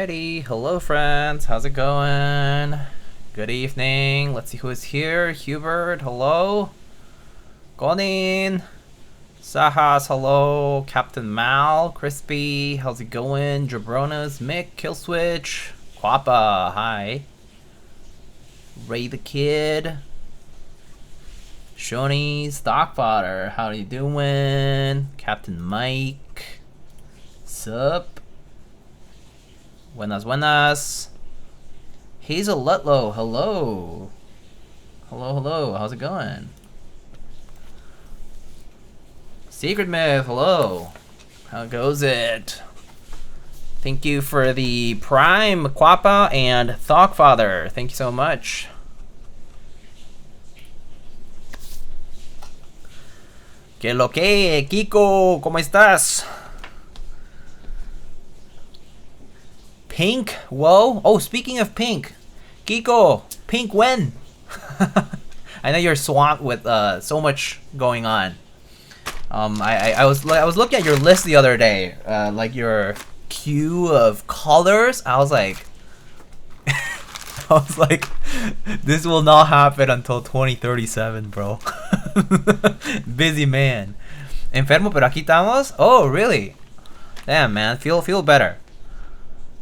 Alrighty, hello friends, how's it going? Good evening, let's see who is here. Hubert, hello. Gonin, Sahas, hello. Captain Mal, Crispy, how's it going? Jabronas, Mick, Killswitch, Quappa, hi. Ray the Kid, Shoni, Stockfodder, how you doing? Captain Mike, sup? Buenas, buenas. Hazel Lutlow, hello. Hello, how's it going? Secret Myth, hello. How goes it? Thank you for the Prime, Quappa, and Thoughtfather. Thank you so much. Que lo que, Kiko, ¿cómo estás? Pink, whoa. Oh, speaking of pink, Kiko, pink when? I know you're swamped with so much going on. I was looking at your list the other day, like your queue of colors. I was like, this will not happen until 2037, bro. Busy man. Enfermo, pero aquí estamos. Oh, really? Damn, man, feel better.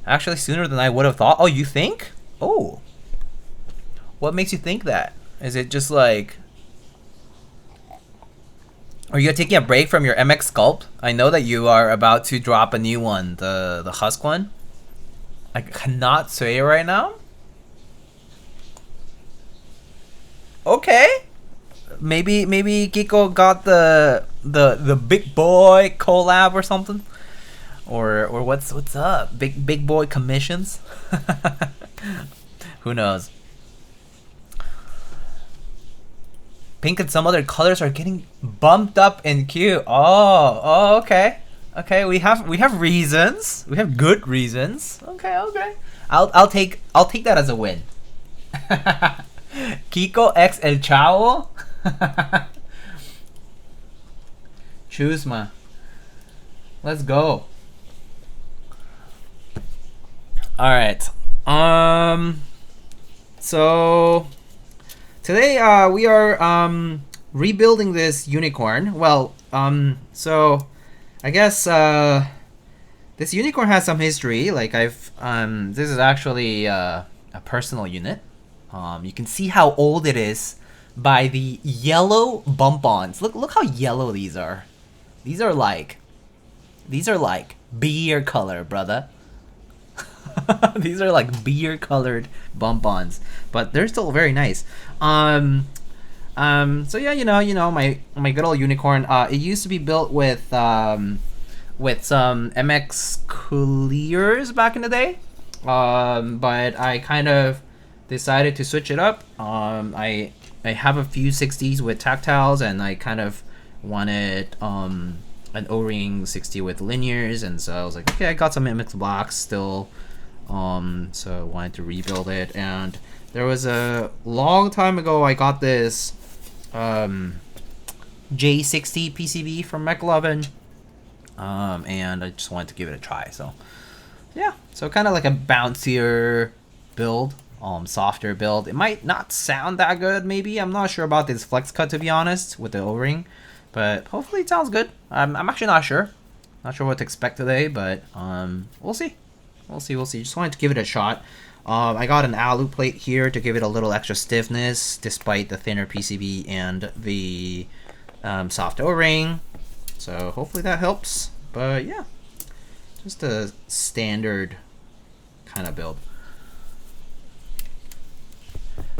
Actually, sooner than I would have thought. Oh, you think? Oh. What makes you think that? Is it just like... Are you taking a break from your MX Sculpt? I know that you are about to drop a new one, the Husk one. I cannot say it right now. Okay. Maybe Kiko got the big boy collab or something. Or what's up? Big boy commissions? Who knows? Pink and some other colors are getting bumped up in queue. Oh, okay. Okay, we have reasons. We have good reasons. Okay. I'll take that as a win. Kiko X El Chavo. Chusma. Let's go. All right. So today we are rebuilding this unicorn. Well, so I guess this unicorn has some history. Like this is actually a personal unit. You can see how old it is by the yellow bump-ons. Look how yellow these are. These are like beer color, brother. These are like beer colored bump-ons, but they're still very nice. So yeah, you know my good old unicorn. It used to be built with some MX clears back in the day, but I kind of decided to switch it up. I have a few 60s with tactiles, and I kind of wanted an O-ring 60 with linears, and so I was like, okay, I got some MX blocks still. So I wanted to rebuild it, and there was a long time ago I got this J60 PCB from McLovin, and I just wanted to give it a try. So yeah, so kind of like a bouncier build, softer build. It might not sound that good, maybe. I'm not sure about this flex cut, to be honest, with the O-ring, but hopefully it sounds good. I'm actually not sure what to expect today, but we'll see. We'll see. Just wanted to give it a shot. I got an alu plate here to give it a little extra stiffness, despite the thinner PCB and the soft O-ring. So hopefully that helps. But yeah, just a standard kind of build.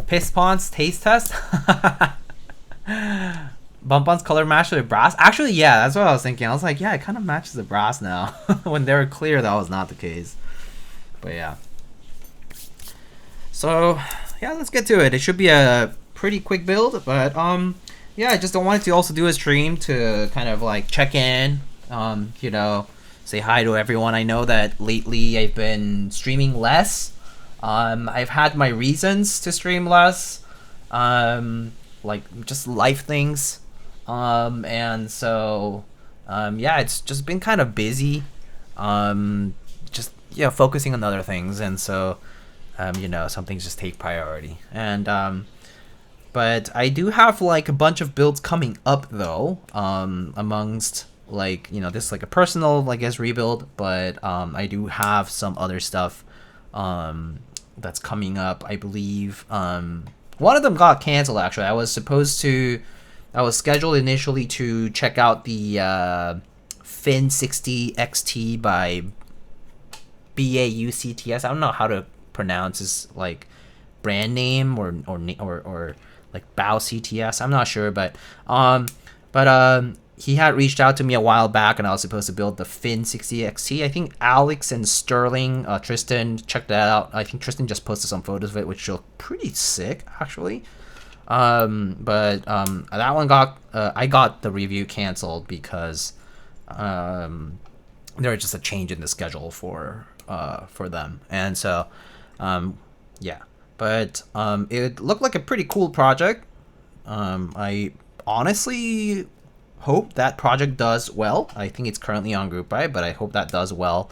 Piss-Pon's taste test. Bump-On's color match with brass. Actually, yeah, that's what I was thinking. I was like, yeah, it kind of matches the brass now. When they were clear, that was not the case. But yeah. So yeah, let's get to it. It should be a pretty quick build, but yeah, I just don't want it to also do a stream to kind of like check in, you know, say hi to everyone. I know that lately I've been streaming less. I've had my reasons to stream less, like just life things, and so yeah, it's just been kind of busy. Just focusing on other things, and so some things just take priority. And but I do have like a bunch of builds coming up though, amongst like this is like a personal, I guess, rebuild, but I do have some other stuff that's coming up. I believe one of them got canceled actually. I was scheduled initially to check out the Fin 60 XT by BAUCTS. I don't know how to pronounce his like brand name or like Bao CTS. I'm not sure, but he had reached out to me a while back, and I was supposed to build the Fin 60 XT. I think Alex and Sterling, Tristan, checked that out. I think Tristan just posted some photos of it, which look pretty sick actually. But that one I got the review canceled because there was just a change in the schedule for them, and so yeah. But it looked like a pretty cool project. I honestly hope that project does well. I think it's currently on group buy, but I hope that does well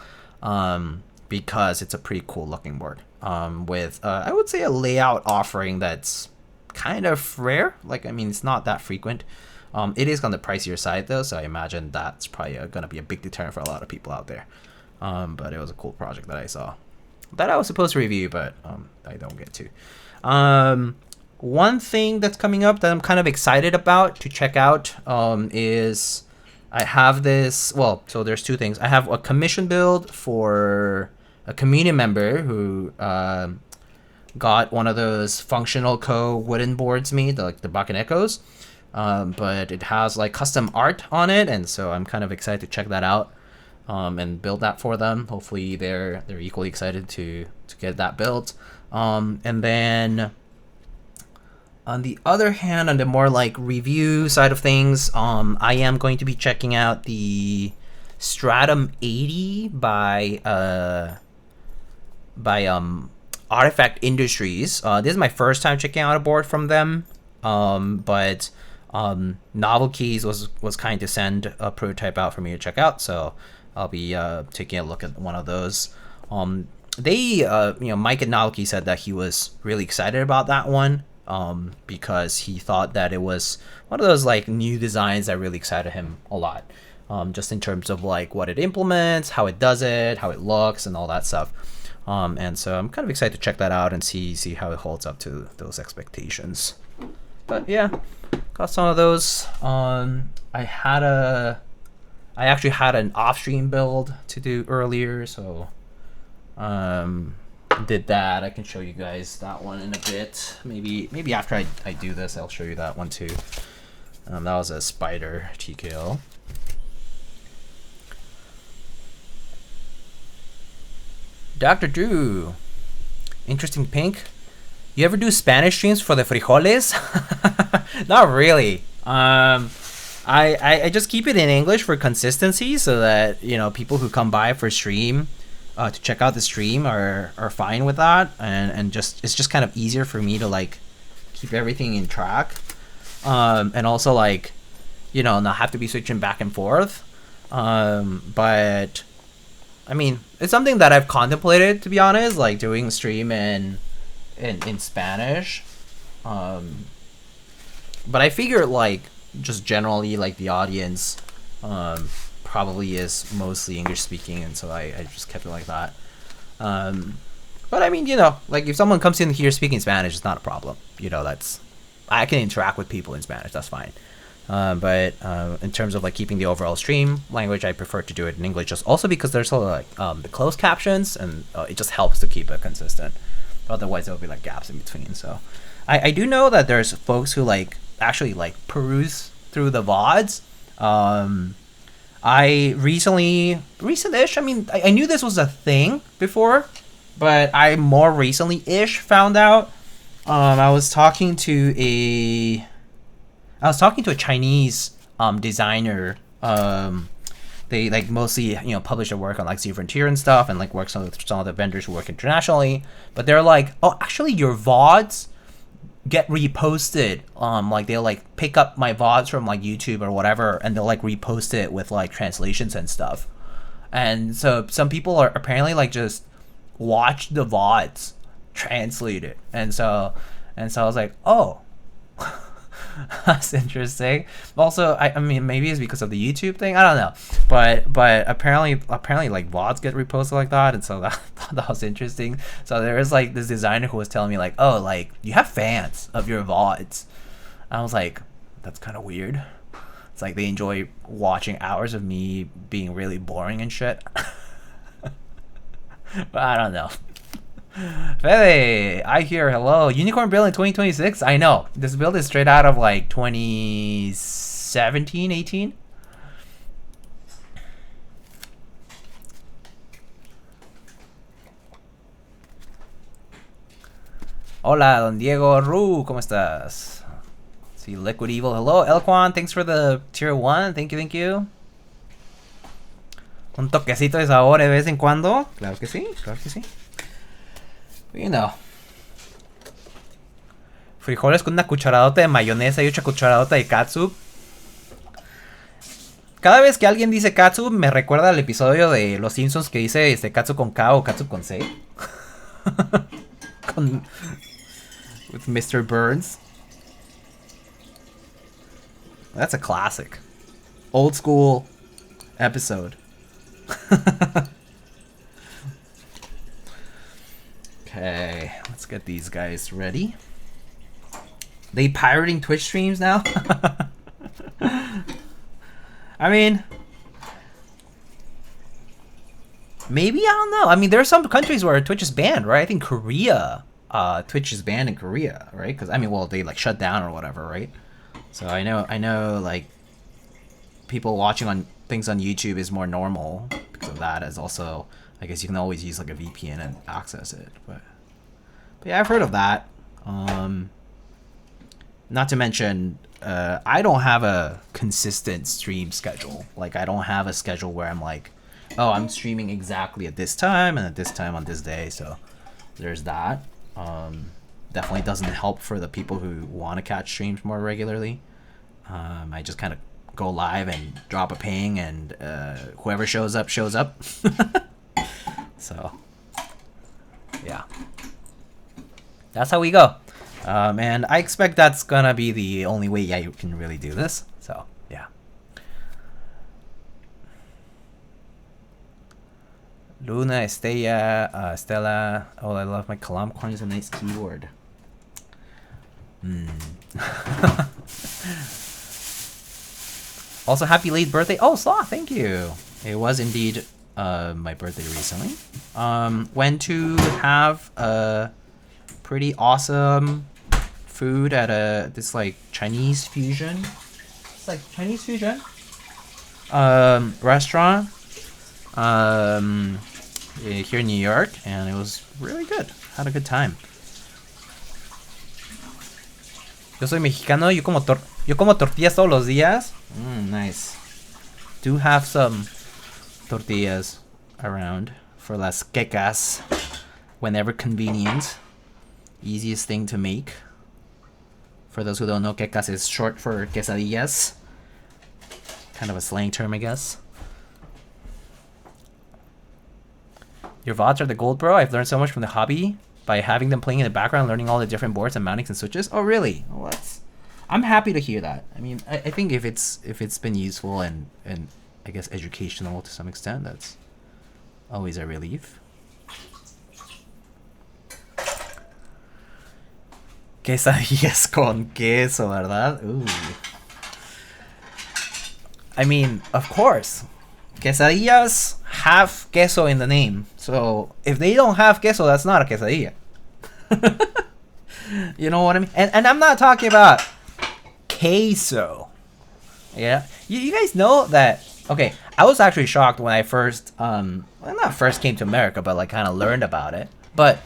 because it's a pretty cool looking board with I would say a layout offering that's kind of rare. Like, I mean, it's not that frequent. It is on the pricier side though, so I imagine that's probably gonna be a big deterrent for a lot of people out there. But it was a cool project that I saw that I was supposed to review, but I don't get to. One thing that's coming up that I'm kind of excited about to check out is I have this. Well, so there's two things. I have a commission build for a community member who got one of those functional co wooden boards made, like the Bakken Echoes, but it has like custom art on it, and so I'm kind of excited to check that out and build that for them. Hopefully they're equally excited to get that built. And then on the other hand, on the more like review side of things, I am going to be checking out the Stratum 80 by Artifact Industries. This is my first time checking out a board from them, but Novel Keys was kind to send a prototype out for me to check out, so I'll be taking a look at one of those. Mike at Novel Keys said that he was really excited about that one because he thought that it was one of those like new designs that really excited him a lot, just in terms of like what it implements, how it does it, how it looks, and all that stuff. And so I'm kind of excited to check that out and see how it holds up to those expectations. But yeah, got some of those. I actually had an off-stream build to do earlier, so did that. I can show you guys that one in a bit. Maybe after I do this, I'll show you that one too. That was a Spider TKL. Dr. Drew, interesting pink. You ever do Spanish streams for the frijoles? Not really. I just keep it in English for consistency, so that people who come by for stream to check out the stream are fine with that, and it's just kind of easier for me to like keep everything in track, and also like not have to be switching back and forth. But I mean, it's something that I've contemplated, to be honest, like doing stream in Spanish. But I figure like just generally like the audience probably is mostly English speaking, and so I just kept it like that. But I mean, like if someone comes in here speaking Spanish, it's not a problem. I can interact with people in Spanish, that's fine. But in terms of like keeping the overall stream language, I prefer to do it in English, just also because there's like the closed captions, and it just helps to keep it consistent. Otherwise there will be like gaps in between. So I do know that there's folks who like actually like peruse through the VODs. I recent-ish, I mean, I knew this was a thing before, but I more recently-ish found out. I was talking to a Chinese designer. They like mostly publish their work on like Z Frontier and stuff, and like works with some of the vendors who work internationally. But they're like, oh, actually your VODs get reposted. Like they'll like pick up my VODs from like YouTube or whatever, and they'll like repost it with like translations and stuff. And so some people are apparently like just watch the VODs, translate it, and so I was like, oh, that's interesting. Also, I mean, maybe it's because of the YouTube thing. I don't know, but apparently like VODs get reposted like that, and so that was interesting. So there was like this designer who was telling me like, oh, like you have fans of your VODs. I was like, that's kind of weird. It's like they enjoy watching hours of me being really boring and shit. But I don't know. Fede, I hear hello. Unicorn build in 2026? I know. This build is straight out of like 2017, 18. Hola, Don Diego Ru, ¿cómo estás? See, Liquid Evil, hello. Elquan, thanks for the tier 1. Thank you. Un toquecito de sabor de vez en cuando. Claro que sí, claro que sí. You know. Frijoles con una cucharadota de mayonesa y otra cucharadota de catsup. Cada vez que alguien dice catsup me recuerda al episodio de Los Simpsons que dice catsup con K o catsup con C. With Mr. Burns. That's a classic. Old school episode. Okay, let's get these guys ready. They pirating Twitch streams now? I mean, maybe, I don't know. I mean, there are some countries where Twitch is banned, right? I think Korea, Twitch is banned in Korea, right? Because I mean, well, they like shut down or whatever, right? So I know, like people watching on things on YouTube is more normal because of that. As also, I guess you can always use like a VPN and access it, but yeah, I've heard of that. Not to mention, I don't have a consistent stream schedule. Like I don't have a schedule where I'm like, oh, I'm streaming exactly at this time and at this time on this day. So there's that. Definitely doesn't help for the people who want to catch streams more regularly. I just kind of go live and drop a ping, and whoever shows up shows up. So yeah, that's how we go. And I expect that's gonna be the only way you can really do this. So yeah. Luna, Estella, Stella. Oh, I love my Kalam coin is a nice keyword. Also, happy late birthday. Oh, Slaw, thank you. It was indeed my birthday recently. Went to have a pretty awesome food at this like Chinese fusion. It's like Chinese fusion restaurant here in New York, and it was really good. Had a good time. Yo soy mexicano. Yo como tortillas todos los días. Nice. Do have some tortillas around for las quecas whenever convenient. Easiest thing to make. For those who don't know, quecas is short for quesadillas. Kind of a slang term, I guess. Your VODs are the gold, bro. I've learned so much from the hobby by having them playing in the background, learning all the different boards and mountings and switches. Oh, really? Well, I'm happy to hear that. I mean, I think if it's been useful and I guess educational to some extent, that's always a relief. Quesadillas con queso, ¿verdad? Ooh. I mean, of course. Quesadillas have queso in the name. So if they don't have queso, that's not a quesadilla. You know what I mean? And I'm not talking about queso. Yeah. You guys know that. Okay, I was actually shocked when I first not first came to America, but like kind of learned about it. But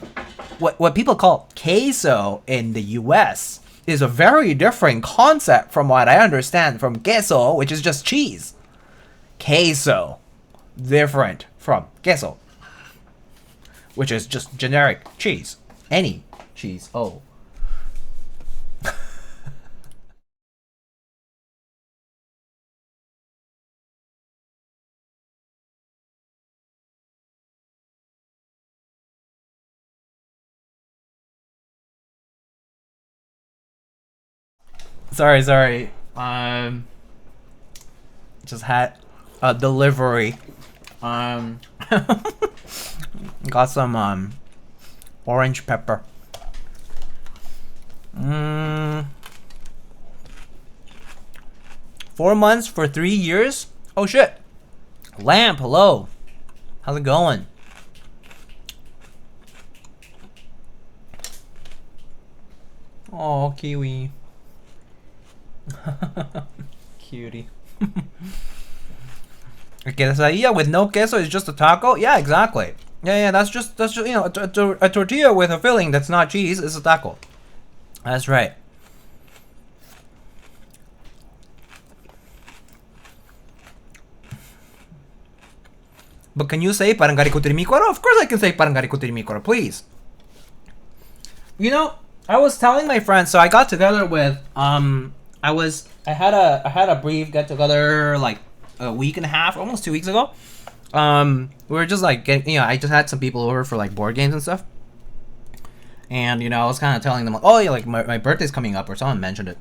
what people call queso in the US is a very different concept from what I understand from queso, which is just cheese. Queso, different from queso, which is just generic cheese. Any cheese. Oh. Sorry. Just had a delivery. Got some orange pepper. 4 months for 3 years? Oh shit. Lamp, hello. How's it going? Oh, Kiwi. Cutie. A quesadilla with no queso is just a taco? Yeah, exactly. Yeah, that's just you know, a tortilla with a filling that's not cheese is a taco. That's right. But can you say parangari kutirimikwara? Of course I can say parangari kutirimikwara, please. You know, I was telling my friends, so I got together with I had a brief get together like a week and a half, almost 2 weeks ago. We were just like getting, you know, I just had some people over for like board games and stuff. And you know, I was kind of telling them, oh yeah, like my birthday's coming up, or someone mentioned it.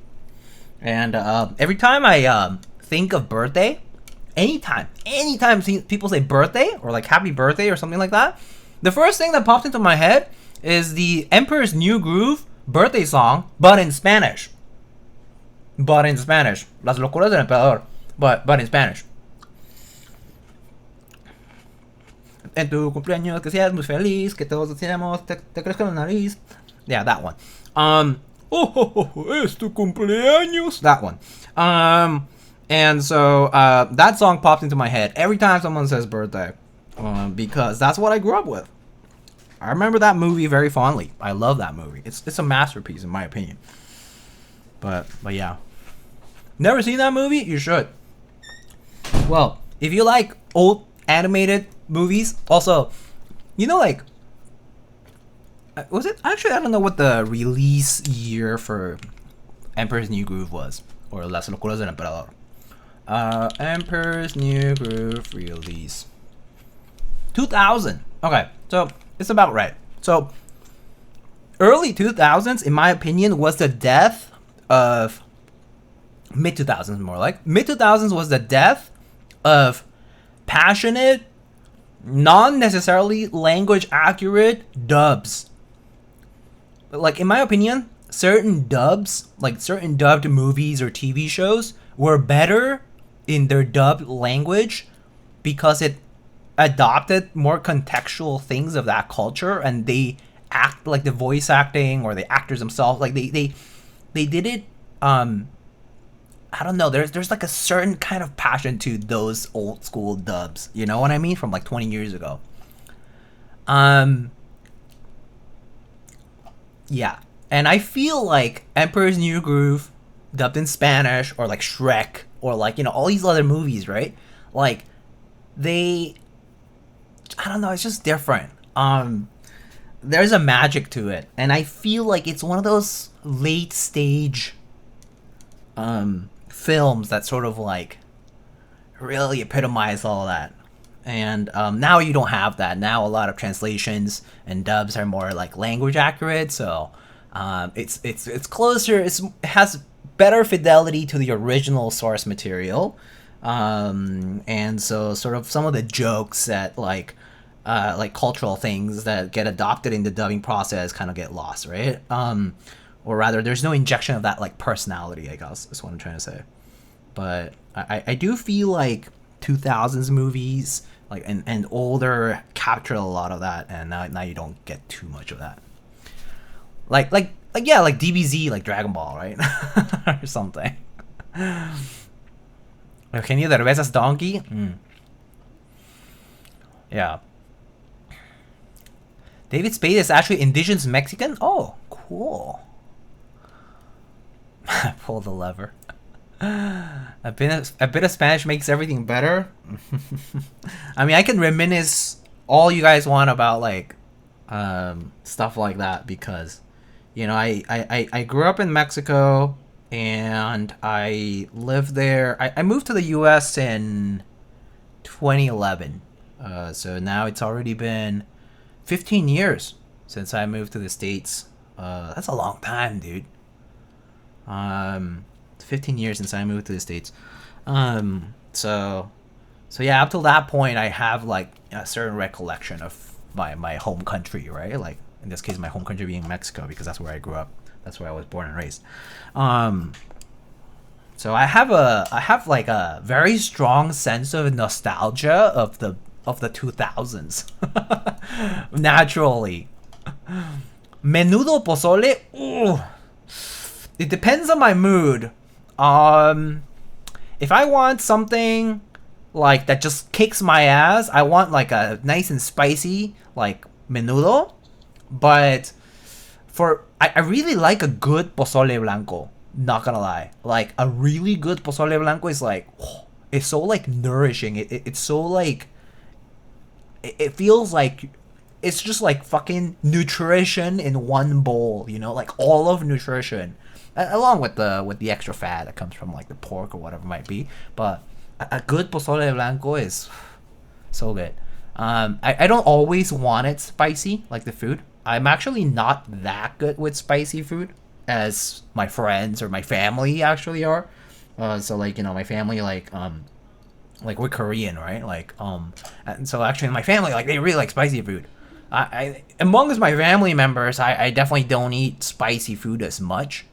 And every time I think of birthday, anytime people say birthday or like happy birthday or something like that, the first thing that pops into my head is the Emperor's New Groove birthday song, but in Spanish. Las locuras del emperador, but in Spanish. En tu cumpleaños que seas muy feliz, que todos deseamos te crezca la nariz. Yeah, that one. Es tu cumpleaños. That one. And so that song pops into my head every time someone says birthday, because that's what I grew up with. I remember that movie very fondly. I love that movie. It's a masterpiece in my opinion. But yeah, never seen that movie? You should. Well, if you like old animated movies, also, you know, like, was it actually? I don't know what the release year for Emperor's New Groove was, or Las Locuras del Emperador. Emperor's New Groove release 2000. Okay, so it's about right. So early 2000s, in my opinion, was the death of mid 2000s. More like mid 2000s was the death of passionate, non necessarily language accurate dubs. Like, in my opinion, certain dubs, like certain dubbed movies or TV shows, were better in their dubbed language because it adopted more contextual things of that culture, and they act like the voice acting or the actors themselves, like they did it. I don't know, there's like a certain kind of passion to those old school dubs, you know what I mean, from like 20 years ago. Yeah, and I feel like Emperor's New Groove dubbed in Spanish, or like Shrek, or like, you know, all these other movies, right? Like, I don't know, it's just different. There's a magic to it, and I feel like it's one of those late stage films that sort of like really epitomize all that. And now you don't have that. Now a lot of translations and dubs are more like language accurate, so it's closer. It has better fidelity to the original source material, and so sort of some of the jokes that like cultural things that get adopted in the dubbing process kind of get lost, right? Or rather, there's no injection of that like personality, I guess is what I'm trying to say. But I do feel like 2000s movies, like and older, captured a lot of that, and now you don't get too much of that. Like yeah, like DBZ, like Dragon Ball, right? Or something. Eugenio Derbez's Donkey. Yeah. David Spade is actually indigenous Mexican. Oh, cool. Pull the lever. A bit of Spanish makes everything better. I mean, I can reminisce all you guys want about like stuff like that, because you know, I grew up in Mexico and I lived there. I moved to the US in 2011. So now it's already been 15 years since I moved to the States. That's a long time, dude. 15 years since I moved to the States. So yeah, up till that point, I have like a certain recollection of my home country, right? Like in this case, my home country being Mexico, because that's where I grew up. That's where I was born and raised. So I have like a very strong sense of nostalgia of the 2000s. Naturally. Menudo pozole. Ooh. It depends on my mood. If I want something like that just kicks my ass, I want like a nice and spicy like menudo. But I really like a good pozole blanco. Not gonna lie, like a really good pozole blanco is like, it's so like nourishing. It's so like, it feels like it's just like fucking nutrition in one bowl, you know, like all of nutrition, along with the extra fat that comes from like the pork or whatever it might be. But a good pozole blanco is so good. I don't always want it spicy like the food. I'm actually not that good with spicy food as my friends or my family actually are. So like, you know, my family like we're Korean, right? Like and so actually my family, like, they really like spicy food. I amongst my family members, I definitely don't eat spicy food as much.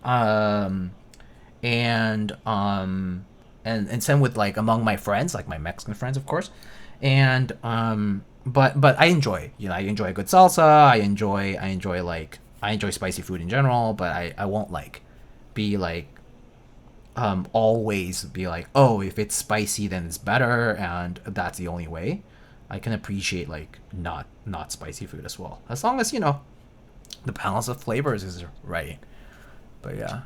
And same with like among my friends, like my Mexican friends, of course. And but I enjoy, you know, I enjoy a good salsa. I enjoy spicy food in general, but I won't like be like always be like, oh, if it's spicy then it's better and that's the only way. I can appreciate like not spicy food as well, as long as, you know, the balance of flavors is right. But yeah,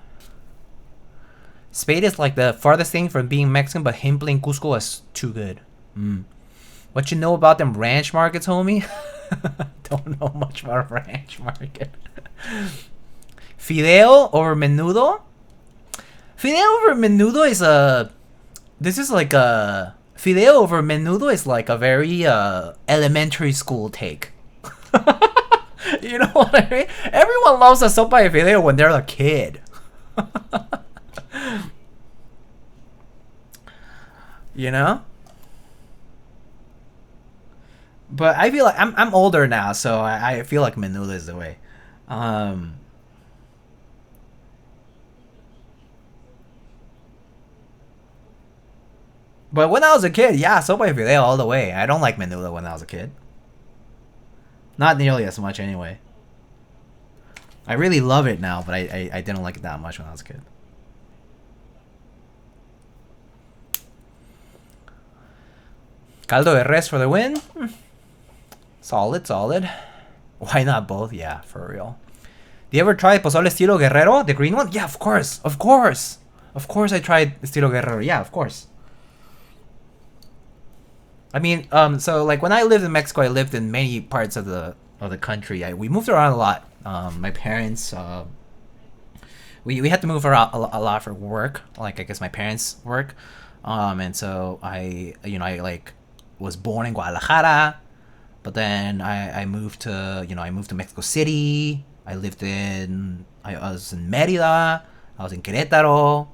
Spade is like the farthest thing from being Mexican, but him playing Cusco is too good. What you know about them ranch markets, homie? Don't know much about a ranch market. Fideo over menudo? Fideo over menudo is a... This is like a... Fideo over menudo is like a very elementary school take. You know what I mean? Everyone loves a sopa de fideo when they're a kid. You know? But I feel like I'm older now, so I feel like menudo is the way. But when I was a kid, yeah, sopa de fideo all the way. I don't like menudo when I was a kid. Not nearly as much anyway. I really love it now, but I didn't like it that much when I was a kid. Caldo de res for the win. Solid. Why not both? Yeah, for real. Do you ever try pozole estilo Guerrero, the green one? Yeah, of course. Of course I tried estilo Guerrero. Yeah, of course. I mean, so like when I lived in Mexico, I lived in many parts of the country. We moved around a lot. My parents, we had to move around a lot for work. Like, I guess my parents work. And so I like was born in Guadalajara. But then I moved to Mexico City. I was in Mérida. I was in Querétaro.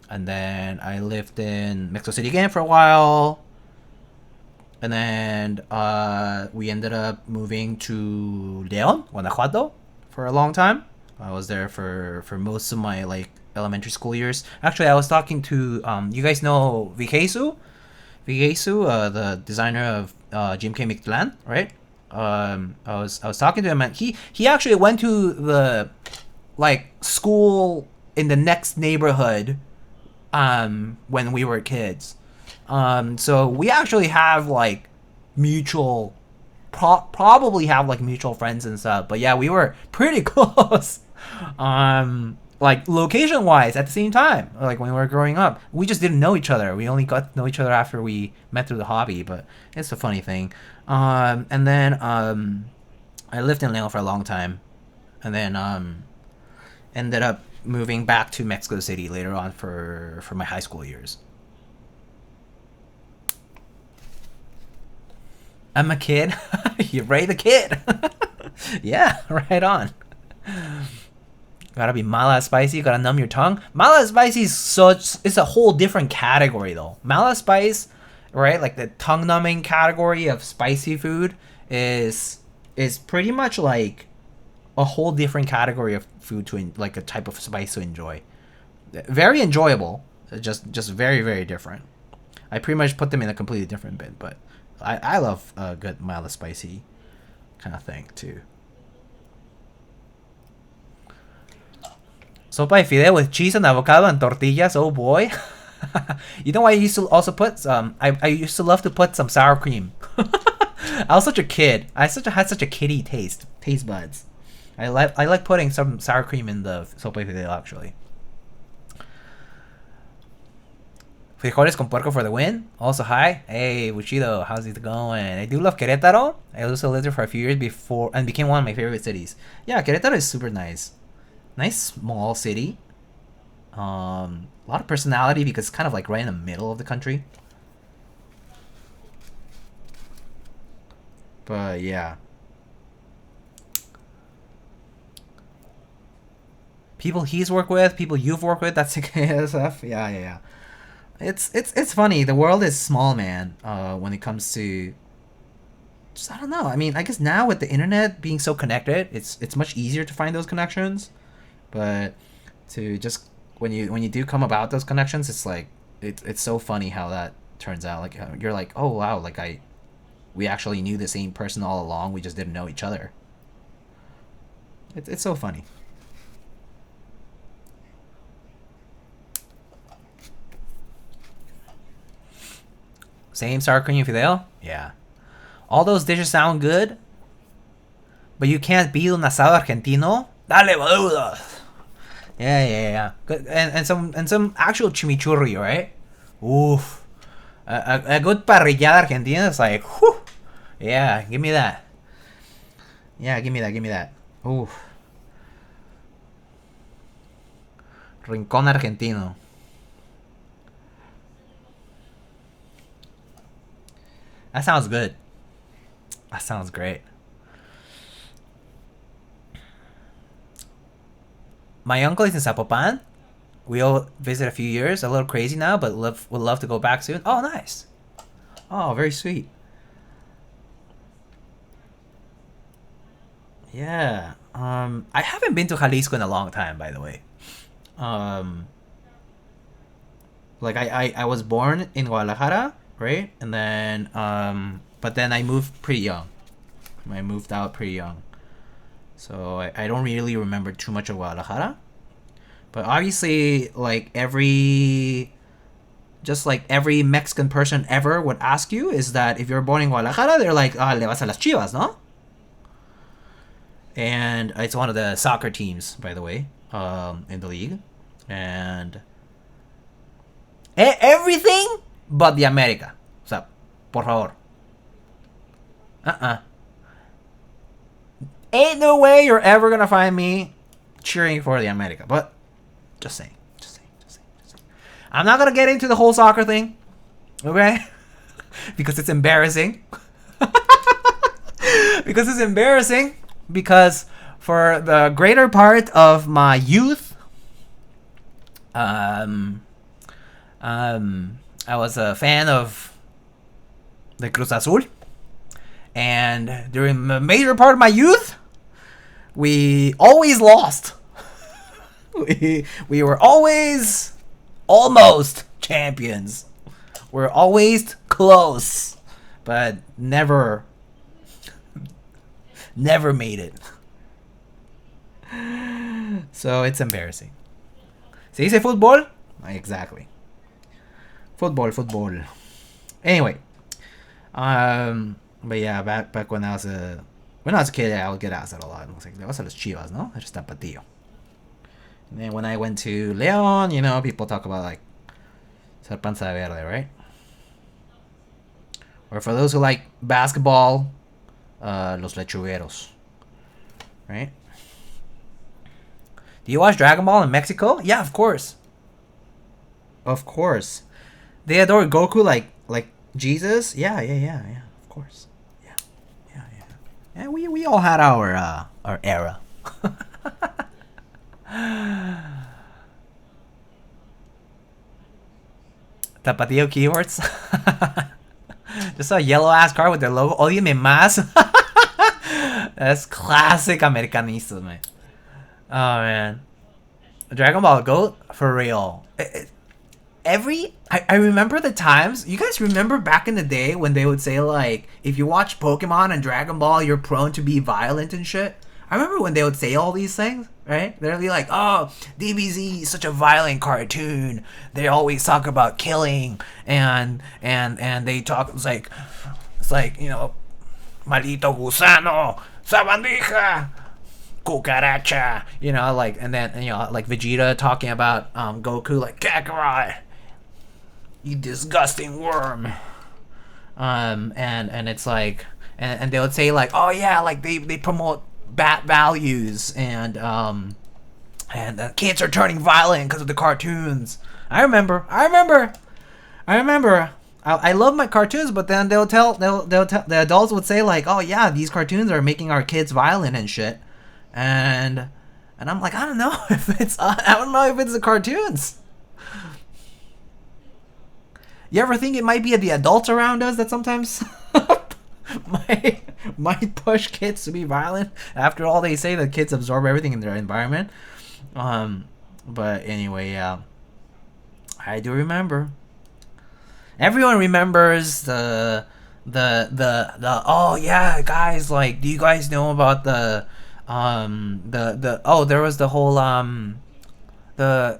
And then I lived in Mexico City again for a while. And then we ended up moving to León, Guanajuato for a long time. I was there for most of my like elementary school years. Actually, I was talking to you guys know Vigesu, the designer of GMK Mictlan, right? I was talking to him, and he actually went to the like school in the next neighborhood when we were kids. So we actually have like mutual probably have like mutual friends and stuff. But yeah, we were pretty close. Like location wise at the same time, like when we were growing up. We just didn't know each other. We only got to know each other after we met through the hobby, but it's a funny thing. And then I lived in León for a long time, and then ended up moving back to Mexico City later on for my high school years. I'm a kid. You're right, the kid. Yeah, right on. Gotta be mala spicy. Gotta numb your tongue. Mala spicy is such. It's a whole different category though. Mala spice, right? Like the tongue numbing category of spicy food is pretty much like a whole different category of food to like a type of spice to enjoy. Very enjoyable, just very very different. I pretty much put them in a completely different bin, but I love a good mala spicy kind of thing too. Sopa de fideo with cheese and avocado and tortillas. Oh boy. You know what I used to also put? I used to love to put some sour cream. I was such a kid. I had such a kiddie taste buds. I like putting some sour cream in the sopa de fideo actually. Frijoles con puerco for the win. Also hi. Hey Buchido, how's it going? I do love Querétaro. I also lived there for a few years before and became one of my favorite cities. Yeah, Querétaro is super nice. Nice small city. A lot of personality because it's kind of like right in the middle of the country. But yeah. People he's worked with, people you've worked with, that's stuff. Yeah. It's funny. The world is small, man, when it comes to just, I don't know. I mean, I guess now with the internet being so connected, it's much easier to find those connections. But to just when you do come about those connections, it's like it's so funny how that turns out. Like you're like, oh wow, like we actually knew the same person all along. We just didn't know each other. It's so funny. Same sour cream fideo? Yeah. All those dishes sound good, but you can't beat un asado argentino. Dale, boludo. Yeah. Good. And some actual chimichurri, right? Oof. A good parrillada argentina is like, whew. Yeah, give me that. Yeah, give me that. Oof. Rincón argentino. That sounds good. That sounds great. My uncle is in Zapopan. We all visit a few years. A little crazy now, but would love to go back soon. Oh, nice. Oh, very sweet. Yeah. I haven't been to Jalisco in a long time, by the way. Like I was born in Guadalajara, right? And then but then I moved pretty young. I moved out pretty young. So I don't really remember too much of Guadalajara. But obviously, like every Mexican person ever would ask you is that if you're born in Guadalajara, they're like, ah, le vas a las Chivas, no? And it's one of the soccer teams, by the way, in the league. And everything but the América. O sea, por favor. Ain't no way you're ever gonna find me cheering for the América. But just saying. I'm not gonna get into the whole soccer thing, okay? Because it's embarrassing. Because for the greater part of my youth, I was a fan of the Cruz Azul. And during the major part of my youth, we always lost. we were always almost champions. We're always close, but never made it. So it's embarrassing. ¿Se dice fútbol? Exactly. Football. Anyway, but yeah, back when I was a kid, I would get asked that a lot. I was like, "Le vas a las Chivas, no? Eres tapatío." And then when I went to León, you know, people talk about like ser panza verde, right? Or for those who like basketball, los lechugueros, right? Do you watch Dragon Ball in Mexico? Yeah, of course. Of course. They adore Goku like Jesus. Yeah. Of course. Yeah. And we all had our era. Tapatio keywords. Just a yellow ass card with their logo. Óyeme más. That's classic Americanistas, man. Oh man, Dragon Ball GOAT for real. I remember the times. You guys remember back in the day when they would say like, if you watch Pokemon and Dragon Ball, you're prone to be violent and shit. I remember when they would say all these things, right? They'd be like, oh, DBZ is such a violent cartoon. They always talk about killing and they talk, it's like, you know, maldito gusano, sabandija, cucaracha, you know, like, and then, you know, like Vegeta talking about Goku, like, Kakarot, you disgusting worm. And it's like, and they would say like, oh yeah, like they promote bad values and kids are turning violent because of the cartoons. I remember. I love my cartoons, but then they'll tell the adults would say like, oh yeah, these cartoons are making our kids violent and shit, and I'm like, I don't know if it's the cartoons. You ever think it might be the adults around us that sometimes might push kids to be violent? After all, they say that kids absorb everything in their environment. But anyway, yeah, I do remember. Everyone remembers the oh yeah, guys, like, do you guys know about the there was the whole the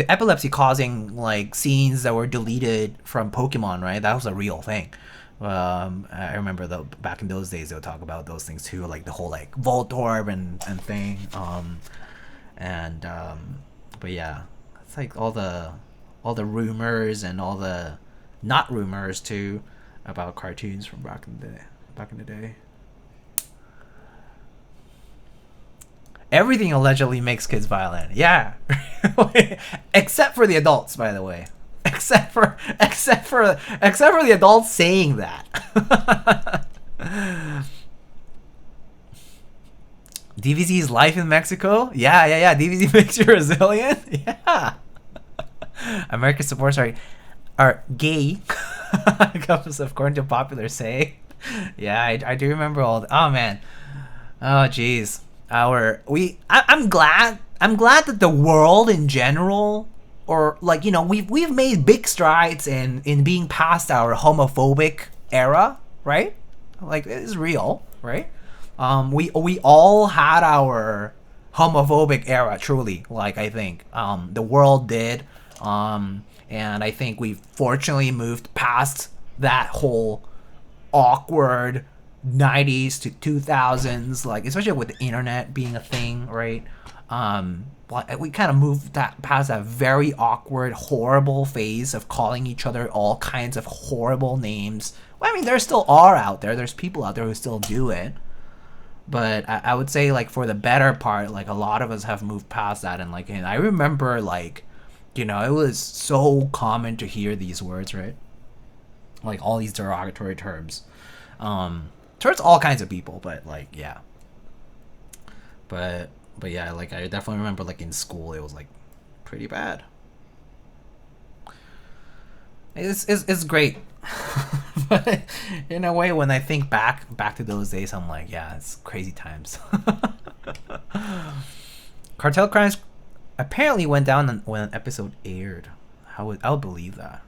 epilepsy causing like scenes that were deleted from Pokemon, right? That was a real thing. I remember back in those days they would talk about those things too, like the whole like Voltorb and thing. But yeah, it's like all the rumors and all the not rumors too about cartoons from back in the day. Everything allegedly makes kids violent. Yeah. Except for the adults, by the way. Except for the adults saying that. DVZ's life in Mexico? Yeah. DVZ makes you resilient? Yeah. American supporters are gay. According to popular say. Yeah, I do remember all oh man. Oh jeez. I'm glad that the world in general, or like, you know, we've made big strides in being past our homophobic era, right? Like, it is real, right? We all had our homophobic era, truly. Like, I think the world did, and I think we fortunately moved past that whole awkward 90s to 2000s, like, especially with the internet being a thing, right? We kind of moved past that very awkward, horrible phase of calling each other all kinds of horrible names. Well, I mean, there still are out there. There's people out there who still do it. But I would say, like, for the better part, like, a lot of us have moved past that. And, like, and I remember, like, you know, it was so common to hear these words, right? Like, all these derogatory terms. Towards all kinds of people, but like, yeah. But yeah, like, I definitely remember, like, in school it was like pretty bad. It's great. But in a way, when I think back to those days, I'm like, yeah, it's crazy times. Cartel crimes apparently went down when an episode aired. I would believe that.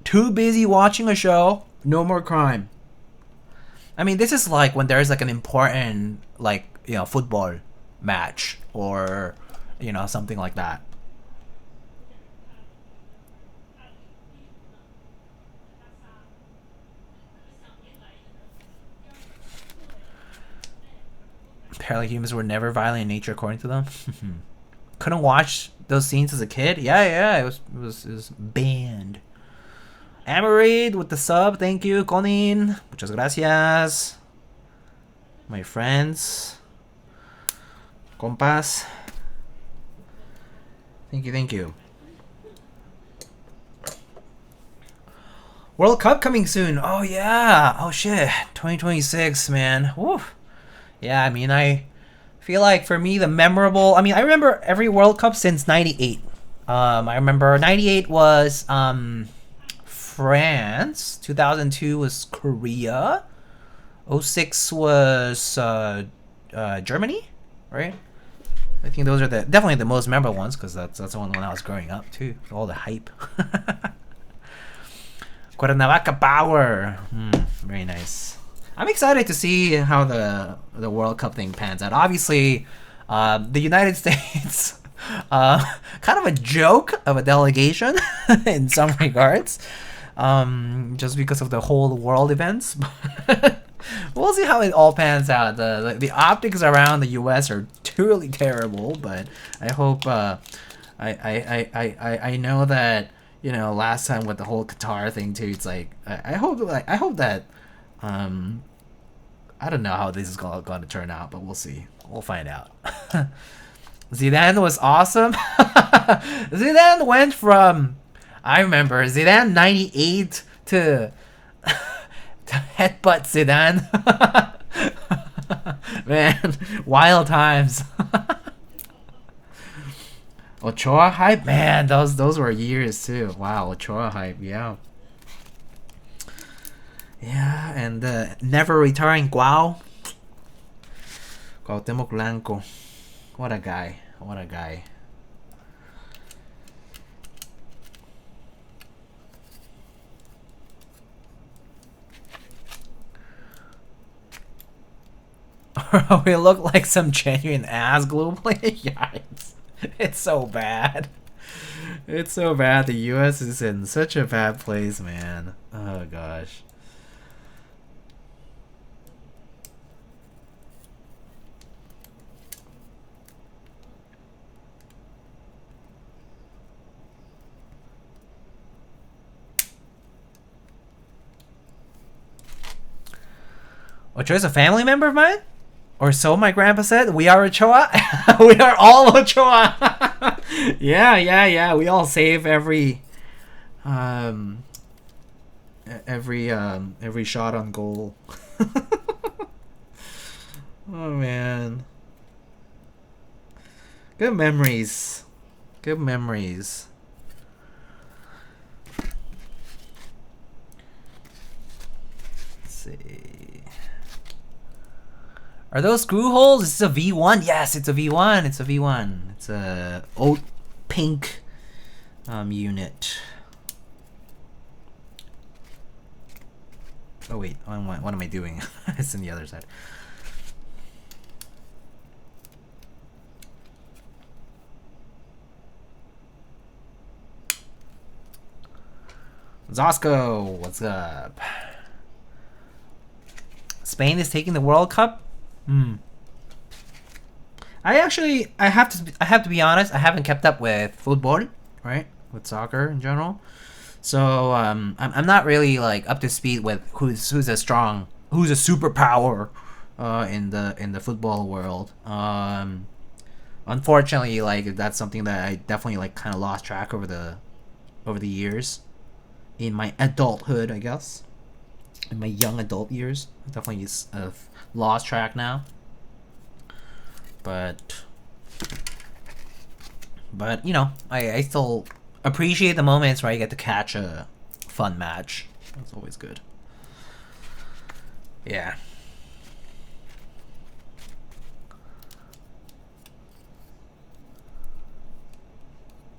Too busy watching a show, no more crime. I mean, this is like when there's like an important, like, you know, football match or, you know, something like that. Apparently humans were never violent in nature, according to them. Couldn't watch those scenes as a kid? Yeah, it was banned. Amarid with the sub, thank you. Conin, muchas gracias. My friends, compas, thank you. World Cup coming soon. Oh yeah. Oh shit. 2026, man. Woo. Yeah, I mean, I feel like for me the memorable. I mean, I remember every World Cup since '98. I remember '98 was France. 2002 was Korea. '06 was Germany, right? I think those are definitely the most memorable ones because that's the one when I was growing up too. All the hype. Cuernavaca Power. Very nice. I'm excited to see how the World Cup thing pans out. Obviously, the United States, kind of a joke of a delegation in some regards, just because of the whole world events. We'll see how it all pans out. The optics around the U.S. are truly terrible, but I hope I know that, you know, last time with the whole Qatar thing too. It's like I hope that I don't know how this is going to turn out, but we'll see. We'll find out. Zidane was awesome. Zidane went from, I remember Zidane 98 to headbutt Zidane. Man, wild times. Ochoa hype, man, those were years too. Wow, Ochoa hype, yeah. Yeah, and never retiring Cuauhtemoc Blanco. What a guy. What a guy. We look like some genuine ass glue player. Yeah, it's so bad. It's so bad. The US is in such a bad place, man. Oh gosh. Ochoa is a family member of mine? Or so my grandpa said. We are Ochoa. We are all Ochoa. Yeah. We all save every shot on goal. Oh man. Good memories. Good memories. Let's see. Are those screw holes? Is this a V1? Yes, it's a V1. It's a V1. It's a oat pink unit. Oh wait, what am I doing? It's on the other side. Zosco, what's up? Spain is taking the World Cup? I have to be honest, I haven't kept up with football, right? With soccer in general. So I'm not really like up to speed with who's a superpower in the football world. Unfortunately, like that's something that I definitely like kind of lost track over the years in my adulthood, I guess. In my young adult years, I definitely lost track now. But you know, I still appreciate the moments where I get to catch a fun match. That's always good. Yeah.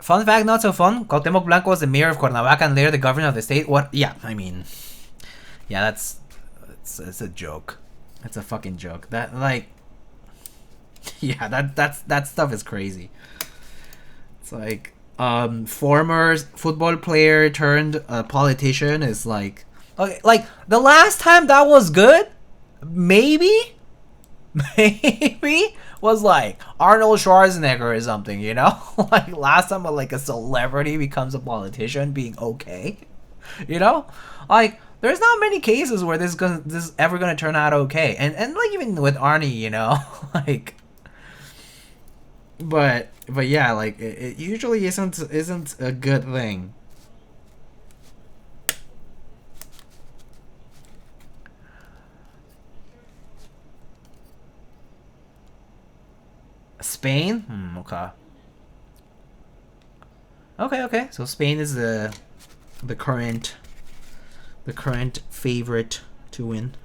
Fun fact, not so fun. Cuauhtemoc Blanco was the mayor of Cuernavaca and later the governor of the state. What? Yeah, I mean, yeah, it's a joke. It's a fucking joke. That like, yeah, that stuff is crazy. It's like, former football player turned politician is like, okay, like the last time that was good, maybe was like Arnold Schwarzenegger or something, you know? Like last time like a celebrity becomes a politician being okay, you know? Like there's not many cases where this is ever gonna turn out okay, and like even with Arnie, you know, like. But yeah, like it usually isn't a good thing. Spain? Okay. Okay. So Spain is the current favorite to win.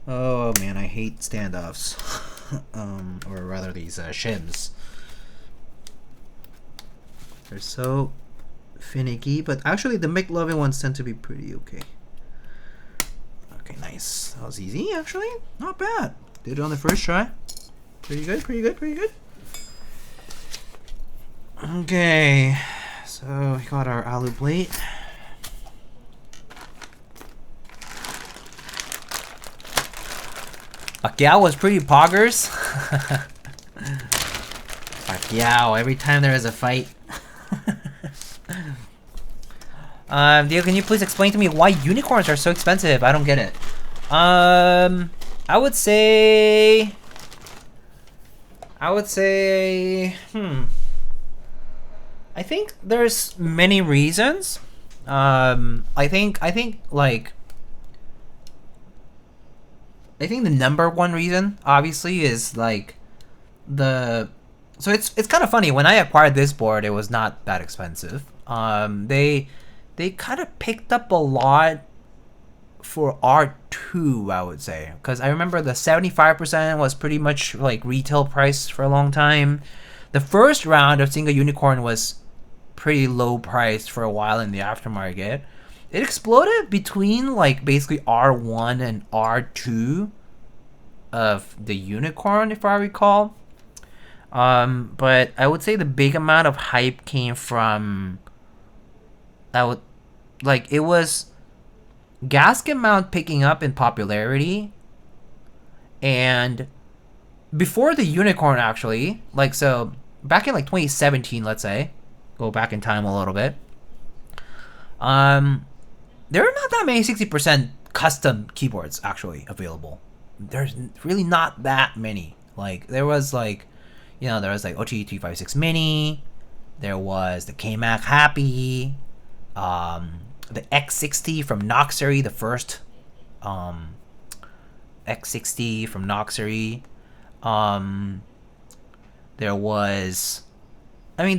Oh man, I hate standoffs. Or rather these shims. They're so finicky, but actually the McLovin ones tend to be pretty okay. Okay, nice. That was easy, actually. Not bad. Did it on the first try. Pretty good. Okay, so we got our alu plate. Pacquiao was pretty poggers. Pacquiao, every time there is a fight. Dio, can you please explain to me why unicorns are so expensive? I don't get it. I would say, I think there's many reasons. I think the number one reason, obviously, is like so it's kind of funny. When I acquired this board, it was not that expensive. They kind of picked up a lot for R2, I would say, because I remember the 75% was pretty much like retail price for a long time. The first round of Single Unicorn was pretty low priced for a while in the aftermarket. It exploded between like basically R1 and R2 of the Unicorn, if I recall. But I would say the big amount of hype came from it was gasket mount picking up in popularity, and before the Unicorn actually, so back in 2017, let's say, go back in time a little bit. There are not that many 60% custom keyboards actually available. There's really not that many. There was there was OT356 Mini, there was the KMAC Happy, the X60 from Noxery, the first X60 from Noxery. There was, there are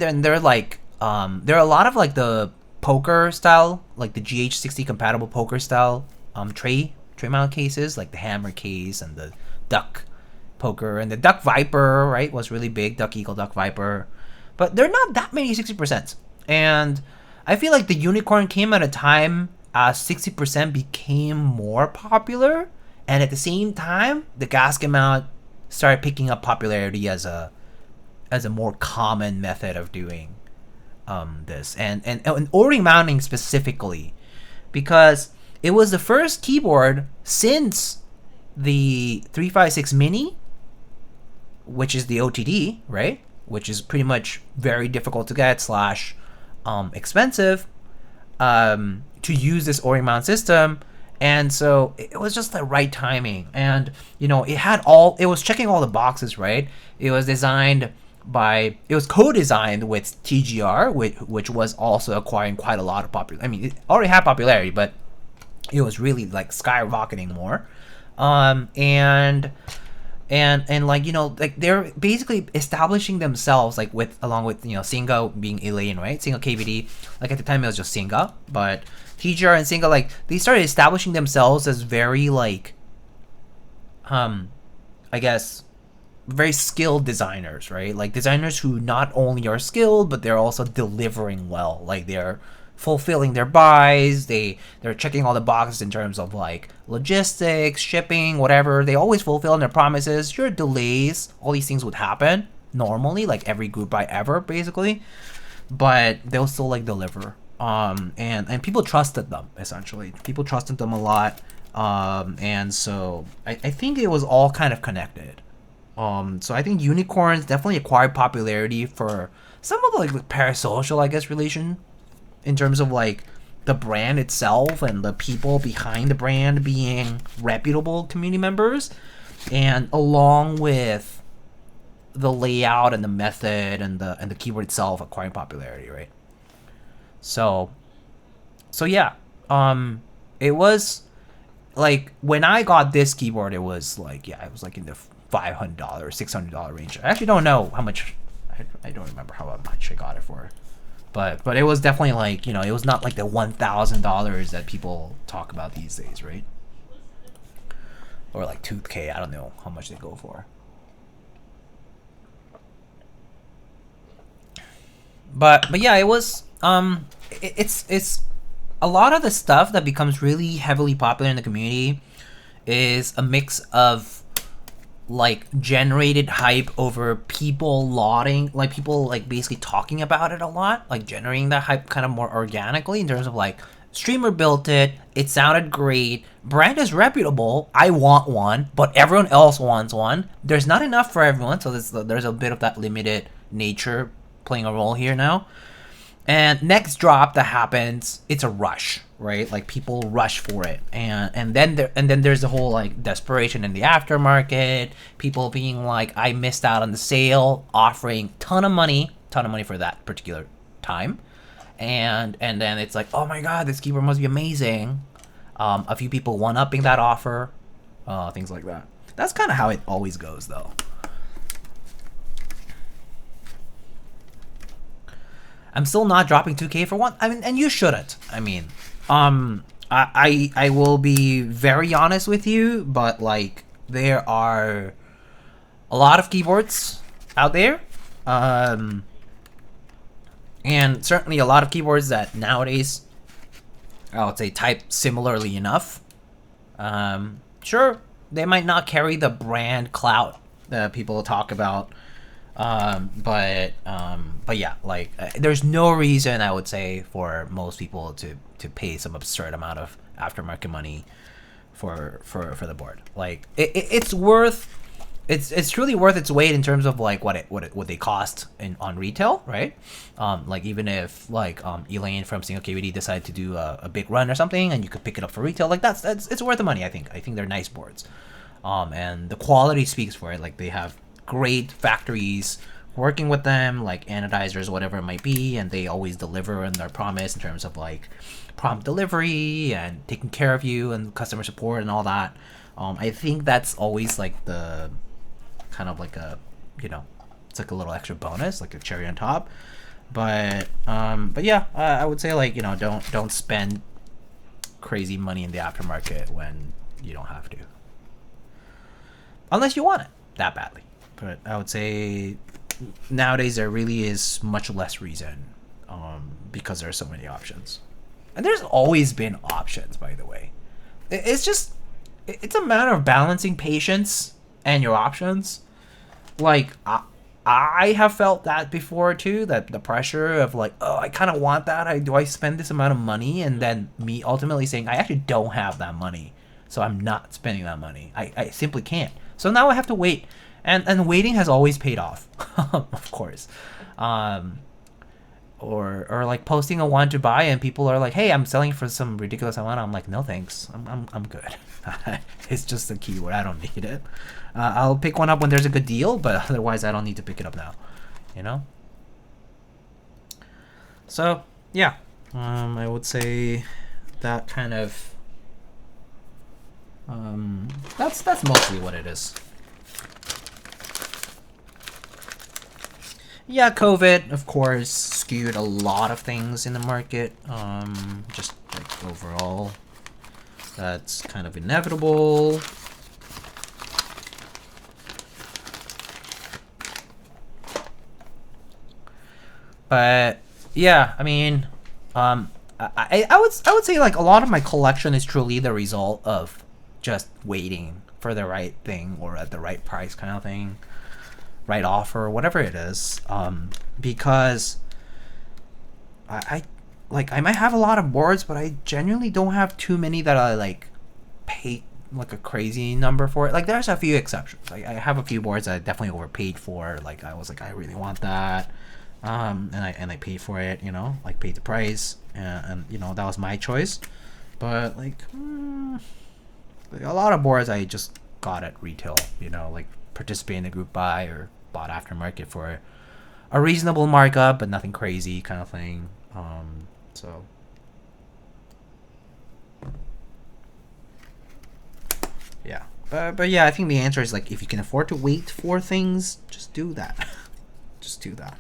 a lot of the poker style, the GH60 compatible poker style tray mount cases, like the Hammer case and the Duck poker, and the Duck Viper, right, was really big. Duck Eagle, Duck Viper, but there are not that many 60%. And I feel like the Unicorn came at a time as 60% became more popular, and at the same time the gasket mount started picking up popularity as a more common method of doing this, and O-ring mounting specifically, because it was the first keyboard since the 356 Mini, which is the OTD, right? Which is pretty much very difficult to get / expensive to use this O-ring mount system. And so it was just the right timing, and it was checking all the boxes, right? It was co-designed with TGR, which was also acquiring quite a lot of popularity. It already had popularity, but it was really skyrocketing more. They're basically establishing themselves along with Singa being alien, right? SINGAKBD, at the time it was just Singa, but TGR and Singa, they started establishing themselves as very I guess very skilled designers, right? Designers who not only are skilled, but they're also delivering well. They're fulfilling their buys, they're checking all the boxes in terms of logistics, shipping, whatever. They always fulfill their promises. Your delays, all these things would happen normally, every group buy ever, basically, but they'll still deliver. And people trusted them, essentially. People trusted them a lot. And so I think it was all kind of connected. So I think unicorns definitely acquired popularity for some of the parasocial, I guess, relation in terms of like the brand itself and the people behind the brand being reputable community members, and along with the layout and the method and the keyboard itself acquiring popularity, right? So yeah, it was like when I got this keyboard, it was like, yeah, it was like in the $500, $600 range. I actually don't know how much. I don't remember how much I got it for, but it was definitely like, you know, it was not like the $1,000 that people talk about these days, right? Or like 2K. I don't know how much they go for. But yeah, it was it's a lot of the stuff that becomes really heavily popular in the community is a mix of like generated hype over people lauding, like people like basically talking about it a lot, like generating that hype kind of more organically in terms of like, streamer built it, it sounded great, brand is reputable, I want one, but everyone else wants one. There's not enough for everyone, so there's a bit of that limited nature playing a role here now. And next drop that happens, it's a rush, right? Like people rush for it, and then there's the whole like desperation in the aftermarket. People being like, I missed out on the sale, offering ton of money for that particular time, and then it's like, oh my god, this keyboard must be amazing. A few people one-upping that offer, things like that. That's kind of how it always goes, though. I'm still not dropping 2K for one. I mean, and you shouldn't. I mean, I will be very honest with you, but like there are a lot of keyboards out there, and certainly a lot of keyboards that nowadays I would say type similarly enough. Sure, they might not carry the brand clout that people talk about. But yeah, like there's no reason I would say for most people to pay some absurd amount of aftermarket money for the board. Like it's truly worth its weight in terms of like what they cost on retail, right? Like even if like Elaine from SINGAKBD decided to do a big run or something, and you could pick it up for retail, like it's worth the money. I think they're nice boards, and the quality speaks for it. Like they have great factories working with them, like anodizers, whatever it might be, and they always deliver on their promise in terms of like prompt delivery and taking care of you and customer support and all that. I think that's always like the kind of like a, you know, it's like a little extra bonus, like a cherry on top. But yeah, I would say like, you know, don't spend crazy money in the aftermarket when you don't have to, unless you want it that badly. But I would say nowadays there really is much less reason, because there are so many options. And there's always been options, by the way. It's a matter of balancing patience and your options. Like, I have felt that before too, that the pressure of like, oh, I kind of want that. Do I spend this amount of money? And then me ultimately saying, I actually don't have that money, so I'm not spending that money. I simply can't. So now I have to wait. And waiting has always paid off, of course. Or like posting a want to buy and people are like, hey, I'm selling for some ridiculous amount. I'm like, no thanks, I'm good. It's just a keyword, I don't need it. I'll pick one up when there's a good deal, but otherwise I don't need to pick it up now, you know. So yeah, I would say that kind of that's mostly what it is. Yeah, COVID, of course, skewed a lot of things in the market. Just like overall, that's kind of inevitable. But yeah, I mean, I would say like a lot of my collection is truly the result of just waiting for the right thing or at the right price kind of thing. Right offer, whatever it is, because I might have a lot of boards, but I genuinely don't have too many that I like pay like a crazy number for it. Like there's a few exceptions. Like I have a few boards that I definitely overpaid for. Like I was like, I really want that. and I paid for it, you know, like paid the price, and you know that was my choice. But like, a lot of boards I just got at retail, you know, like participate in a group buy or bought aftermarket for a reasonable markup, but nothing crazy kind of thing. So yeah, but yeah, I think the answer is like if you can afford to wait for things, just do that. Just do that.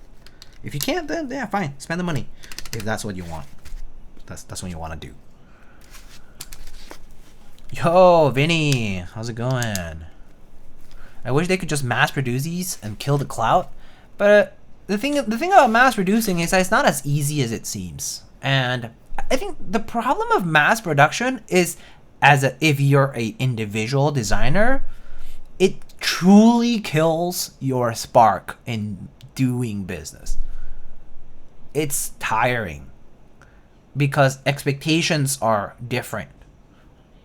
If you can't, then yeah, fine, spend the money if that's what you want. That's what you want to do. Yo, Vinny, how's it going? I wish they could just mass produce these and kill the clout, but the thing about mass producing is that it's not as easy as it seems. And I think the problem of mass production is if you're a individual designer, it truly kills your spark in doing business. It's tiring because expectations are different.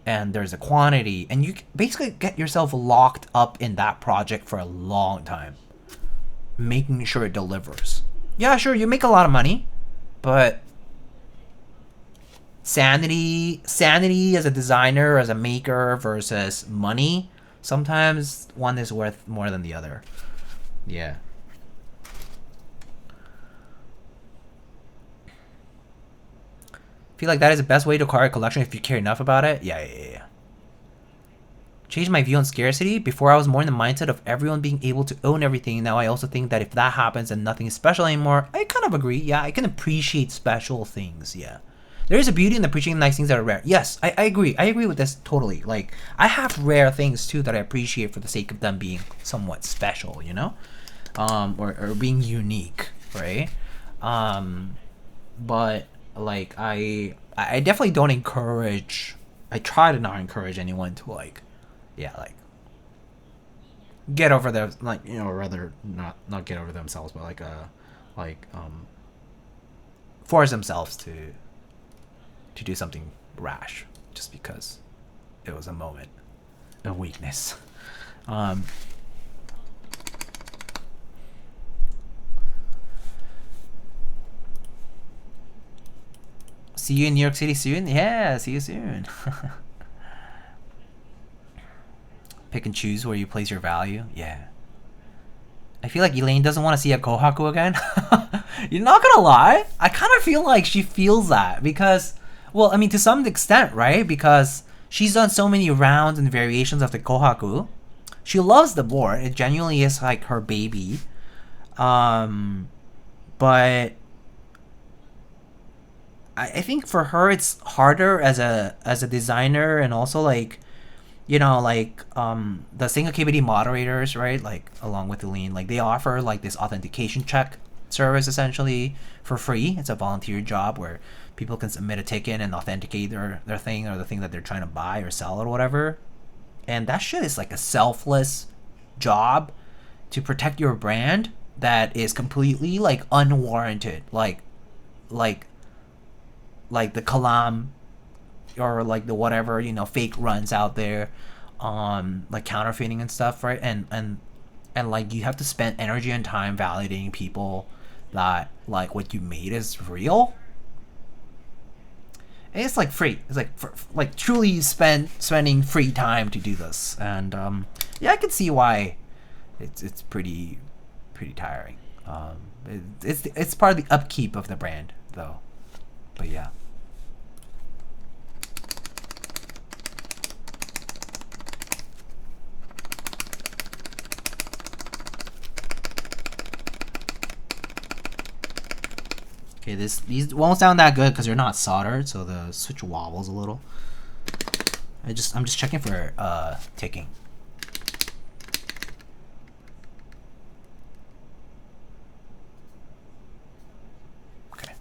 And there's a quantity, and you basically get yourself locked up in that project for a long time, making sure it delivers. Yeah, sure, you make a lot of money, but sanity as a designer, as a maker versus money, sometimes one is worth more than the other. Yeah. Feel like that is the best way to acquire a collection if you care enough about it. Yeah. Changed my view on scarcity. Before I was more in the mindset of everyone being able to own everything. Now I also think that if that happens then nothing is special anymore. I kind of agree. Yeah, I can appreciate special things. Yeah. There is a beauty in appreciating nice things that are rare. Yes, I agree. I agree with this totally. Like, I have rare things too that I appreciate for the sake of them being somewhat special, you know? Or being unique, right? But like I definitely don't encourage, I try to not encourage anyone to like get over their, like, you know, rather not get over themselves, but force themselves to do something rash just because it was a moment of weakness. See you in New York City soon? Yeah, see you soon. Pick and choose where you place your value. Yeah. I feel like Elaine doesn't want to see a Kohaku again. You're not gonna lie. I kind of feel like she feels that because, well, I mean, to some extent, right? Because she's done so many rounds and variations of the Kohaku. She loves the board. It genuinely is like her baby. But I think for her it's harder as a designer, and also like, you know, like the SINGAKBD moderators, right? Like along with Eileen, like they offer like this authentication check service essentially for free. It's a volunteer job where people can submit a ticket and authenticate their thing or the thing that they're trying to buy or sell or whatever. And that shit is like a selfless job to protect your brand that is completely like unwarranted. Like the Kalam or like the whatever, you know, fake runs out there, like counterfeiting and stuff, right? And like you have to spend energy and time validating people that like what you made is real. And it's like free. It's like truly spending free time to do this. And yeah, I can see why it's pretty tiring. It's part of the upkeep of the brand though. But yeah. Okay, these won't sound that good because they're not soldered, so the switch wobbles a little. I'm just checking for ticking. Okay.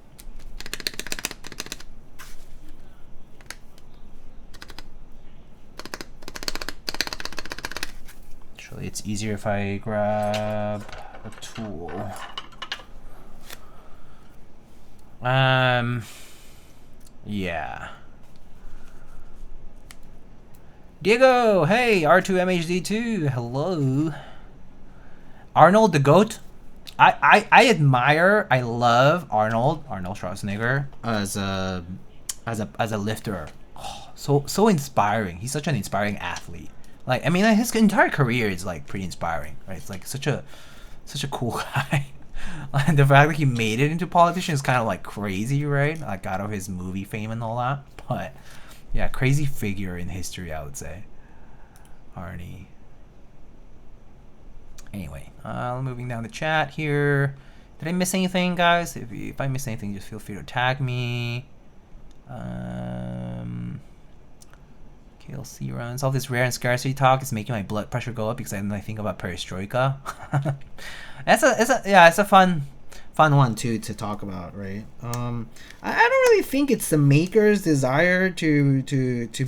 Actually, it's easier if I grab a tool. Yeah. Diego, hey, R2MHD2, hello. Arnold the Goat, I admire, I love Arnold Schwarzenegger as a lifter. Oh, so inspiring. He's such an inspiring athlete. Like, I mean, his entire career is like pretty inspiring, right? It's like such a cool guy. And the fact that he made it into politician is kind of like crazy, right? Like out of his movie fame and all that. But yeah, crazy figure in history, I would say. Arnie. Anyway, moving down the chat here. Did I miss anything, guys? If I missed anything, just feel free to tag me. KLC runs. All this rare and scarcity talk is making my blood pressure go up because I think about perestroika. It's a fun one too to talk about, right? I don't really think it's the maker's desire to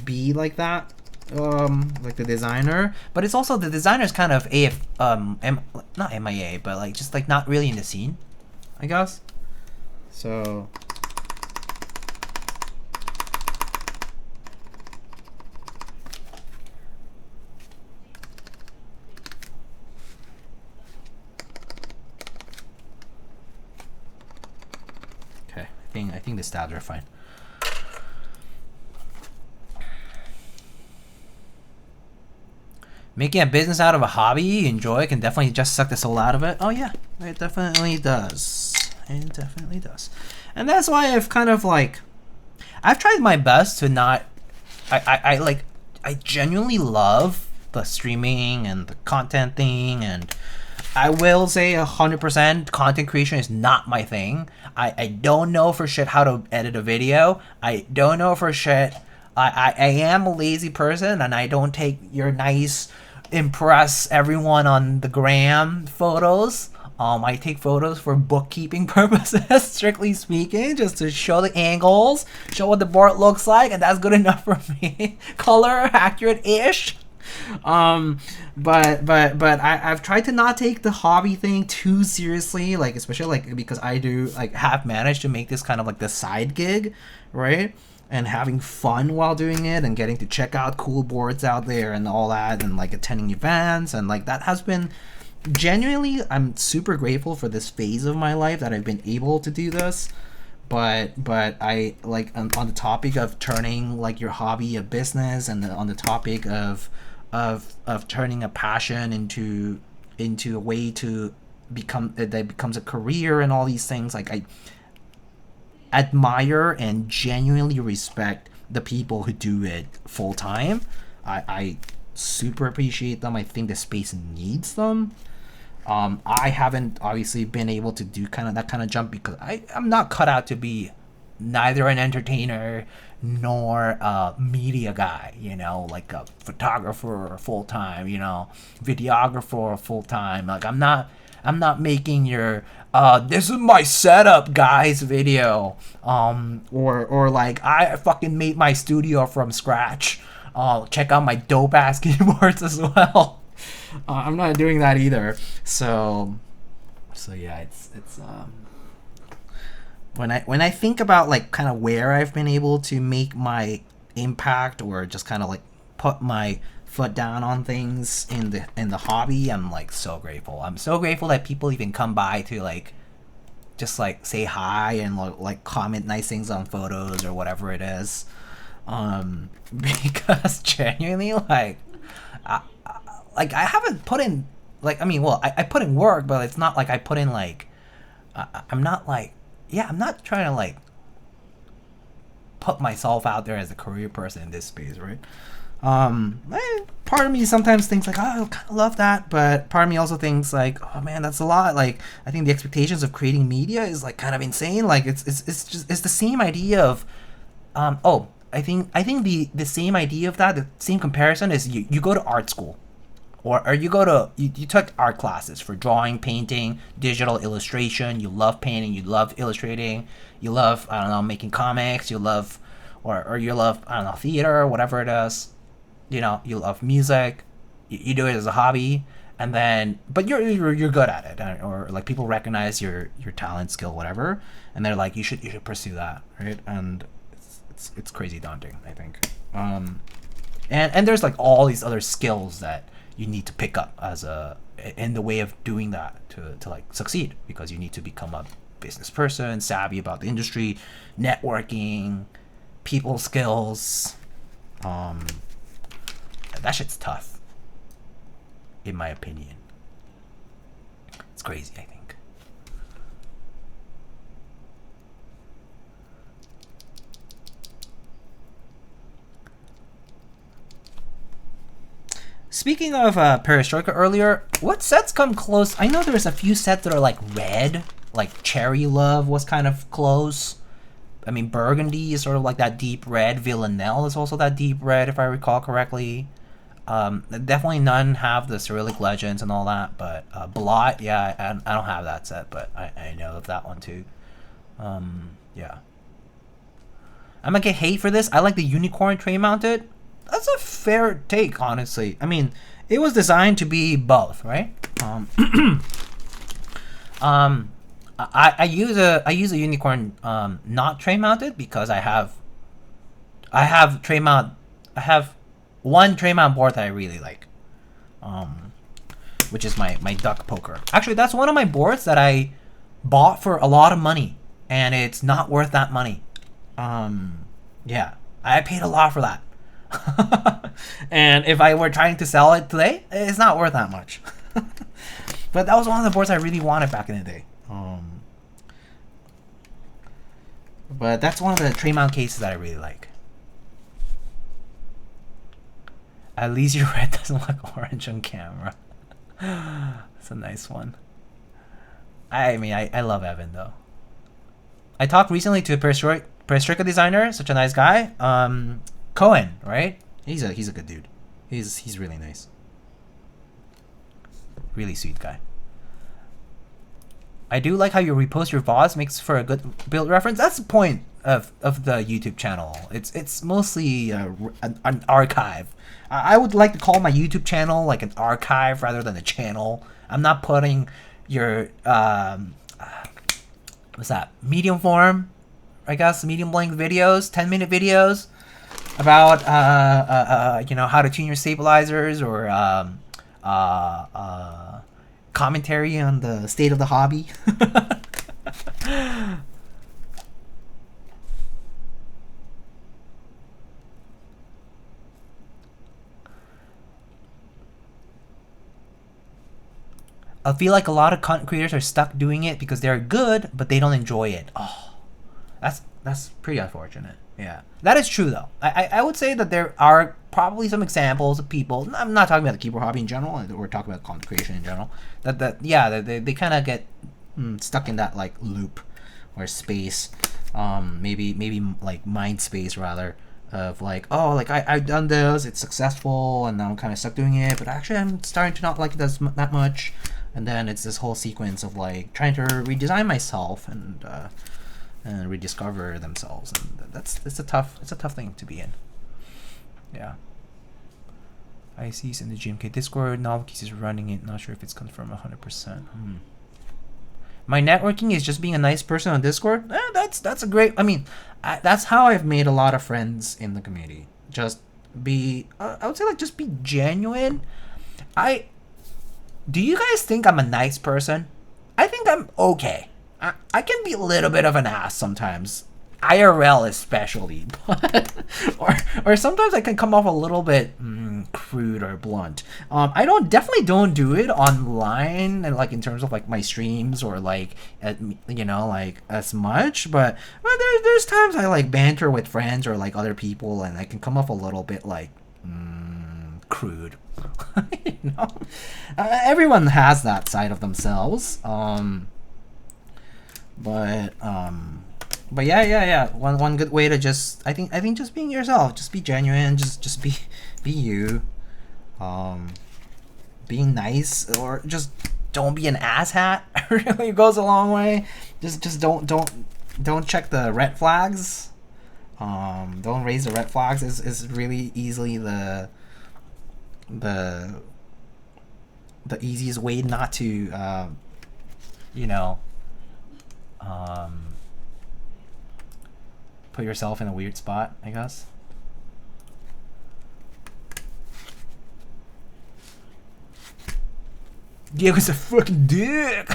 be like that, like the designer, but it's also the designer's kind of not MIA, but like just like not really in the scene, I guess. So. I think the stabs are fine. Making a business out of a hobby you enjoy can definitely just suck the soul out of it. Oh yeah, it definitely does. It definitely does. And that's why I've kind of like, I've tried my best to not, I genuinely love the streaming and the content thing, and I will say 100% content creation is not my thing. I don't know for shit how to edit a video. I don't know for shit. I am a lazy person, and I don't take your nice, impress everyone on the gram photos. I take photos for bookkeeping purposes, strictly speaking, just to show the angles, show what the board looks like, and that's good enough for me. Color accurate-ish. But I've tried to not take the hobby thing too seriously, like especially like because I do like have managed to make this kind of like the side gig, right? And having fun while doing it and getting to check out cool boards out there and all that, and like attending events, and like that has been genuinely, I'm super grateful for this phase of my life that I've been able to do this. But I like on the topic of turning like your hobby a business, and on the topic of turning a passion into a way to become that becomes a career and all these things, like I admire and genuinely respect the people who do it full time. I super appreciate them. I think the space needs them. I haven't obviously been able to do that kind of jump because I'm not cut out to be neither an entertainer nor a media guy, you know, like a photographer full time, you know, videographer full time. Like I'm not making your this is my setup guys video, or like I fucking made my studio from scratch. Check out my dope ass keyboards as well. I'm not doing that either. So yeah, it's when I think about like kind of where I've been able to make my impact, or just kind of like put my foot down on things in the hobby, I'm like so grateful. I'm so grateful that people even come by to like just like say hi and like comment nice things on photos or whatever it is, because genuinely like I haven't put in like, I mean, well, I put in work, but it's not like I put in like I'm not like, yeah, I'm not trying to like put myself out there as a career person in this space, right? Part of me sometimes thinks like, oh, I kind of love that, but part of me also thinks like, oh man, that's a lot. Like, I think the expectations of creating media is like kind of insane. Like, it's the same idea of, I think the same idea of that, the same comparison is you go to art school, or you go to you took art classes for drawing, painting, digital illustration. You love painting, you love illustrating, you love, I don't know, making comics, you love or you love, I don't know, theater, whatever it is. You know, you love music, you do it as a hobby, and then but you're good at it, or like people recognize your talent, skill, whatever, and they're like, you should pursue that, right? And it's crazy daunting, I think. And there's like all these other skills that you need to pick up as a in the way of doing that to like succeed, because you need to become a business person, savvy about the industry, networking, people skills. That shit's tough, in my opinion. It's crazy, I think. Speaking of Perestroika earlier, what sets come close? I know there's a few sets that are like red, like Cherry Love was kind of close. I mean, Burgundy is sort of like that deep red. Villanelle is also that deep red, if I recall correctly. Definitely none have the Cyrillic Legends and all that, but Blot, yeah, I don't have that set, but I know of that one too. Yeah. I'm gonna get hate for this. I like the UNIKORN tray mounted. That's a fair take, honestly. I mean, it was designed to be both, right? I use a UNIKORN not tray mounted because I have one tray mount board that I really like, which is my duck poker. Actually, that's one of my boards that I bought for a lot of money, and it's not worth that money. Yeah, I paid a lot for that. And if I were trying to sell it today, it's not worth that much. But that was one of the boards I really wanted back in the day. But that's one of the tray mount cases that I really like. At least your red doesn't look orange on camera. That's a nice one. I mean, I love Evan though. I talked recently to a Perestroika designer, such a nice guy. Cohen, right? He's a good dude. He's really nice. Really sweet guy. I do like how you repost your VODs, makes for a good build reference. That's the point of the YouTube channel. It's mostly an archive. I would like to call my YouTube channel like an archive rather than a channel. I'm not putting your what's that, medium form, I guess, medium length videos, 10-minute videos about you know, how to tune your stabilizers, or commentary on the state of the hobby. I feel like a lot of content creators are stuck doing it because they're good, but they don't enjoy it. Oh, that's pretty unfortunate. Yeah, that is true though. I would say that there are probably some examples of people. I'm not talking about the keyboard hobby in general. We're talking about content creation in general. They kind of get stuck in that like loop or space. Maybe like mind space rather, of like, oh, like I've done this, it's successful, and now I'm kind of stuck doing it. But actually, I'm starting to not like it that much. And then it's this whole sequence of like trying to redesign myself and rediscover themselves, and it's a tough thing to be in. Yeah. IC's in the GMK Discord. Novelkeys is running it. Not sure if it's confirmed 100%. My networking is just being a nice person on Discord. That's a great. I mean, that's how I've made a lot of friends in the community. Just be. I would say like just be genuine. Do you guys think I'm a nice person? I think I'm okay. I can be a little bit of an ass sometimes, IRL especially, but or sometimes I can come off a little bit crude or blunt. I definitely don't do it online, and like in terms of like my streams or like you know, like as much. But there's times I like banter with friends or like other people, and I can come off a little bit like crude. You know, everyone has that side of themselves. But yeah. One good way to just I think just being yourself, just be genuine, just be you. Being nice, or just don't be an asshat really goes a long way. Just don't check the red flags. Don't raise the red flags is really easily the easiest way not to you know, put yourself in a weird spot, I guess. Diego's a fucking dick.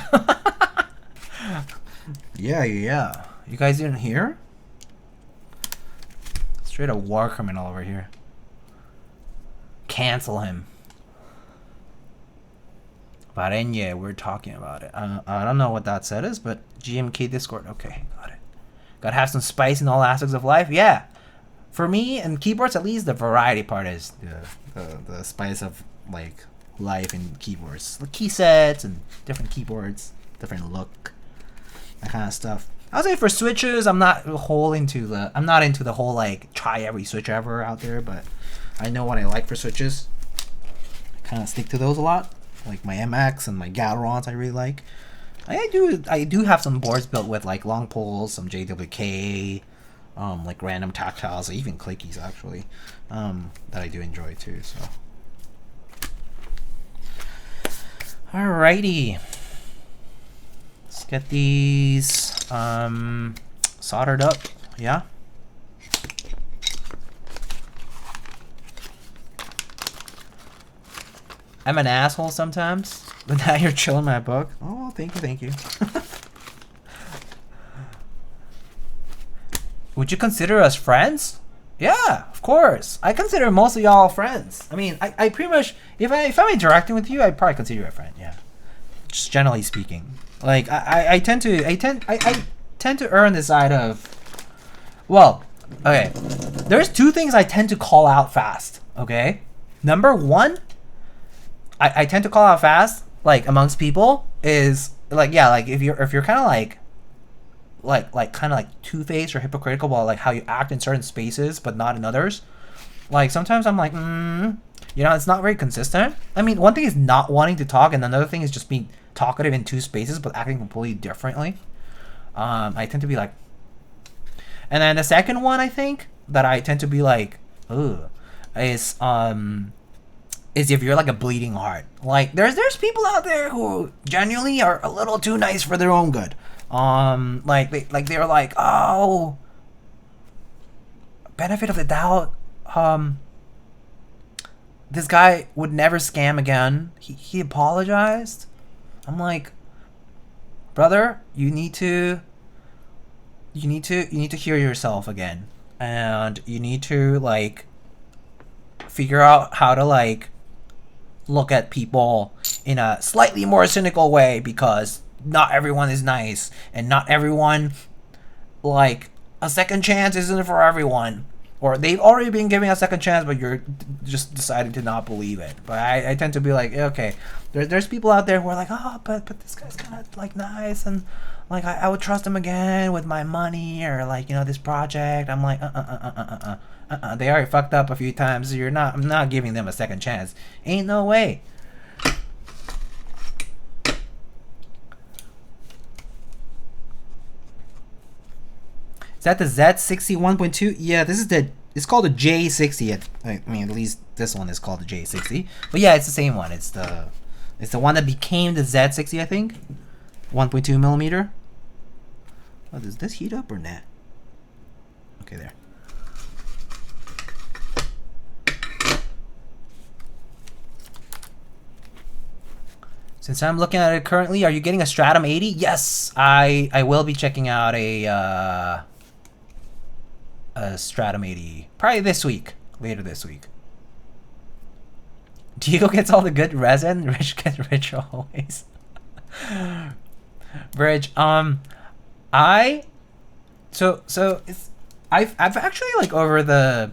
Yeah. You guys didn't hear? Straight a war criminal over here. Cancel him. Varenye, we're talking about it. I don't know what that set is, but GMK Discord. Okay, got it. Gotta have some spice in all aspects of life. Yeah. For me, and keyboards at least, the variety part is the spice of like life in keyboards. The key sets and different keyboards, different look, that kind of stuff. I would say for switches, I'm not into the whole like try every switch ever out there, but I know what I like for switches. I kind of stick to those a lot, like my MX and my Galerons I really like. I do have some boards built with like long poles, some JWK, like random tactiles, even clickies actually, that I do enjoy too. So, alrighty, let's get these soldered up. Yeah. I'm an asshole sometimes, but now you're chilling my book. Oh, thank you. Would you consider us friends? Yeah, of course. I consider most of y'all friends. I mean, I pretty much, if I'm interacting with you, I'd probably consider you a friend. Yeah, just generally speaking. Like I tend to err on the side of, well, okay. There's two things I tend to call out fast. Okay, number one, I tend to call out fast, like amongst people, is like, yeah, like if you're kind of kind of like two-faced or hypocritical about like how you act in certain spaces but not in others. Like sometimes I'm like, it's not very consistent. I mean, one thing is not wanting to talk, and another thing is just being talkative in two spaces but acting completely differently. I tend to be like, and then the second one I think that I tend to be like, is if you're like a bleeding heart. Like there's people out there who genuinely are a little too nice for their own good. They're like, oh, benefit of the doubt. This guy would never scam again. He apologized. I'm like, brother, you need to hear yourself again, and you need to like figure out how to like look at people in a slightly more cynical way, because not everyone is nice, and not everyone, like, a second chance isn't for everyone, or they've already been giving a second chance but you're just deciding to not believe it. But I tend to be like, okay, there's people out there who are like, oh, but this guy's kind of like nice, and like I would trust him again with my money, or like, this project. I'm like, they already fucked up a few times. I'm not giving them a second chance. Ain't no way. Is that the Z60 1.2? Yeah, this is it's called the J60. I mean, at least this one is called the J60. But yeah, it's the same one. It's the one that became the Z60, I think. 1.2 millimeter. Oh, does this heat up or not? Okay, there. Since I'm looking at it currently, are you getting a Stratum 80? Yes, I will be checking out a Stratum 80 probably later this week. Diego gets all the good resin. Rich gets richer always. Bridge. I've actually, like, over the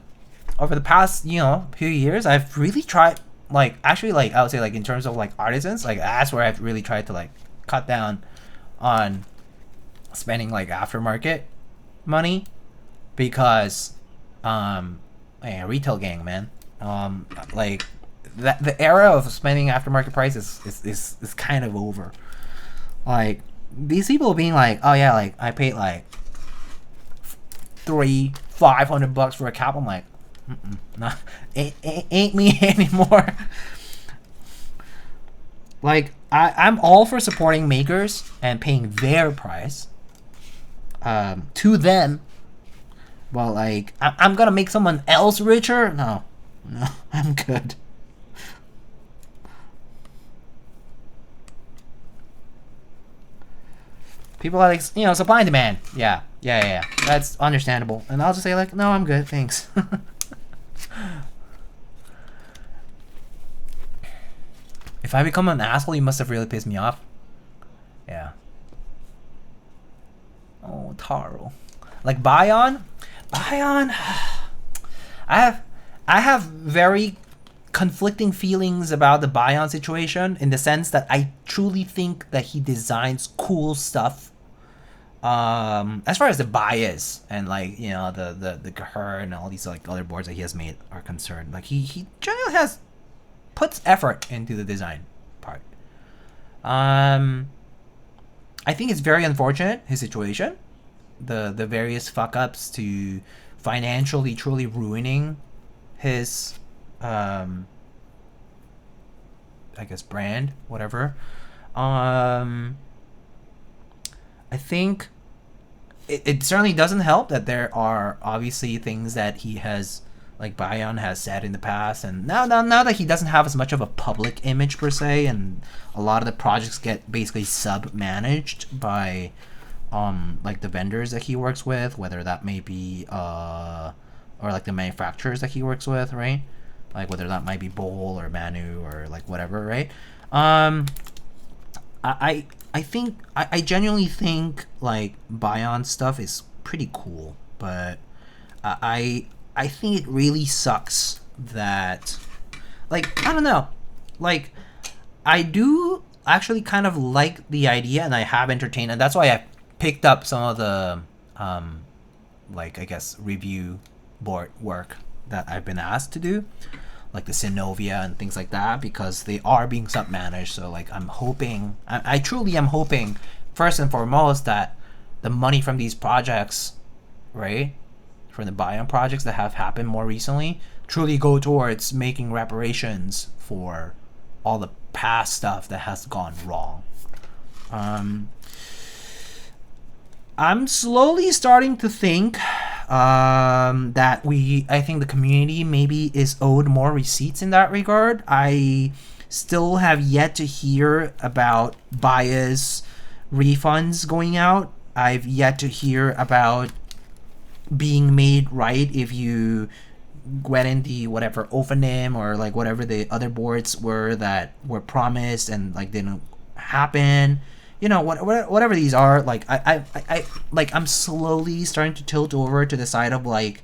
past few years, I've really tried, like, actually, like, I would say, like, in terms of like artisans, like, that's where I've really tried to like cut down on spending like aftermarket money, because retail gang, man, like that the era of spending aftermarket prices is kind of over. Like, these people being like, oh yeah, like I paid like $500 for a cap. I'm like, nah, ain't me anymore. Like, I'm all for supporting makers and paying their price to them. Well, like, I'm gonna make someone else richer? No, I'm good. People are like, you know, supply and demand. Yeah. That's understandable. And I'll just say like, no, I'm good, thanks. If I become an asshole, you must have really pissed me off. Yeah. Oh, Taro. Like Bion? Bion? I have very conflicting feelings about the Bion situation, in the sense that I truly think that he designs cool stuff. As far as the bias and like, you know, the Kaher and all these like other boards that he has made are concerned, like he generally puts effort into the design part. I think it's very unfortunate, his situation, the various fuck ups to financially truly ruining his I guess brand, whatever. I think it certainly doesn't help that there are obviously things that he has, like Bion has said in the past, and now that he doesn't have as much of a public image per se, and a lot of the projects get basically sub-managed by like the vendors that he works with, whether that may be or like the manufacturers that he works with, right? Like whether that might be Bowl or Manu or like whatever, right? I genuinely think like Bion stuff is pretty cool, but I think it really sucks that, like, I don't know, like I do actually kind of like the idea, and I have entertained, and that's why I picked up some of the like I guess review board work that I've been asked to do, like the Synovia and things like that, because they are being sub-managed. So like I'm hoping, I truly am hoping, first and foremost, that the money from these projects, right, from the Bion projects that have happened more recently, truly go towards making reparations for all the past stuff that has gone wrong. I'm slowly starting to think that I think the community maybe is owed more receipts in that regard. I still have yet to hear about bias refunds going out. I've yet to hear about being made right if you went in the whatever Ophanim or like whatever the other boards were that were promised and like didn't happen. You know, whatever these are, like I like I'm slowly starting to tilt over to the side of like,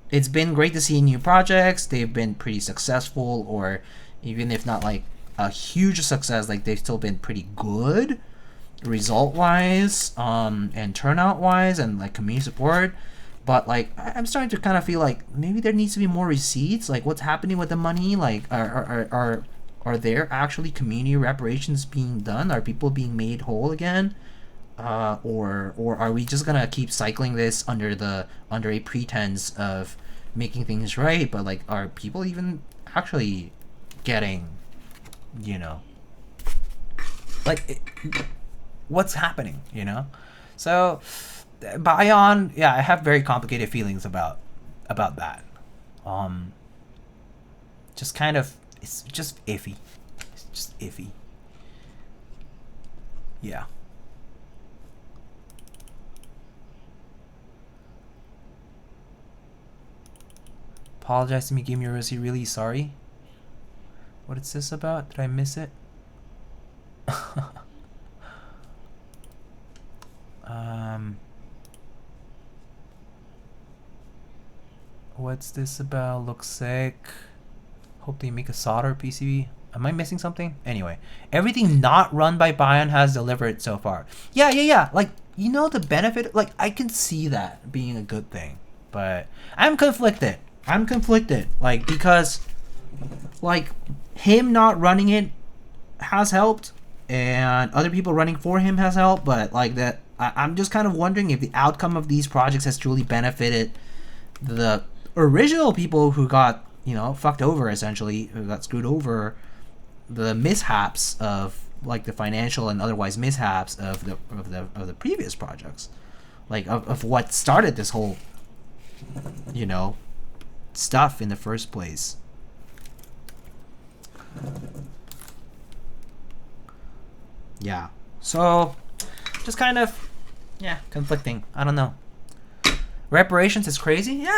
it's been great to see new projects. They've been pretty successful, or even if not like a huge success, like they've still been pretty good result wise, and turnout wise, and like community support. But like I'm starting to kind of feel like maybe there needs to be more receipts. Like what's happening with the money? Like are there actually community reparations being done? Are people being made whole again? Or are we just gonna keep cycling this under a pretense of making things right? But like, are people even actually getting, you know, like what's happening? You know, so Bion, yeah, I have very complicated feelings about that. Just kind of. It's just iffy. It's just iffy. Yeah. Apologize to me, Game Eurosi. Really sorry. What is this about? Did I miss it? What's this about? Looks sick. Hope they make a solder PCB. Am I missing something? Anyway, everything not run by Bion has delivered so far. Yeah. Like, you know, the benefit, like, I can see that being a good thing. But I'm conflicted. Like, because, like, him not running it has helped, and other people running for him has helped. But, like, that, I'm just kind of wondering if the outcome of these projects has truly benefited the original people who got, you know, fucked over, essentially, who got screwed over, the mishaps of like the financial and otherwise mishaps of the previous projects, like of what started this whole, you know, stuff in the first place. Yeah. So just kind of, yeah, conflicting. I don't know. Reparations is crazy? Yeah,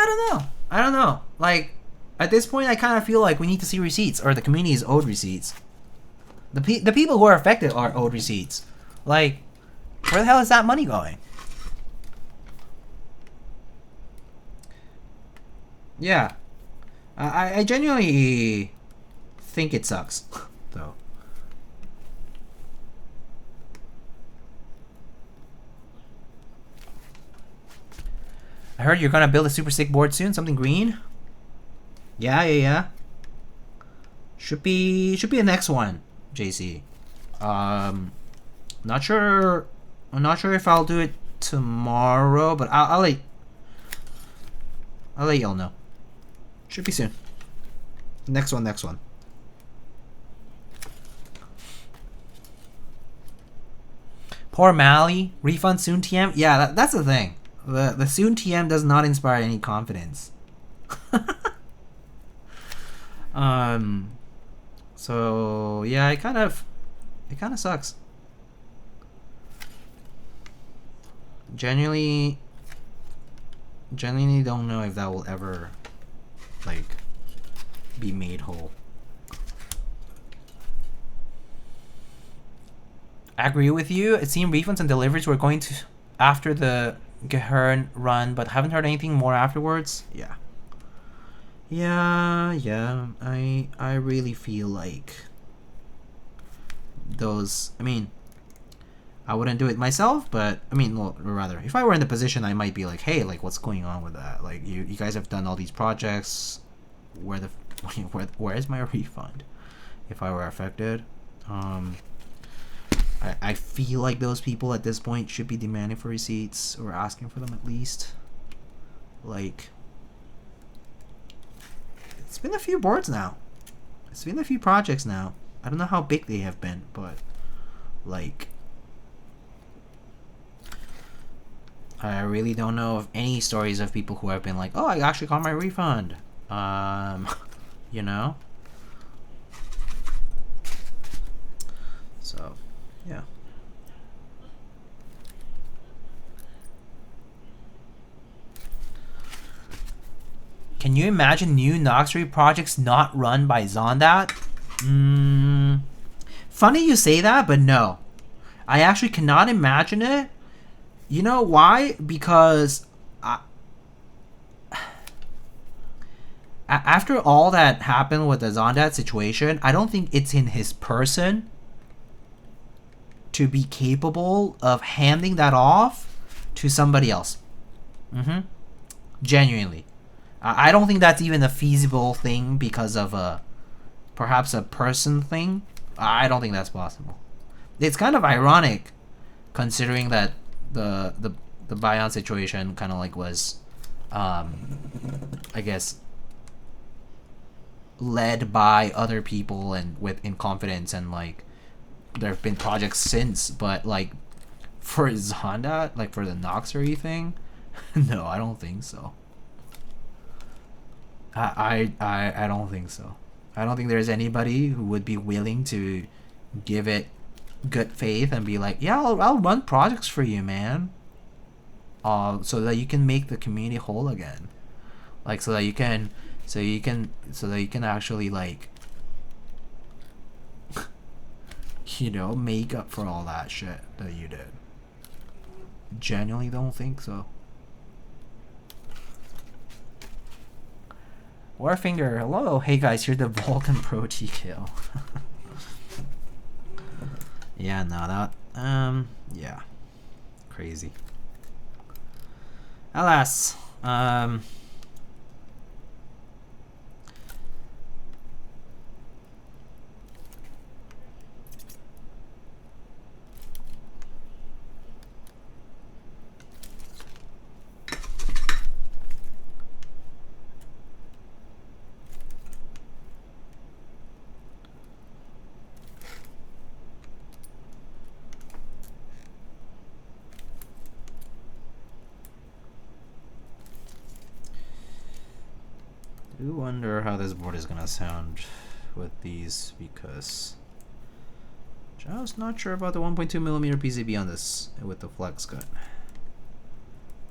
I don't know. Like, at this point, I kind of feel like we need to see receipts, or the community is owed receipts. The people who are affected are owed receipts. Like, where the hell is that money going? Yeah. I genuinely think it sucks, though. I heard you're gonna build a super sick board soon. Something green. Yeah. Should be the next one, JC. Not sure. I'm not sure if I'll do it tomorrow, but I'll let y'all know. Should be soon. Next one. Poor Mally. Refund soon TM. Yeah, that's the thing. The soon TM does not inspire any confidence. So yeah, it kind of sucks. Genuinely don't know if that will ever like be made whole. I agree with you. It seemed refunds and deliveries were going to after the Gehern run, but haven't heard anything more afterwards. Yeah. I really feel like those. I mean, I wouldn't do it myself, but I mean, well, rather, if I were in the position, I might be like, hey, like, what's going on with that? Like, you guys have done all these projects. Where is my refund? If I were affected, I feel like those people at this point should be demanding for receipts or asking for them at least. Like, it's been a few boards now. It's been a few projects now. I don't know how big they have been, but like, I really don't know of any stories of people who have been like, oh, I actually got my refund. You know? So, yeah. Can you imagine new Noxery projects not run by Zondat? Funny you say that, but no. I actually cannot imagine it. You know why? Because after all that happened with the Zondat situation, I don't think it's in his person to be capable of handing that off to somebody else. Genuinely. I don't think that's even a feasible thing because of perhaps a person thing. I don't think that's possible. It's kind of ironic considering that the Bayon situation kind of like was I guess led by other people and in confidence, and like there have been projects since, but like for Zonda, like for the Noxery thing, no, I don't think so. I don't think so. I don't think there's anybody who would be willing to give it good faith and be like, yeah, I'll run projects for you, man, so that you can make the community whole again, like so that you can actually like you know, make up for all that shit that you did. Genuinely don't think so. Warfinger, hello. Hey guys, you're the Vulcan Pro TKO. Yeah, no, that yeah, crazy. Alas, I do wonder how this board is gonna sound with these, because Just not sure about the 1.2mm PCB on this with the flex cut.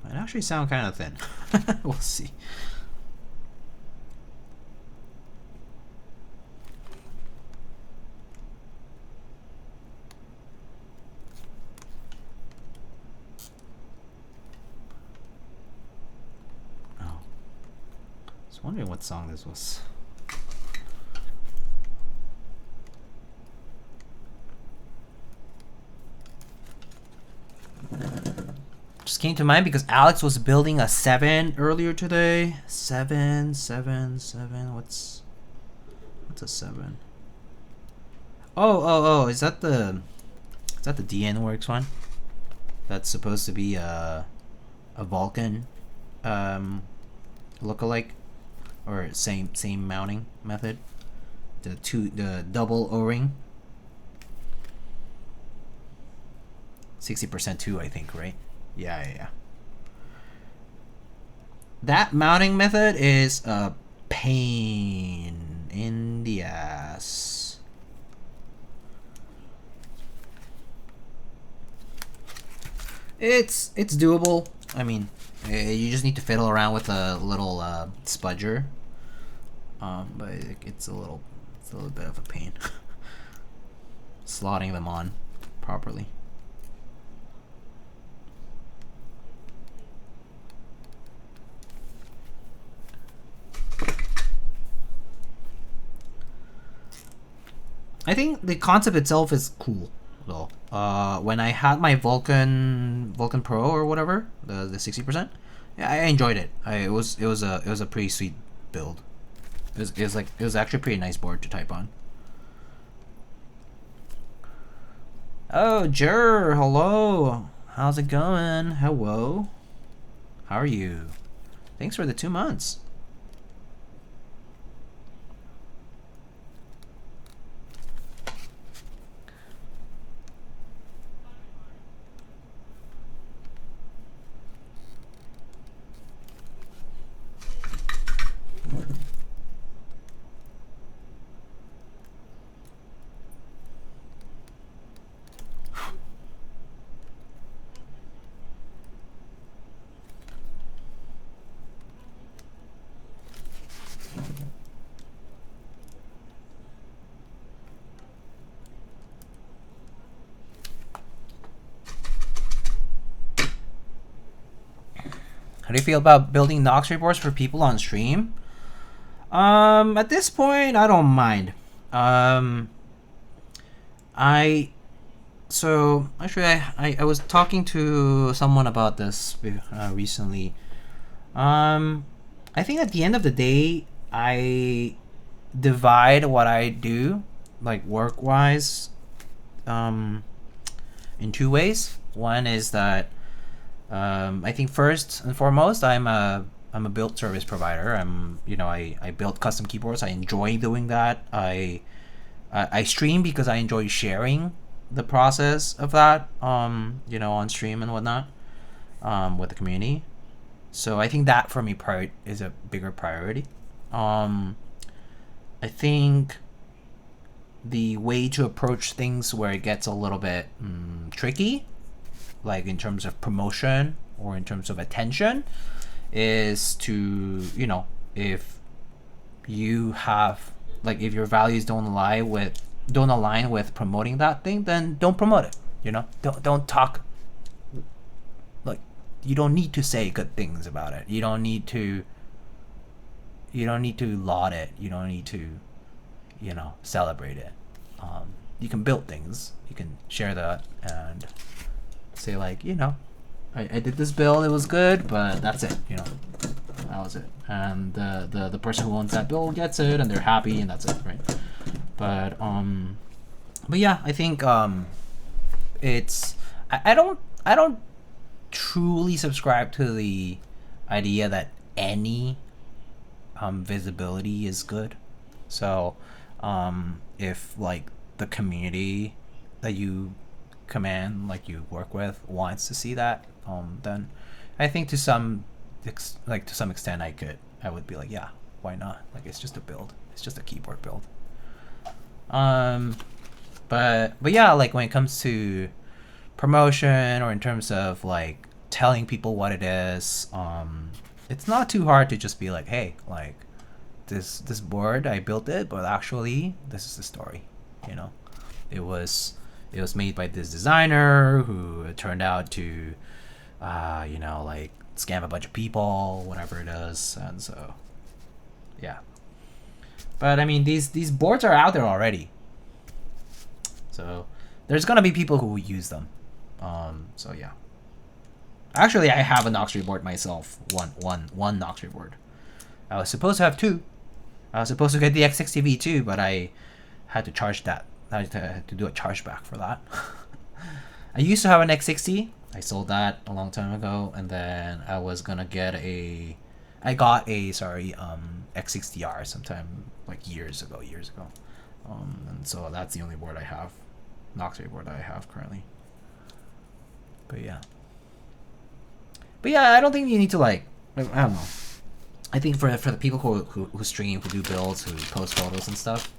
Might actually sound kind of thin. We'll see. Oh, I was wondering what song this was. Just came to mind because Alex was building a 7 earlier today. 7. What's a 7? Oh, is that the DN Works one? That's supposed to be a Vulcan lookalike, or same mounting method. The double O-ring. 60% too, I think, right? Yeah. That mounting method is a pain in the ass. It's doable. I mean, you just need to fiddle around with a little spudger. But it's a little bit of a pain. Slotting them on properly. I think the concept itself is cool, though. When I had my Vulcan Pro or whatever, the 60%, yeah, I enjoyed it. It was a pretty sweet build. It was actually a pretty nice board to type on. Oh, Jer, hello. How's it going? Hello. How are you? Thanks for the 2 months. How do you feel about building Nox reports for people on stream? At this point, I don't mind. So actually, I was talking to someone about this recently. I think at the end of the day, I divide what I do, like work-wise, in 2 ways. One is that I think first and foremost, I'm a build service provider. I build custom keyboards. I enjoy doing that. I stream because I enjoy sharing the process of that, on stream and whatnot, with the community. So I think that for me is a bigger priority. I think the way to approach things where it gets a little bit tricky, like in terms of promotion or in terms of attention, is to, if you have, like, if your values don't align with promoting that thing, then don't promote it. Don't talk, like, you don't need to say good things about it. You don't need to laud it. You don't need to celebrate it. You can build things, you can share that and say, like, I did this build, it was good, but that's it. That was it, and the person who owns that build gets it and they're happy, and that's it, right? But yeah, I think it's I don't truly subscribe to the idea that any visibility is good. So if, like, the community that you command, like, you work with, wants to see that, then I think to some extent I would be like, yeah, why not? Like, it's just a build, it's just a keyboard build. But yeah, like when it comes to promotion or in terms of like telling people what it is, it's not too hard to just be like, hey, like this board, I built it, but actually this is the story. You know, it was made by this designer who turned out to you know, like scam a bunch of people, whatever it is. And so yeah, but I mean, these boards are out there already, so there's gonna be people who will use them. So yeah, actually I have a Noxtree board myself, one Noxtree board. I was supposed to have two. I was supposed to get the X60V2, but I had to charge that. I had to do a chargeback for that. I used to have an X60. I sold that a long time ago, and then I was gonna get a. I got a X60R sometime like years ago. And so that's the only board I have, Noxtree board I have currently. But yeah, I don't think you need to like. I don't know. I think for the people who stream, who do builds, who post photos and stuff,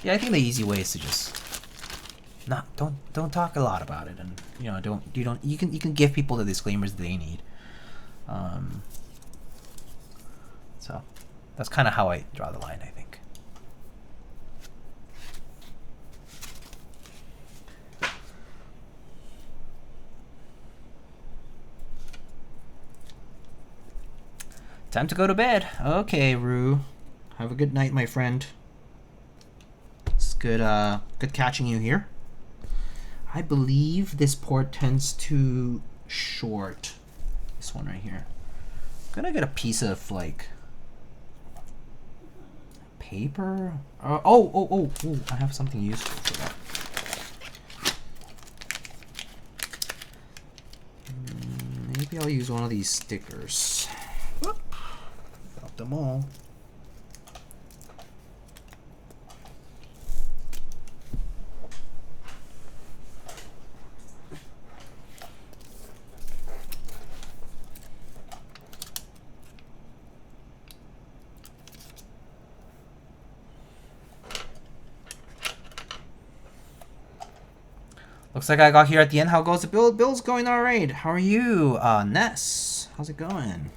yeah, I think the easy way is to just don't talk a lot about it, and you know, you can give people the disclaimers they need. So that's kind of how I draw the line, I think. Time to go to bed. Okay, Rue. Have a good night, my friend. It's good good catching you here. I believe this port tends to short. This one right here. I'm gonna get a piece of like paper. Oh, I have something useful for that. Maybe I'll use one of these stickers. Got them all. Looks like I got here at the end. How goes the build? Build's going alright. How are you, Ness? How's it going?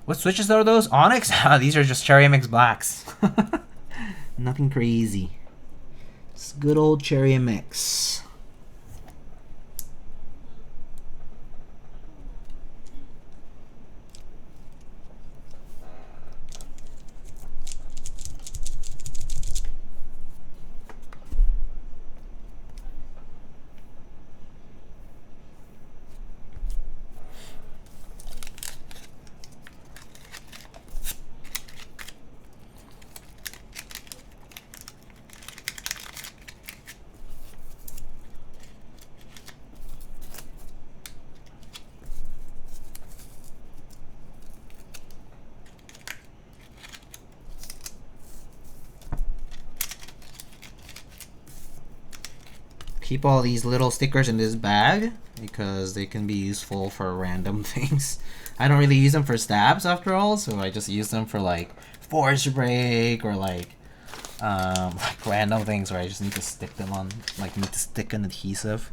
What switches are those? Onyx? These are just Cherry MX Blacks. Nothing crazy. It's good old Cherry MX. Keep all these little stickers in this bag because they can be useful for random things. I don't really use them for stabs after all, so I just use them for like force break or like random things where I just need to stick them on, like need to stick an adhesive.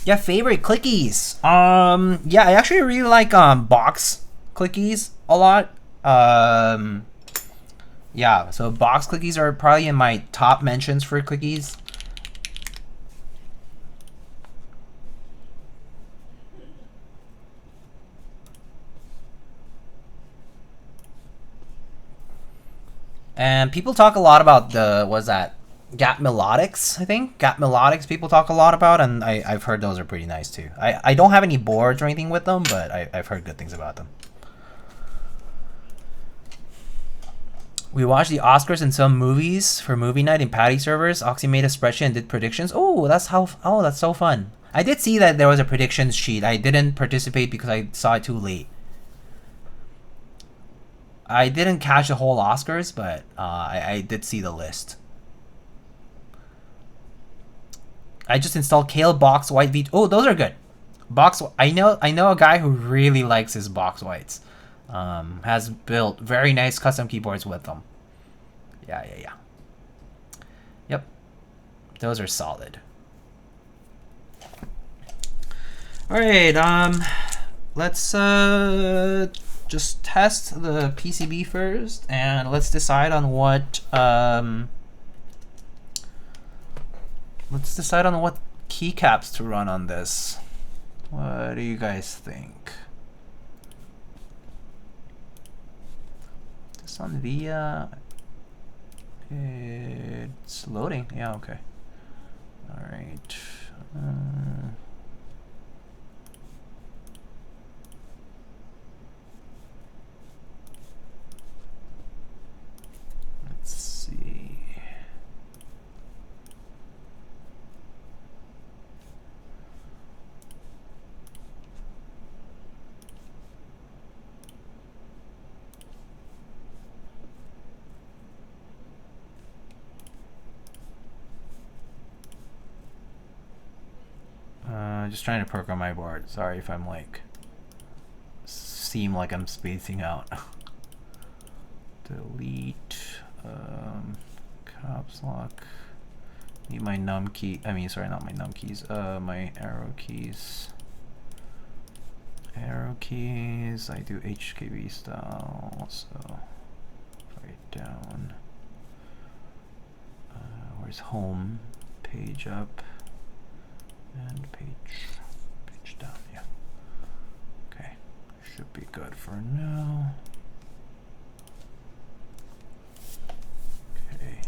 Yeah, favorite clickies. Yeah, I actually really like box clickies a lot. Yeah, so box clickies are probably in my top mentions for clickies. And people talk a lot about the, what's that? Gap Melodics, I think. Gap Melodics people talk a lot about, and I've heard those are pretty nice too. I don't have any boards or anything with them, but I've heard good things about them. We watched the Oscars and some movies for movie night in Patty servers. Oxy made a spreadsheet and did predictions. Oh, that's so fun. I did see that there was a predictions sheet. I didn't participate because I saw it too late. I didn't catch the whole Oscars, but I did see the list. I just installed Kale Box White V. Oh, those are good. Box. I know a guy who really likes his box whites. Has built very nice custom keyboards with them. Yeah. Yep. Those are solid. Alright, let's just test the PCB first, and let's decide on what keycaps to run on this. What do you guys think? This on via, it's loading. Yeah, okay. All right. Let's see. Just trying to program my board. Sorry if I'm like seem like I'm spacing out. Delete caps lock. Need my num key. I mean, sorry, not my num keys. My arrow keys. Arrow keys. I do HKB style. So right down. Where's home? Page up. And page down, yeah. Okay, should be good for now. Okay.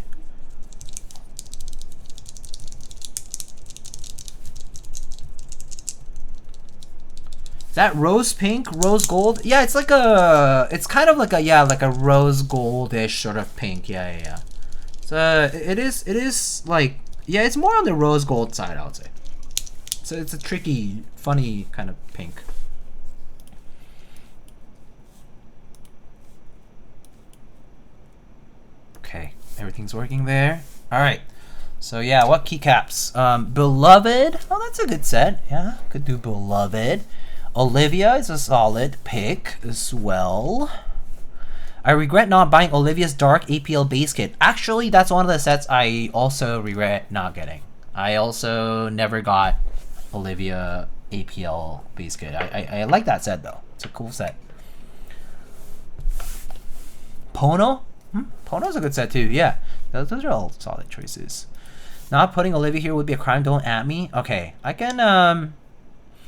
Is that rose pink, rose gold? Yeah, it's like it's kind of like like a rose goldish sort of pink. Yeah. It is like, yeah, it's more on the rose gold side, I would say. So it's a tricky, funny kind of pink. Okay, everything's working there. All right. So yeah, what keycaps? Beloved. Oh, that's a good set. Yeah, could do Beloved. Olivia is a solid pick as well. I regret not buying Olivia's Dark APL base kit. Actually, that's one of the sets I also regret not getting. I also never got Olivia APL base kit. I like that set though. It's a cool set. Pono? Pono's a good set too. Yeah, those are all solid choices. Not putting Olivia here would be a crime. Don't at me. Okay, I can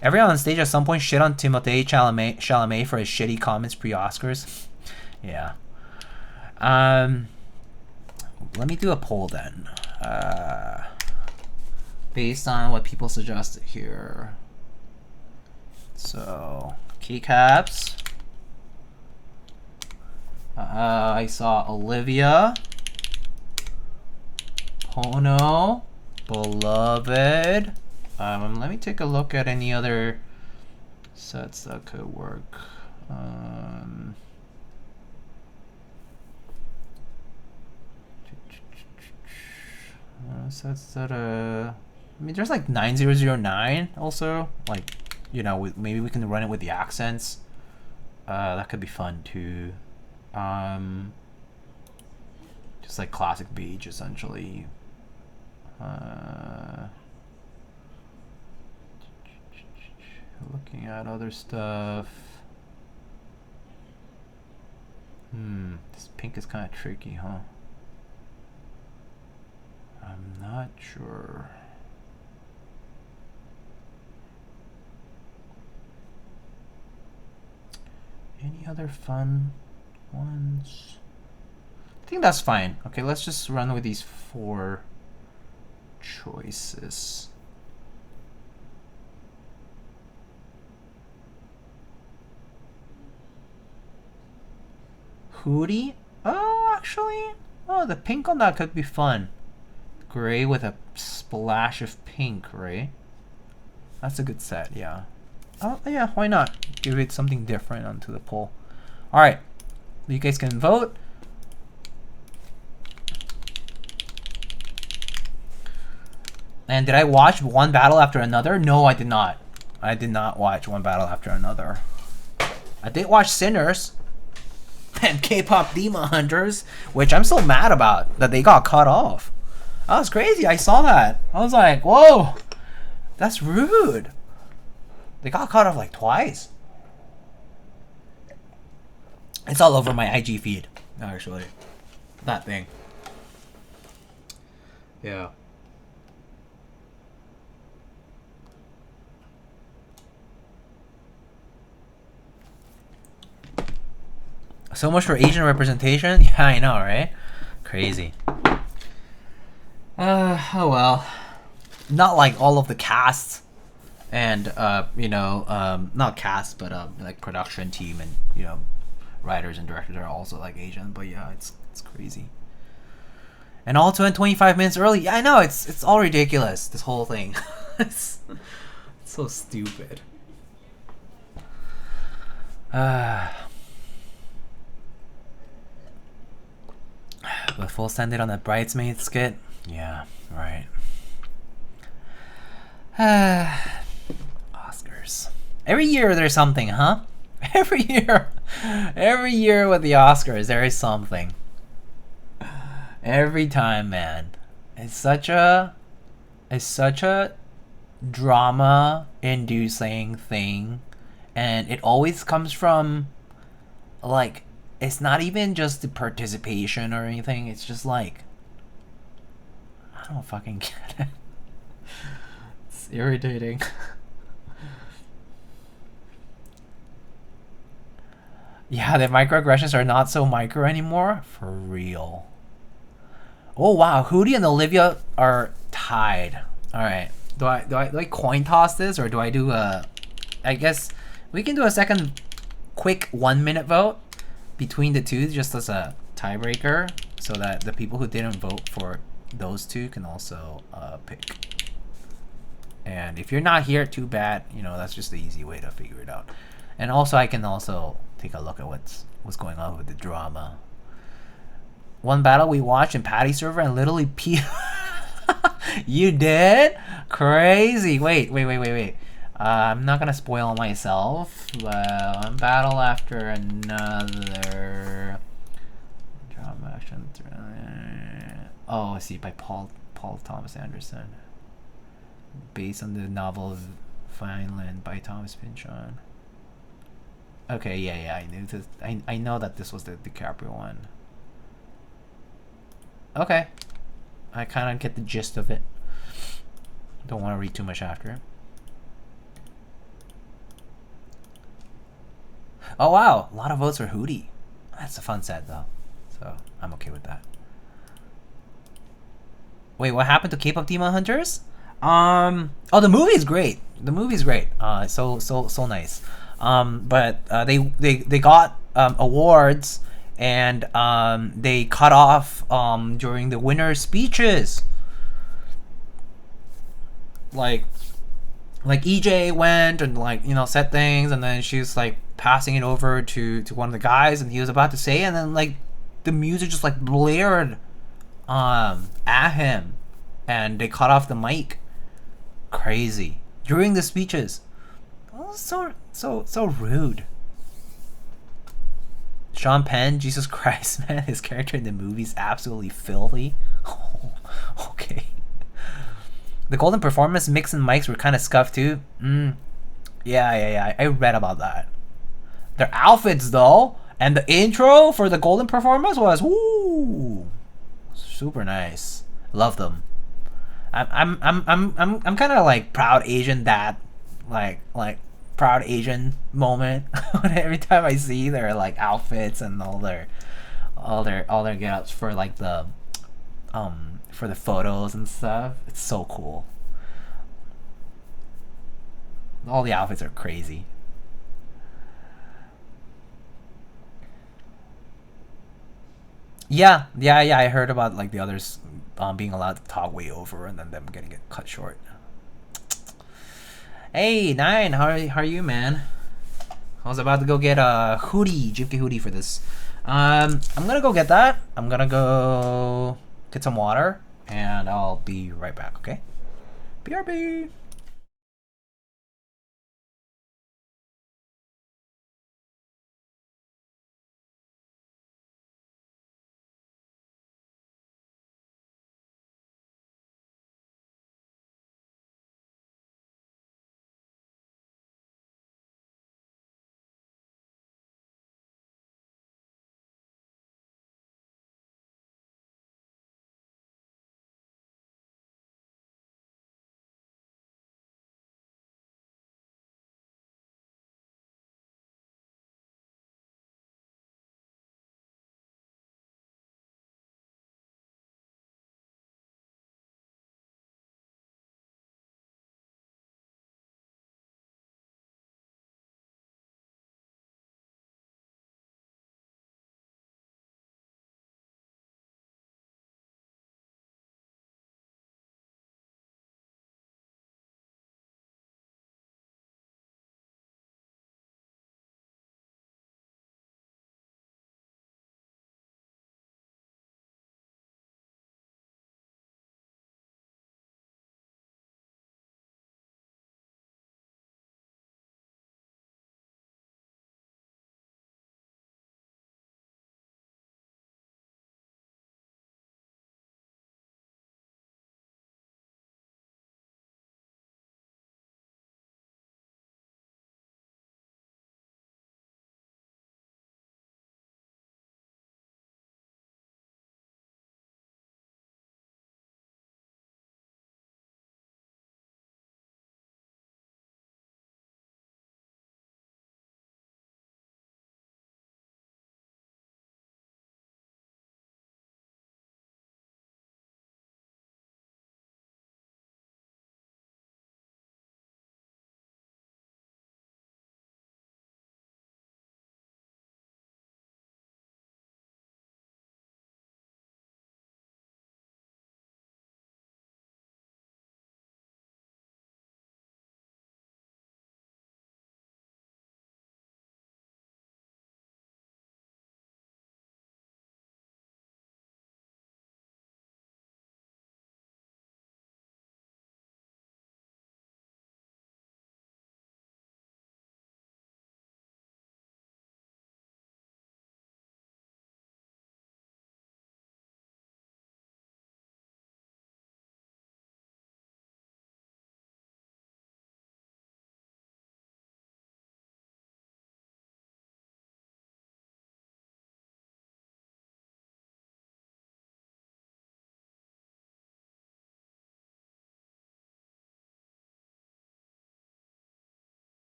everyone on stage at some point shit on Timothée Chalamet for his shitty comments pre-Oscars. Yeah. Let me do a poll then. Based on what people suggested here. So, keycaps. I saw Olivia, Pono, Beloved. Let me take a look at any other sets that could work. Sets that I mean, there's like 9009 also, like, you know, maybe we can run it with the accents. That could be fun too. Just like classic beige essentially. Looking at other stuff. This pink is kind of tricky, huh? I'm not sure. Any other fun ones? I think that's fine. Okay, let's just run with these 4 choices. Hooty? Oh, actually, oh, the pink on that could be fun. Gray with a splash of pink, right? That's a good set, yeah. Oh, yeah, why not? Give it something different onto the poll. All right, you guys can vote. And did I watch one battle after another? No, I did not. I did not watch one battle after another. I did watch Sinners and K-pop Demon Hunters, which I'm so mad about that they got cut off. That was crazy. I saw that. I was like, whoa, that's rude. They got cut off like twice. It's all over my IG feed, actually. That thing. Yeah. So much for Asian representation? Yeah, I know, right? Crazy. Oh well. Not like all of the casts and, you know, not cast, but, like production team and, you know, writers and directors are also like Asian, but yeah, it's crazy. And all 25 minutes early. Yeah, I know, it's all ridiculous, this whole thing. it's so stupid. But full send it on the bridesmaid skit? Yeah, right. Oscars. Every year there's something, huh? Every year with the Oscars there is something. Every time, man. It's such a drama inducing thing, and it always comes from, like, it's not even just the participation or anything, it's just like, I don't fucking get it. It's irritating. Yeah, the microaggressions are not so micro anymore. For real. Oh wow, Hooty and Olivia are tied. Alright. Do I coin toss this, or do I do a, I guess we can do a second quick 1 minute vote between the two, just as a tiebreaker, so that the people who didn't vote for those two can also pick. And if you're not here, too bad. You know, that's just the easy way to figure it out. And also, I can also take a look at what's going on with the drama. One battle we watched in Patty server and literally You did? Crazy. Wait. I'm not gonna spoil myself. One battle after another. Drama action. Oh, I see. By Paul Thomas Anderson. Based on the novel Vineland by Thomas Pynchon. Okay, yeah. I knew this. I know that this was the DiCaprio one. Okay. I kind of get the gist of it. Don't want to read too much after it. Oh wow, a lot of votes for Hooty. That's a fun set though, so I'm okay with that. Wait, what happened to K-pop Demon Hunters? Oh, the movie is great. The movie is great. So nice. But they got awards, and they cut off during the winner speeches. Like EJ went and, like, you know, said things, and then she's like passing it over to one of the guys, and he was about to say, and then like the music just like blared at him, and they cut off the mic. Crazy during the speeches. Oh, so rude. Sean Penn, Jesus Christ, man, his character in the movie is absolutely filthy. Oh, okay. The golden performance mix and mics were kind of scuffed too. Yeah. I read about that. Their outfits though, and the intro for the golden performance was woo, super nice. Love them. I'm kind of like proud Asian dad, like proud Asian moment every time I see their like outfits and all their get-ups for like the for the photos and stuff. It's so cool. All the outfits are crazy. Yeah, I heard about like the others being allowed to talk way over and then them getting it cut short. Hey, Nine, how are you, man? I was about to go get a Hooty, GMK Hooty for this. I'm gonna go get that. I'm gonna go get some water, and I'll be right back, okay? BRB.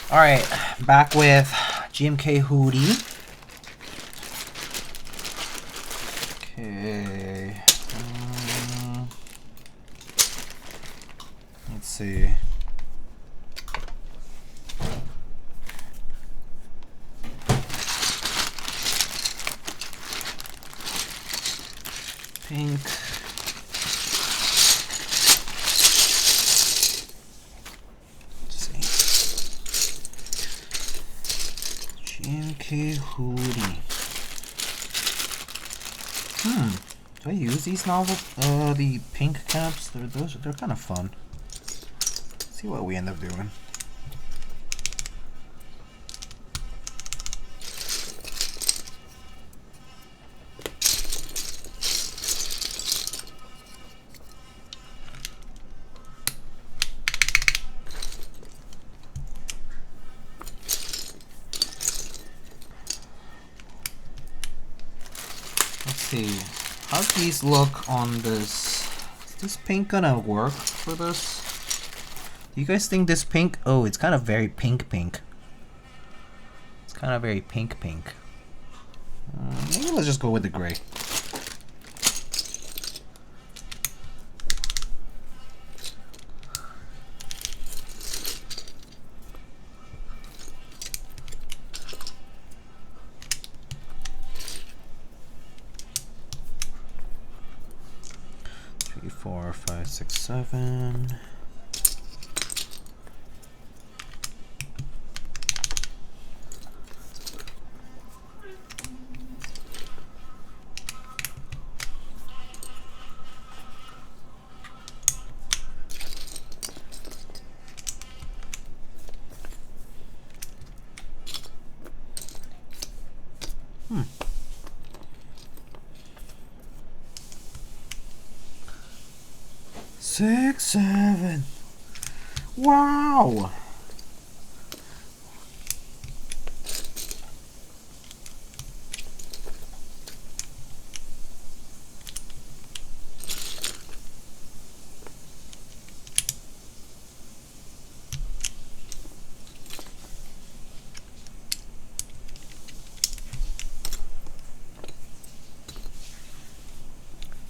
All right, back with GMK Hooty. Okay. Let's see. Pink. GMK Hooty. Do I use these novels? The pink caps. They're kind of fun. Let's see what we end up doing. See, how these look on this? Is this pink gonna work for this? Do you guys think this pink? Oh, it's kind of very pink. It's kind of very pink. Maybe let's just go with the gray. Four, five, six, seven. 6, 7. Wow.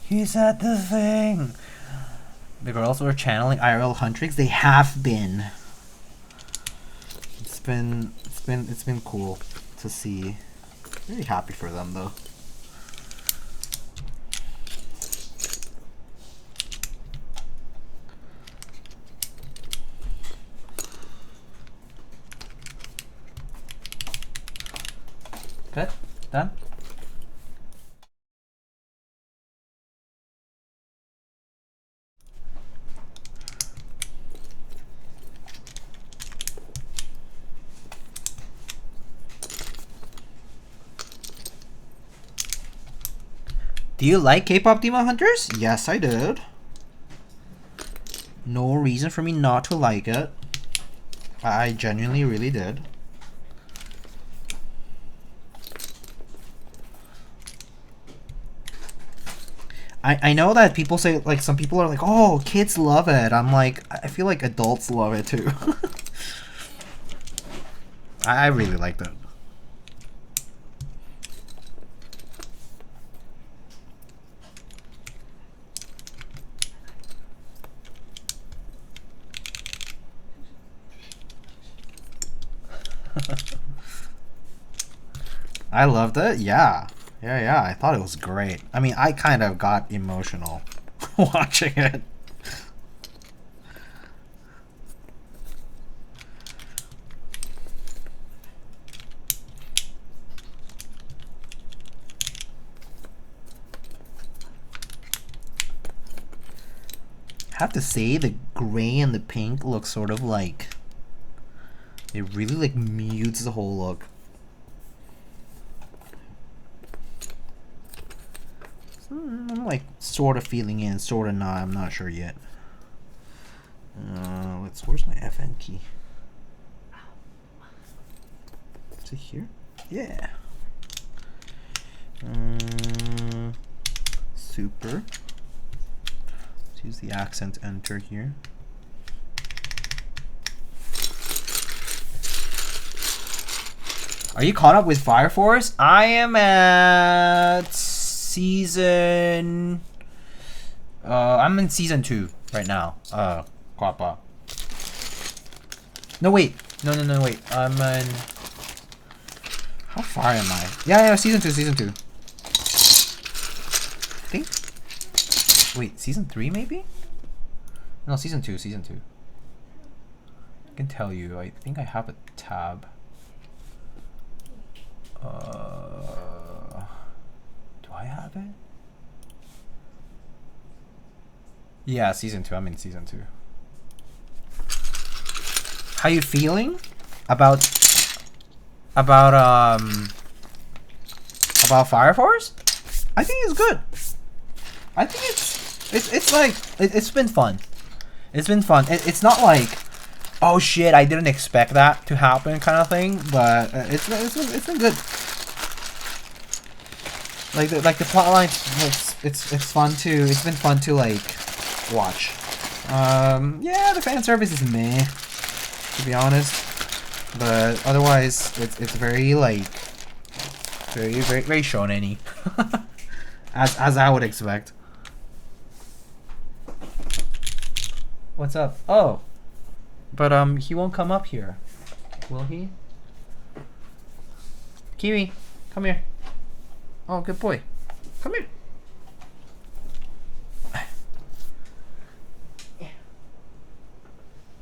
He said the thing. The girls were channeling IRL Huntrix. They have been. It's been cool to see. Very happy for them though. Good. Done. Do you like K-pop Demon Hunters? Yes, I did. No reason for me not to like it. I genuinely really did. I know that people say, like, some people are like, oh, kids love it. I'm like, I feel like adults love it too. I really liked it. I loved it. Yeah. Yeah. I thought it was great. I mean, I kind of got emotional watching it. I have to say, the gray and the pink look sort of like, it really like mutes the whole look. I'm like sort of feeling in, sort of not. I'm not sure yet. Where's my FN key? Is it here? Yeah. Super. Let's use the accent enter here. Are you caught up with Fire Force? I am at season. I'm in season 2 right now. Quappa. No wait. No wait. I'm in. How far am I? Yeah, season 2. I think. Wait, season 3 maybe? No, season 2. I can tell you. I think I have a tab. Do I have it? Yeah, season 2. I'm in season 2. How you feeling about Fire Force? I think it's good. I think it's like it's been fun. It's been fun. It's not like, oh shit, I didn't expect that to happen kind of thing, but it's been good. Like the plot line, it's fun to. It's been fun to like watch. Yeah, the fan service is meh, to be honest, but otherwise it's very like very shonen-y, as I would expect. What's up? Oh, but he won't come up here, will he? Kiwi, come here. Oh, good boy. Come here.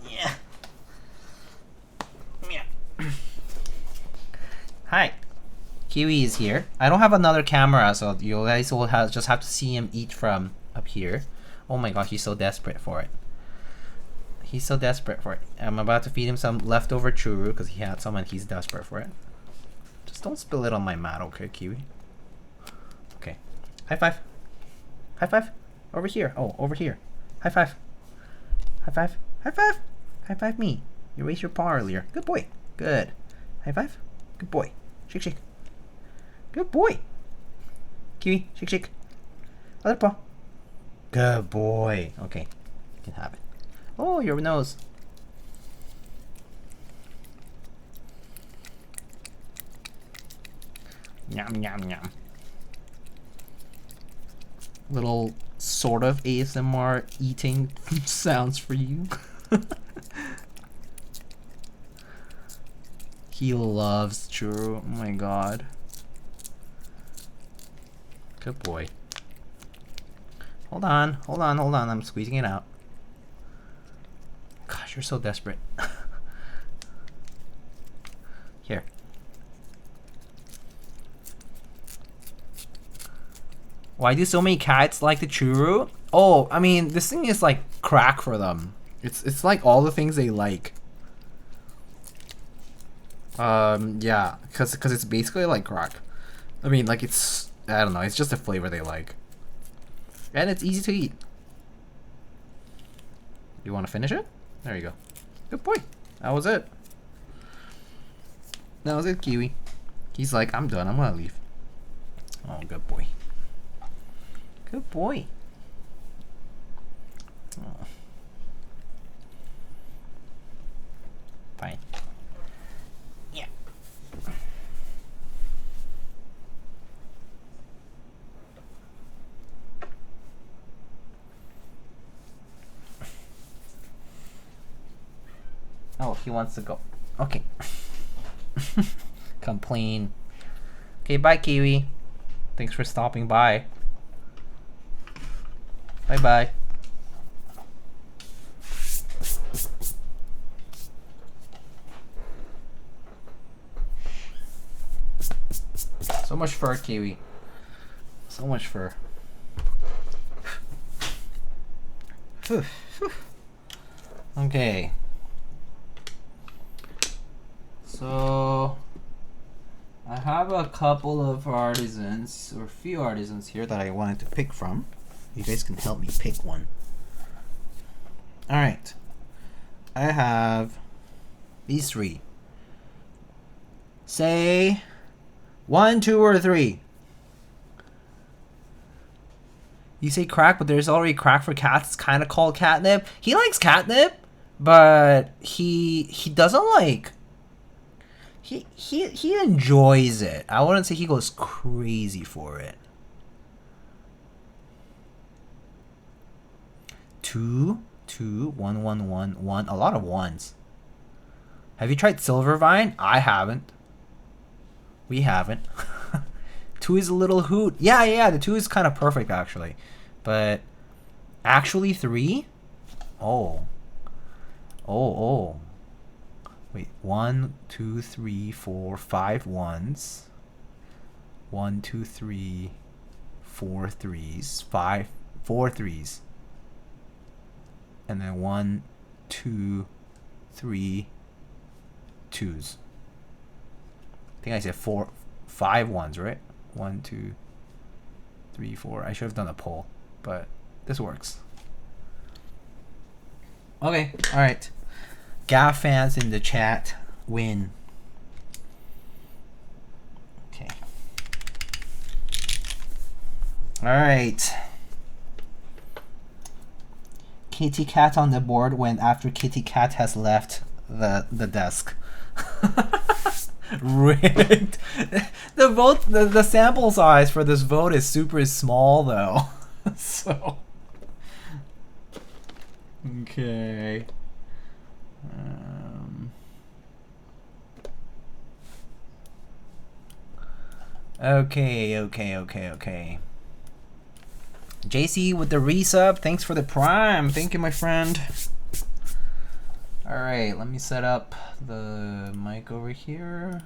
Yeah. Hi. Kiwi is here. I don't have another camera, so you guys will just have to see him eat from up here. Oh my gosh, he's so desperate for it. He's so desperate for it. I'm about to feed him some leftover churu because he had some and he's desperate for it. Just don't spill it on my mat, okay, Kiwi? Okay. High five. High five. Over here. Oh, over here. High five. High five. High five. High five me. You raised your paw earlier. Good boy. Good. High five. Good boy. Shake, shake. Good boy. Kiwi, shake, shake. Other paw. Good boy. Okay. You can have it. Oh, your nose. Yum, yum, yum. Little sort of ASMR eating sounds for you. He loves churro. Oh my god. Good boy. Hold on, hold on, hold on. I'm squeezing it out. Gosh, you're so desperate. Here. Why do so many cats like the churro? Oh, I mean, this thing is like crack for them. It's like all the things they like. Yeah, cause it's basically like crack. I mean, like it's, I don't know, it's just a flavor they like, and it's easy to eat. You want to finish it? There you go. Good boy. That was it. That was it, Kiwi. He's like, I'm done. I'm gonna leave. Oh, good boy. Good boy. Oh. Fine. Yeah. Oh, he wants to go. Okay. Complain. Okay, bye, Kiwi. Thanks for stopping by. Bye-bye. So much fur, Kiwi. So much fur. Okay. So I have a couple of artisans, or a few artisans here that I wanted to pick from. You guys can help me pick one. Alright. I have these three. Say 1, 2, or 3. You say crack, but there's already crack for cats. It's kind of called catnip. He likes catnip, but he doesn't like. He enjoys it. I wouldn't say he goes crazy for it. 2, 2, 1, 1, 1, 1. A lot of ones. Have you tried Silvervine? I haven't. We haven't. 2 is a little hoot. Yeah, the 2 is kind of perfect actually. But actually 3? Oh. Wait, 1, 2, 3, 4, 5 ones. 1, 2, 3, 4 threes. 4 threes. And then 1, 2, 3 twos. I think I said 5 ones, right? 1, 2, 3, 4. I should have done a poll, but this works. Okay, all right. Gaff fans in the chat win. Okay. All right. Kitty Cat on the board when after Kitty Cat has left the desk. Rigged. The vote, the sample size for this vote is super small though. So okay. Okay. JC with the resub. Thanks for the prime. Thank you, my friend. All right, let me set up the mic over here.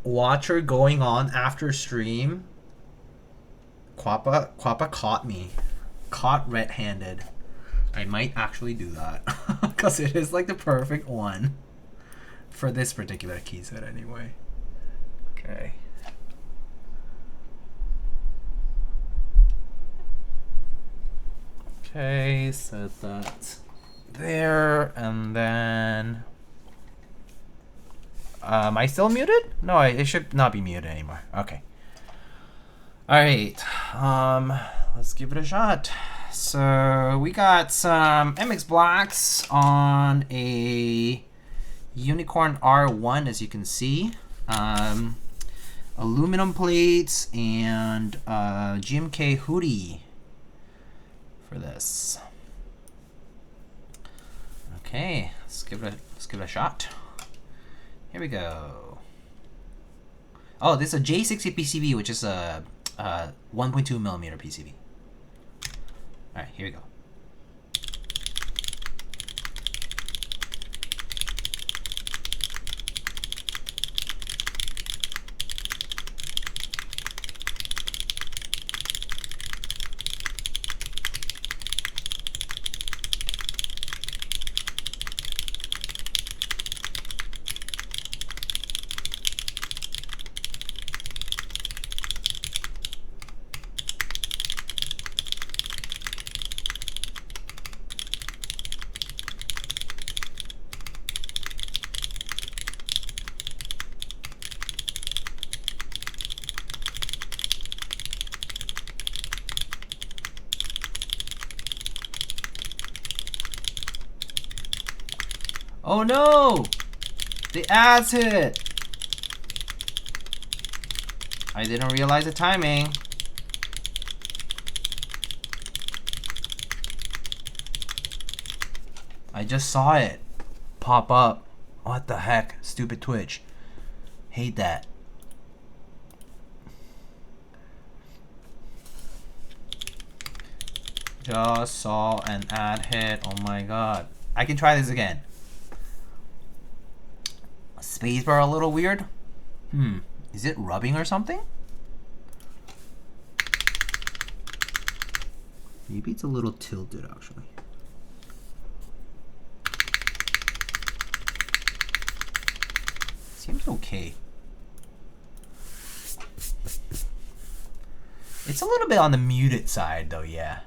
watcher going on after stream. Quappa caught me. Caught red-handed. I might actually do that. Because it is like the perfect one. For this particular key set anyway. Okay. Okay, set that there, and then... am I still muted? No, it should not be muted anymore. Okay. Alright, let's give it a shot. So, we got some MX blacks on a UNIKORN R1, as you can see. Aluminum plates and GMK Hooty for this. Okay, let's give it a shot. Here we go. Oh, this is a J60 PCB, which is a 1.2 millimeter PCB. All right, here we go. Oh no! The ads hit! I didn't realize the timing. I just saw it pop up. What the heck? Stupid Twitch. Hate that. Just saw an ad hit. Oh my god. I can try this again. Spacebar a little weird. Is it rubbing or something? Maybe it's a little tilted actually. Seems okay. It's a little bit on the muted side though, yeah.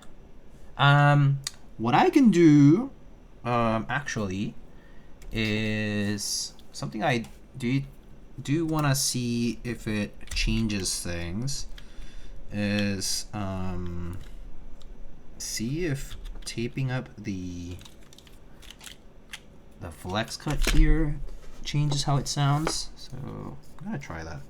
What I can do actually is something I do want to see if it changes things is see if taping up the flex cut here changes how it sounds. So I'm gonna try that.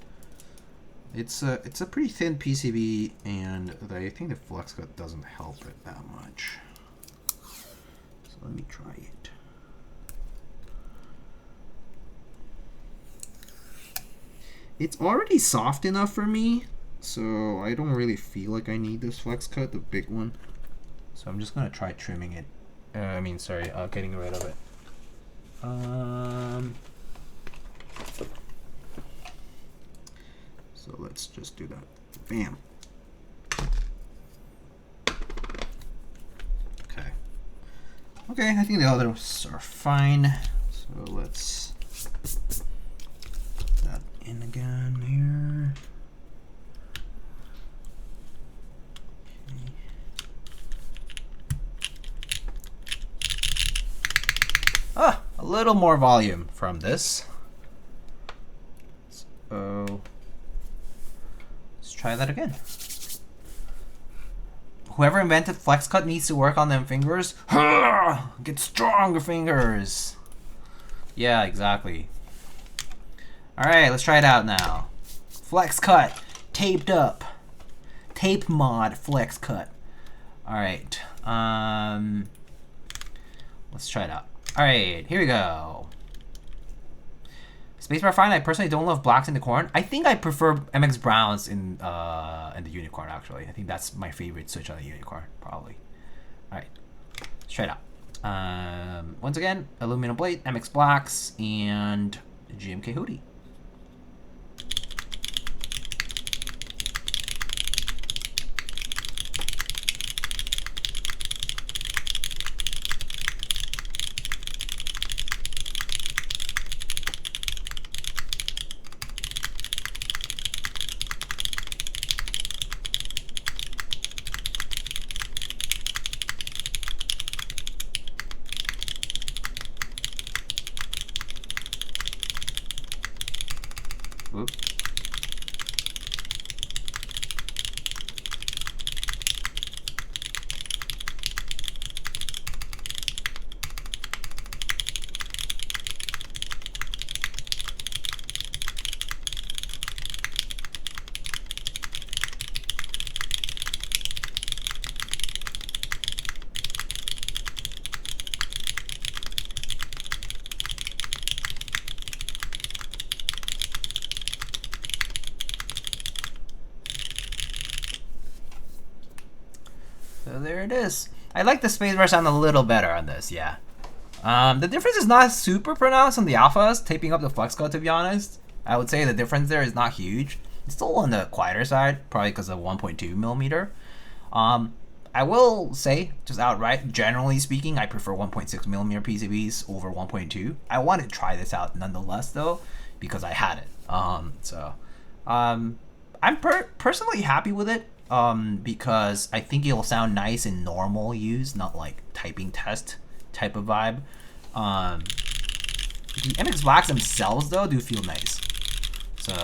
It's a pretty thin PCB, and I think the flex cut doesn't help it that much. So let me try it. It's already soft enough for me, so I don't really feel like I need this flex cut, the big one. So I'm just gonna try trimming it. Getting rid of it. So let's just do that. Bam. Okay. Okay, I think the others are fine. So let's put that in again here. Okay. Ah, a little more volume from this. So let's try that again. Whoever invented flex cut needs to work on them fingers. Get stronger fingers. Yeah, exactly. Alright, let's try it out now. Flex cut. Taped up. Tape mod flex cut. Alright. Let's try it out. Alright, here we go. Spacebar fine. I personally don't love blacks in the corn. I think I prefer MX browns in the UNIKORN actually. I think that's my favorite switch on the UNIKORN, probably. Alright. Let's try it out. Once again, aluminum plate, MX blacks, and GMK Hooty. Whoop. So there it is. I like the spacebar sound a little better on this, yeah. The difference is not super pronounced on the alphas, taping up the flex code, to be honest. I would say the difference there is not huge. It's still on the quieter side, probably because of 1.2 millimeter. I will say, just outright, generally speaking, I prefer 1.6 millimeter PCBs over 1.2. I want to try this out nonetheless, though, because I had it. I'm personally happy with it. Because I think it'll sound nice in normal use, not like typing test type of vibe. The MX Blacks themselves though do feel nice, so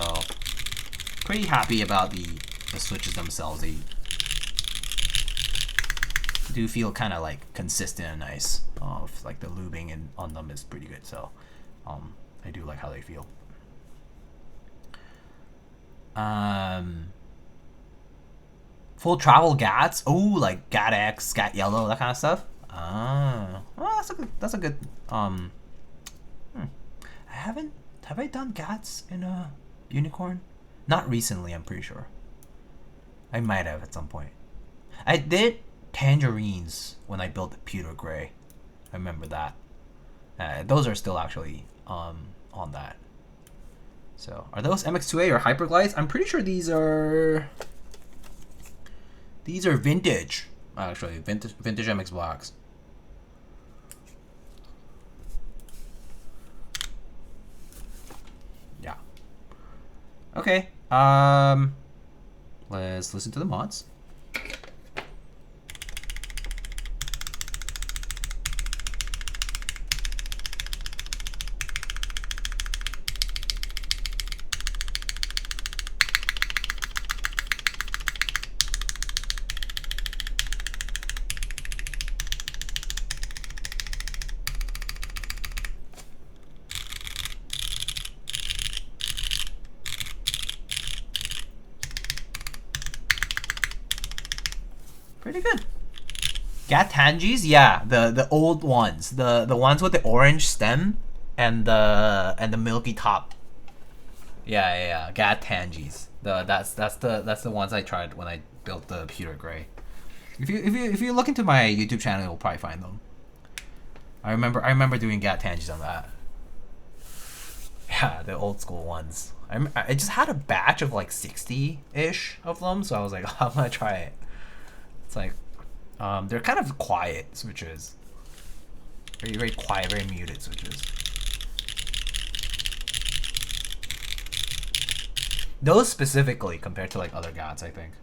pretty happy about the switches themselves. They do feel kind of like consistent and nice. Like the lubing on them is pretty good, so I do like how they feel. Full travel GATs. Oh, like GAT X, GAT Yellow, that kind of stuff. Well, that's a good. Have I done GATs in a UNIKORN? Not recently, I'm pretty sure. I might have at some point. I did tangerines when I built the pewter gray. I remember that. Those are still actually on that. So, are those MX2A or Hyperglides? I'm pretty sure these are vintage, actually, vintage MX blocks. Yeah. Okay. Let's listen to the mods. Pretty good. GAT Tangis, yeah, the old ones, the ones with the orange stem and the milky top. Yeah. GAT Tangis. That's the ones I tried when I built the pewter gray. If you look into my YouTube channel, you'll probably find them. I remember doing GAT Tangis on that. Yeah, the old school ones. I just had a batch of like 60-ish of them, so I was like, I'm gonna try it. It's like, they're kind of quiet switches. Very quiet, very muted switches. Those specifically compared to like other GATs, I think.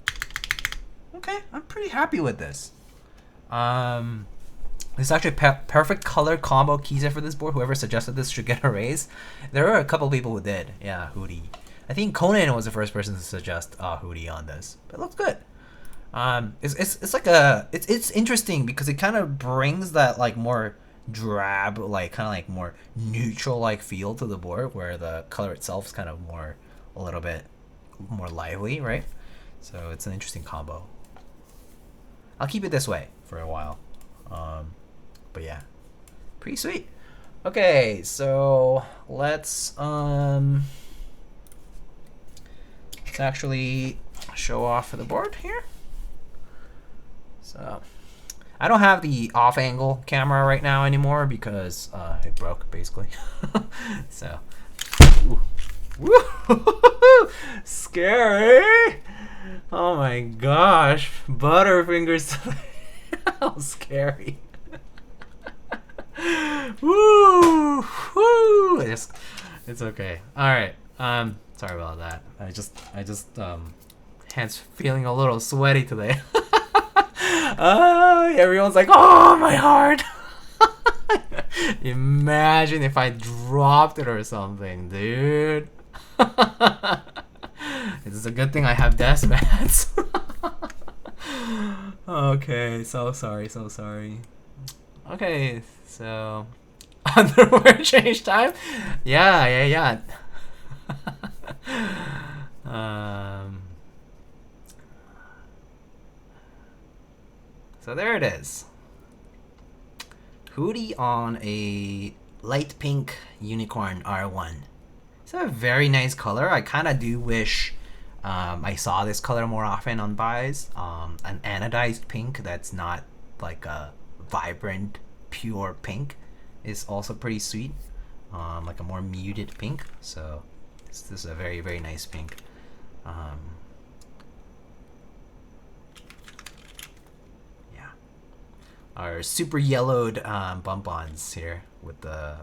Okay, I'm pretty happy with this. This is actually perfect color combo keyset for this board. Whoever suggested this should get a raise. There are a couple people who did. Yeah, Hooty. I think Conan was the first person to suggest Hooty on this. But it looks good. It's like it's interesting because it kind of brings that like more drab, like kind of like more neutral like feel to the board, where the color itself is kind of a little bit more lively, right? So it's an interesting combo. I'll keep it this way for a while. But yeah, pretty sweet. Okay, so let's actually show off the board here. So I don't have the off-angle camera right now anymore because it broke basically. So woo, scary. Oh my gosh, Butterfingers. How scary. Woo, woo. It's okay. All right. Sorry about that. I just hands feeling a little sweaty today. Everyone's like, oh, my heart. Imagine if I dropped it or something, dude. It's a good thing I have desk mats. Okay, so sorry, so sorry. Okay, so underwear change time. Yeah. So there it is. Hooty on a light pink unicorn R1. It's a very nice color. I kind of do wish I saw this color more often on buys. An anodized pink that's not like a vibrant, pure pink is also pretty sweet. Like a more muted pink. So this is a very, very nice pink. Yeah. Our super yellowed bump-ons here with the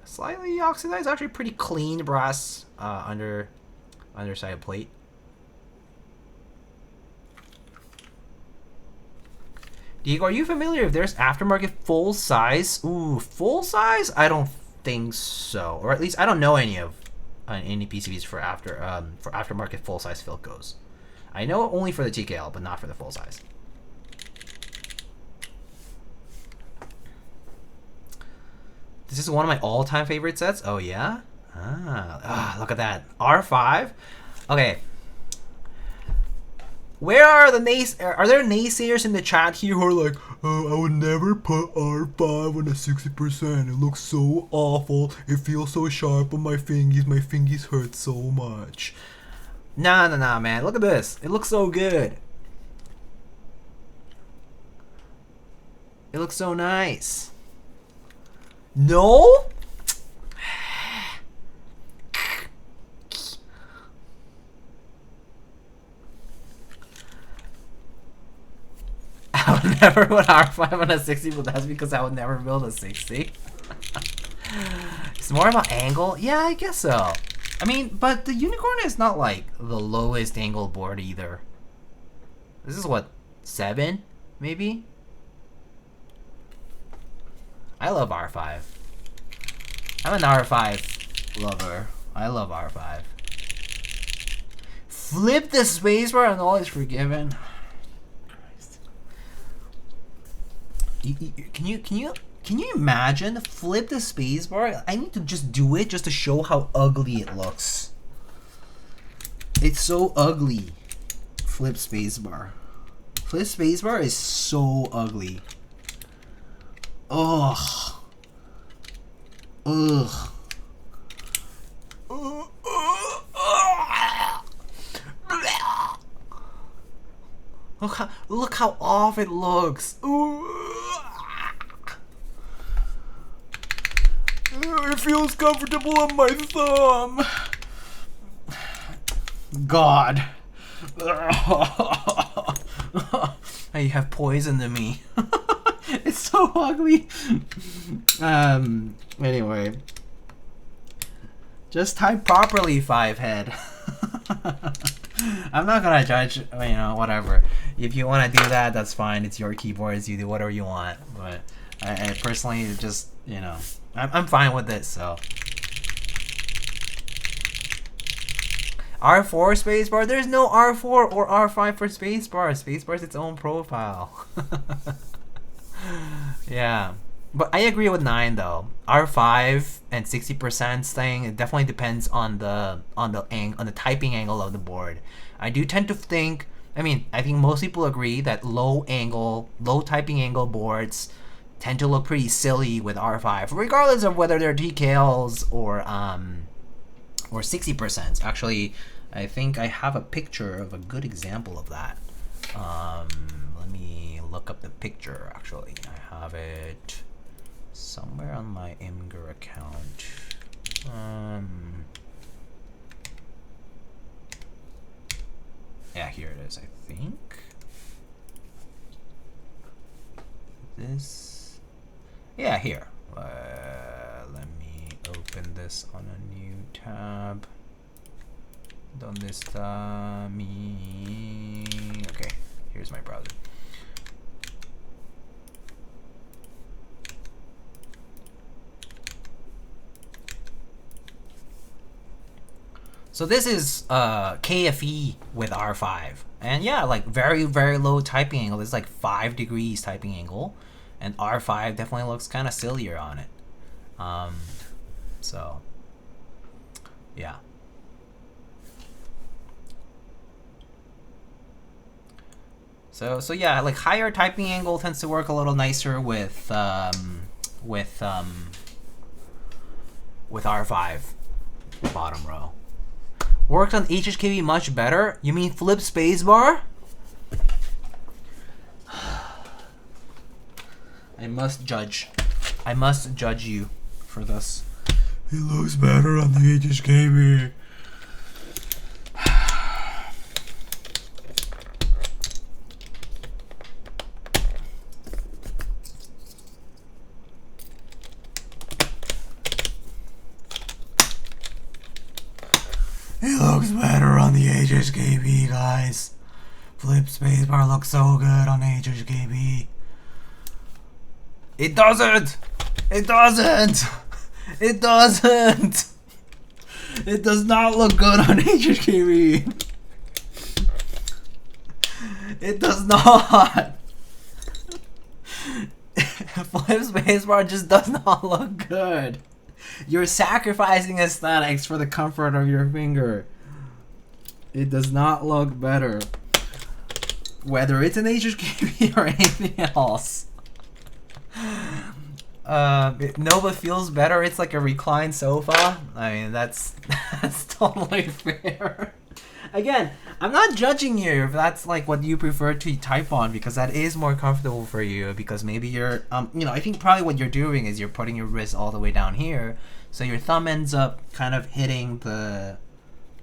slightly oxidized, actually pretty clean brass underside plate. Diego, are you familiar if there's aftermarket full size? Ooh, full size? I don't think so, or at least I don't know any PCBs for aftermarket full size Philcos. I know only for the TKL, but not for the full size. This is one of my all-time favorite sets. Oh yeah? Look at that. R5. Okay. Where are the are there naysayers in the chat here who are like, oh, I would never put R5 on a 60%. It looks so awful. It feels so sharp on my fingies. My fingies hurt so much. Nah, man. Look at this. It looks so good. It looks so nice. No? I would never put R5 on a 60, but that's because I would never build a 60. It's more about angle? Yeah, I guess so. I mean, but the Unicorn is not like the lowest angle board either. This is what, 7, maybe? I love R5. I'm an R5 lover. I love R5. Flip the spacebar and all is forgiven. Christ. Can you imagine? Flip the spacebar? I need to just do it just to show how ugly it looks. It's so ugly. Flip spacebar. Flip spacebar is so ugly. Ugh. Ugh. Look how off it looks. It feels comfortable on my thumb. God. You have poisoned me. It's so ugly. Anyway. Just type properly, 5-head. I'm not gonna judge, you know, whatever. If you want to do that, that's fine. It's your keyboards. You do whatever you want. But I personally just, you know, I'm fine with it, so. R4 spacebar? There's no R4 or R5 for spacebar. Spacebar is its own profile. Yeah. But I agree with 9 though. R5 and 60% thing, it definitely depends on the typing angle of the board. I do tend to think, I mean, I think most people agree that low typing angle boards tend to look pretty silly with R5, regardless of whether they're TKLs or 60%. Actually, I think I have a picture of a good example of that. Let me look up the picture. Actually, I have it somewhere on my Imgur account. Yeah, here it is, I think. This, yeah, here. Let me open this on a new tab. Donde está mi? Okay, here's my browser. So this is KFE with R5, and yeah, like very low typing angle. It's like 5 degrees typing angle, and R5 definitely looks kind of sillier on it. So yeah. So yeah, like higher typing angle tends to work a little nicer with R5 bottom row. Worked on HHKB much better. You mean flip spacebar? I must judge you for this. It looks better on the HHKB. It looks better on the HHKB, guys. Flip spacebar looks so good on HHKB. It doesn't! It doesn't! It doesn't! It does not look good on HHKB. It does not! Flip spacebar just does not look good. You're sacrificing aesthetics for the comfort of your finger. It does not look better. Whether it's an HHKB or anything else. Nova feels better. It's like a reclined sofa. I mean, that's totally fair. Again, I'm not judging you if that's like what you prefer to type on, because that is more comfortable for you, because maybe you're you know, I think probably what you're doing is you're putting your wrist all the way down here, so your thumb ends up kind of hitting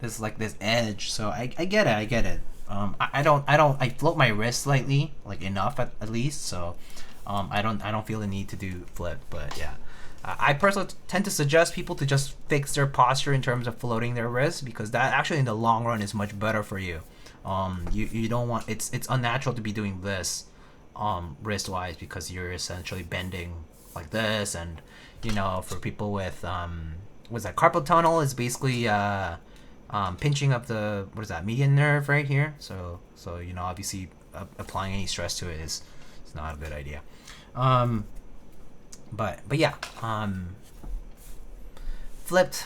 this edge. So I get it. I float my wrist slightly, like enough at least, so I don't feel the need to do flip. But yeah, I personally tend to suggest people to just fix their posture in terms of floating their wrists, because that actually in the long run is much better for you. You don't want, it's unnatural to be doing this wrist wise, because you're essentially bending like this, and you know, for people with what's that, carpal tunnel is basically pinching of the, what is that, median nerve right here. So you know, obviously applying any stress to it is not a good idea. But yeah, flipped,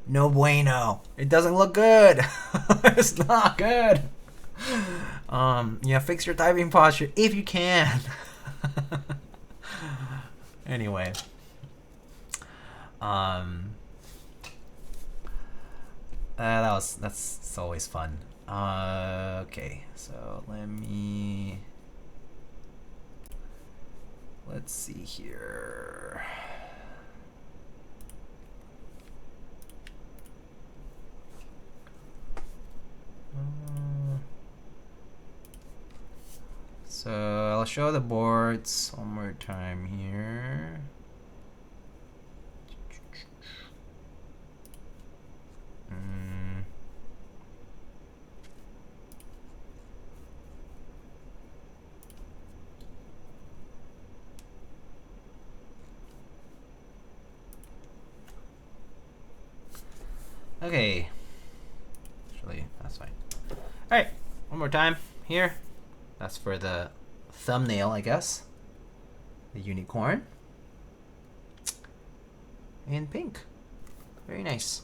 no bueno. It doesn't look good. It's not good. Yeah, fix your typing posture if you can. Anyway, that's always fun. Okay, so let's see here. So I'll show the boards one more time here. Okay, actually that's fine. Alright, one more time here. That's for the thumbnail, I guess. The unicorn in pink. Very nice.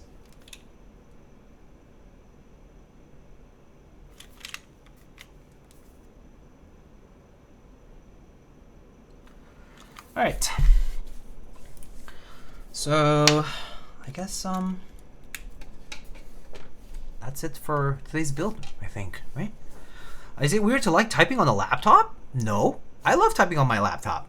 Alright, so I guess that's it for today's build, I think, right? Is it weird to like typing on the laptop? No, I love typing on my laptop.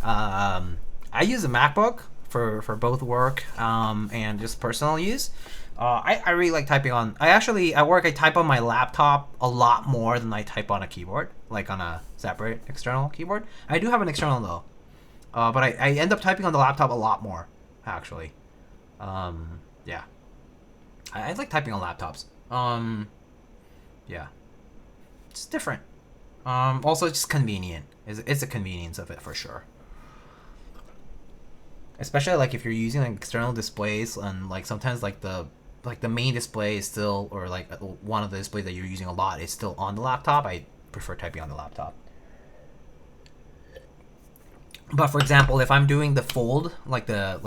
I use a MacBook for both work and just personal use. I really like typing on, at work I type on my laptop a lot more than I type on a keyboard, like on a separate external keyboard. I do have an external though, but I end up typing on the laptop a lot more, actually. Yeah, I like typing on laptops. Yeah, it's different. Also, it's just convenient. It's a convenience of it for sure. Especially like if you're using like external displays, and like sometimes like the like the main display is still, or like one of the displays that you're using a lot is still on the laptop, I prefer typing on the laptop. But for example, if I'm doing the fold, like the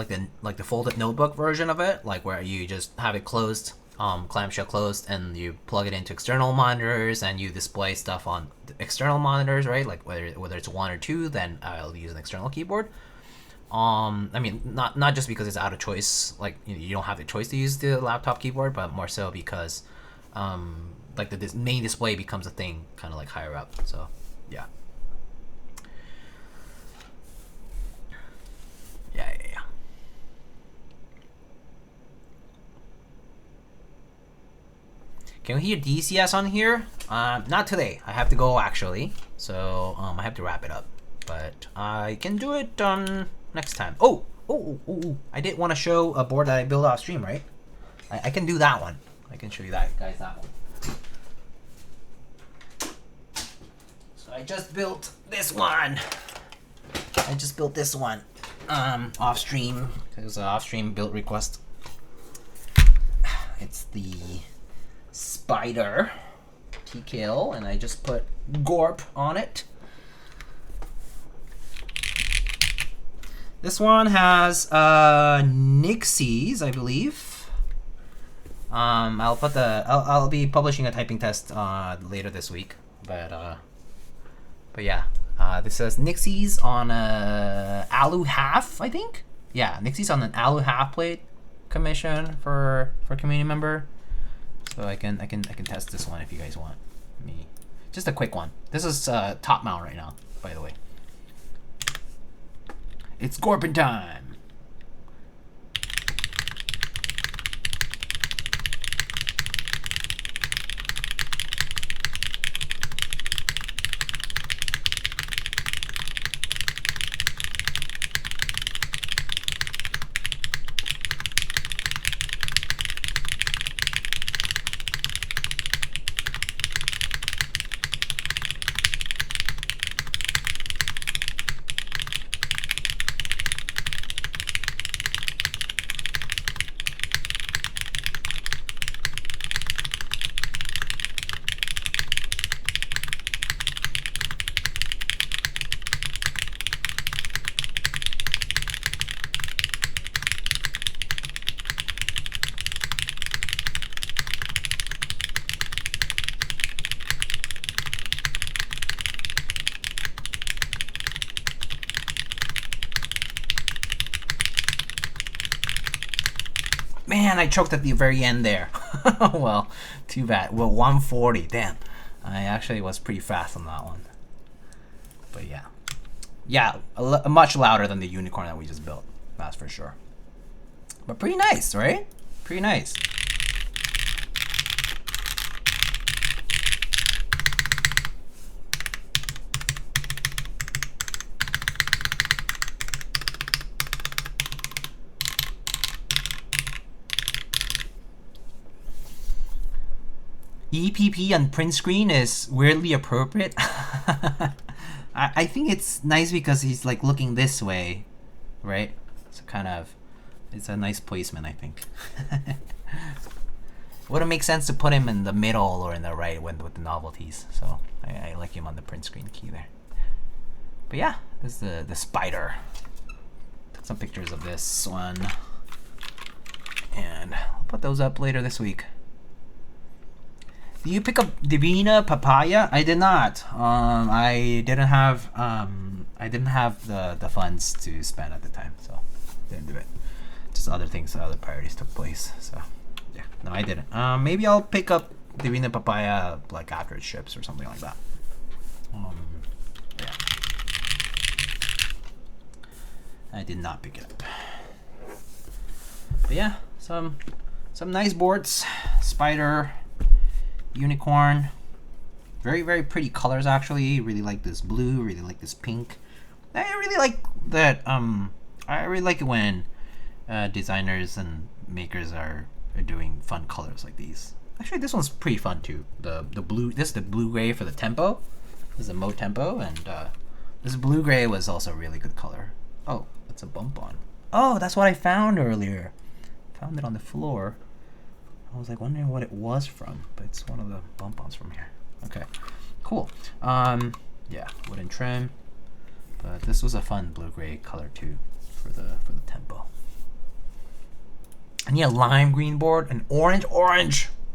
folded notebook version of it, like where you just have it closed, clamshell closed, and you plug it into external monitors and you display stuff on the external monitors, right? Like whether it's 1 or 2, then I'll use an external keyboard. I mean, not just because it's out of choice, like you don't have the choice to use the laptop keyboard, but more so because like the main display becomes a thing kind of like higher up. So yeah. Yeah. Can we hear DCS on here? Not today. I have to go actually, so I have to wrap it up. But I can do it next time. Oh! I did want to show a board that I built off stream, right? I can do that one. I can show you that, guys, that one. So I just built this one. Off stream. It was an off stream build request. It's the Spider TKL, and I just put Gorp on it. This one has Nixies, I believe. I'll be publishing a typing test later this week, but yeah. This says Nixies on a alu half, I think. Yeah, Nixies on an alu half plate commission for community member. So I can test this one if you guys want me. Just a quick one. This is top mount right now, by the way. It's Gorpin time. Man, I choked at the very end there. Well, too bad. Well, 140. Damn. I actually was pretty fast on that one. But yeah. Yeah, much louder than the UNIKORN that we just built. That's for sure. But pretty nice, right? Pretty nice. EPP on print screen is weirdly appropriate. I think it's nice because he's like looking this way, right? So kind of, it's a nice placement, I think. Wouldn't make sense to put him in the middle or in the right with the novelties. So I like him on the print screen key there. But yeah, this is the Spider. Took some pictures of this one, and I'll put those up later this week. Did you pick up Divina Papaya? I did not. I didn't have the funds to spend at the time, so didn't do it. Just other things, other priorities took place. So yeah, no, I didn't. Maybe I'll pick up Divina Papaya like after it ships or something like that. Yeah. I did not pick it up. But yeah, some nice boards. Spider, UNIKORN, very, very pretty colors actually. Really like this blue, really like this pink. I really like that. I really like it when designers and makers are doing fun colors like these. Actually, this one's pretty fun too. The blue, this is the blue gray for the tempo. This is a mode tempo, and this blue gray was also a really good color. Oh, that's a bump on. Oh, that's what I found earlier. Found it on the floor. I was like wondering what it was from, but it's one of the bump-ons from here. Okay, cool. Yeah, wooden trim. But this was a fun blue-gray color too for the tempo. And yeah, lime green board and orange.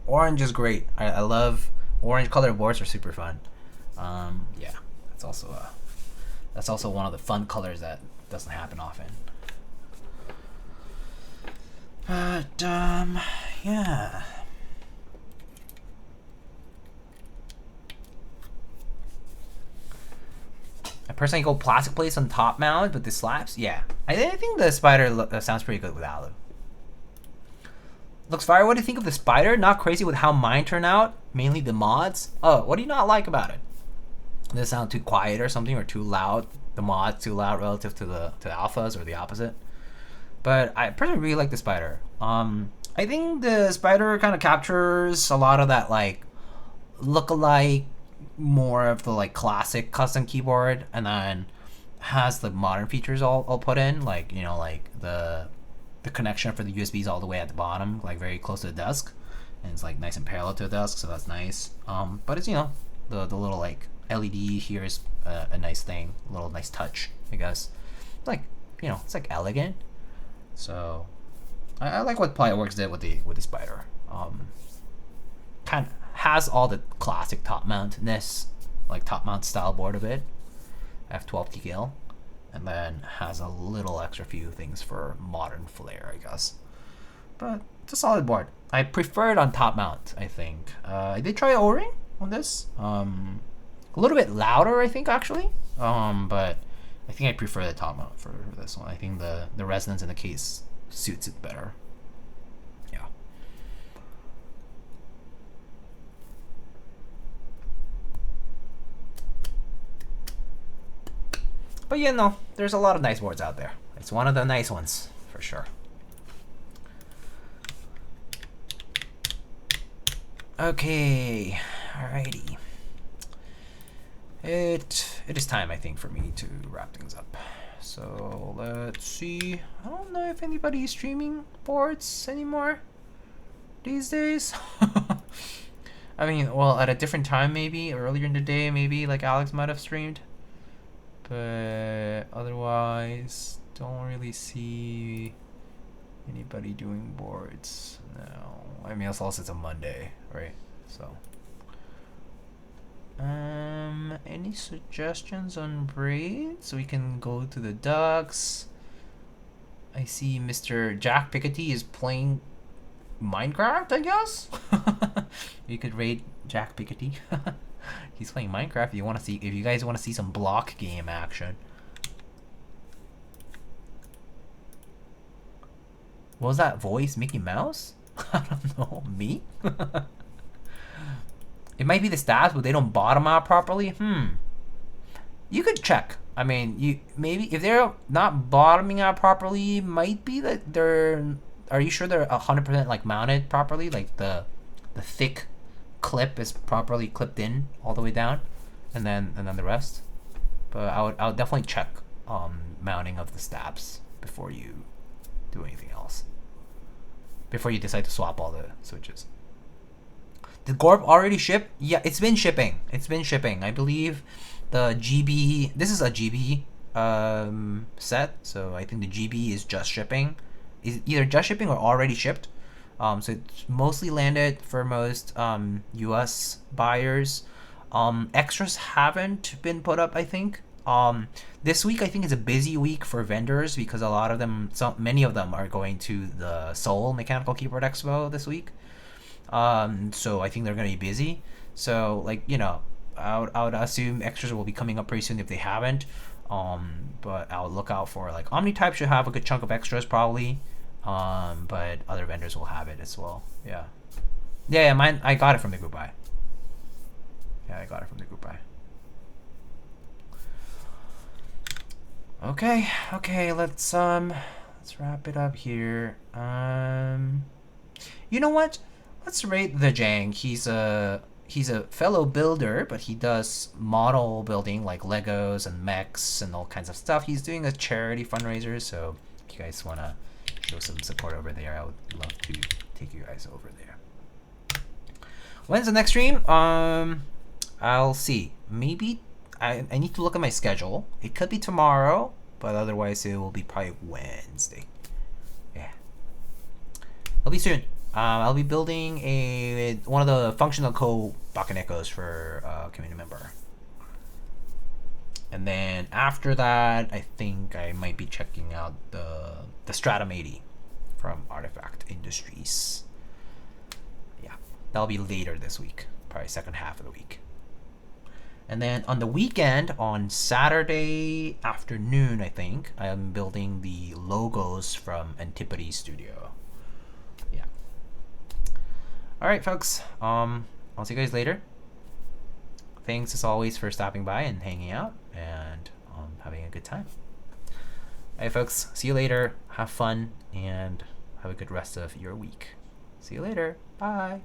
Orange is great. I love orange colored boards are super fun. Yeah, that's also one of the fun colors that doesn't happen often. But yeah. I personally go plastic plates on top mount, but the slabs, yeah. I think the spider sounds pretty good with Lube. Looks fire. What do you think of the spider? Not crazy with how mine turn out. Mainly the mods. Oh, what do you not like about it? Does it sound too quiet or something, or too loud? The mods too loud relative to the alphas, or the opposite? But I personally really like the spider. I think the spider kind of captures a lot of that like look-alike, more of the like classic custom keyboard, and then has the modern features all put in, like, you know, like the connection for the USBs all the way at the bottom, like very close to the desk, and it's like nice and parallel to the desk, so that's nice. But it's, you know, the little like LED here is a nice thing, a little nice touch, I guess. Like, you know, it's like elegant. So I like what Pliworks did with the spider. Kind of has all the classic top mountness, like top mount style board of it. F12 TKL. And then has a little extra few things for modern flair, I guess. But it's a solid board. I prefer it on top mount, I think. I did try O-ring on this. A little bit louder, I think, actually. But I think I prefer the top mount for this one. I think the resonance in the case suits it better. Yeah. But yeah, no, there's a lot of nice boards out there. It's one of the nice ones, for sure. Okay, alrighty. It is time, I think, for me to wrap things up. So let's see. I don't know if anybody's streaming boards anymore these days. I mean, well, at a different time, maybe earlier in the day, maybe like Alex might have streamed. But otherwise, don't really see anybody doing boards now. I mean, it's also, it's a Monday, right? So, any suggestions on braids? We can go to the ducks. I see Mr. Jack Piketty is playing Minecraft, I guess. You could raid Jack Piketty. He's playing Minecraft. If you guys want to see some block game action. What was that voice? Mickey Mouse? I don't know. Me? It might be the stats, but they don't bottom out properly. You could check. I mean, maybe if they're not bottoming out properly, might be that they're. Are you sure they're 100% like mounted properly? Like the thick clip is properly clipped in all the way down, and then the rest. But I would definitely check mounting of the stabs before you do anything else. Before you decide to swap all the switches. Did Gorb already ship? Yeah, it's been shipping. It's been shipping. I believe the GB. This is a GB set, so I think the GB is just shipping. Is either just shipping or already shipped. So it's mostly landed for most US buyers. Extras haven't been put up, I think. This week I think is a busy week for vendors because a lot of them, many of them are going to the Seoul Mechanical Keyboard Expo this week. So I think they're going to be busy. So like, you know, I would assume extras will be coming up pretty soon if they haven't. But I would look out for like OmniType should have a good chunk of extras probably. But other vendors will have it as well. Yeah, mine, I got it from the group buy. Yeah, I got it from the group buy. Okay, let's wrap it up here. You know what? Let's rate the Jang. He's a fellow builder, but he does model building like Legos and mechs and all kinds of stuff. He's doing a charity fundraiser, so if you guys wanna show some support over there, I would love to take you guys over there. When's the next stream? I'll see. Maybe I need to look at my schedule. It could be tomorrow, but otherwise it will be probably Wednesday. Yeah. It'll be soon. I'll be building one of the functional code bakanekos for a community member. And then after that, I think I might be checking out the Stratum 80 from Artifact Industries. Yeah, that'll be later this week, probably second half of the week. And then on the weekend, on Saturday afternoon, I think, I am building the logos from Antipodes Studio. Yeah. All right, folks. I'll see you guys later. Thanks as always for stopping by and hanging out and having a good time. All right, folks. See you later. Have fun and have a good rest of your week. See you later. Bye.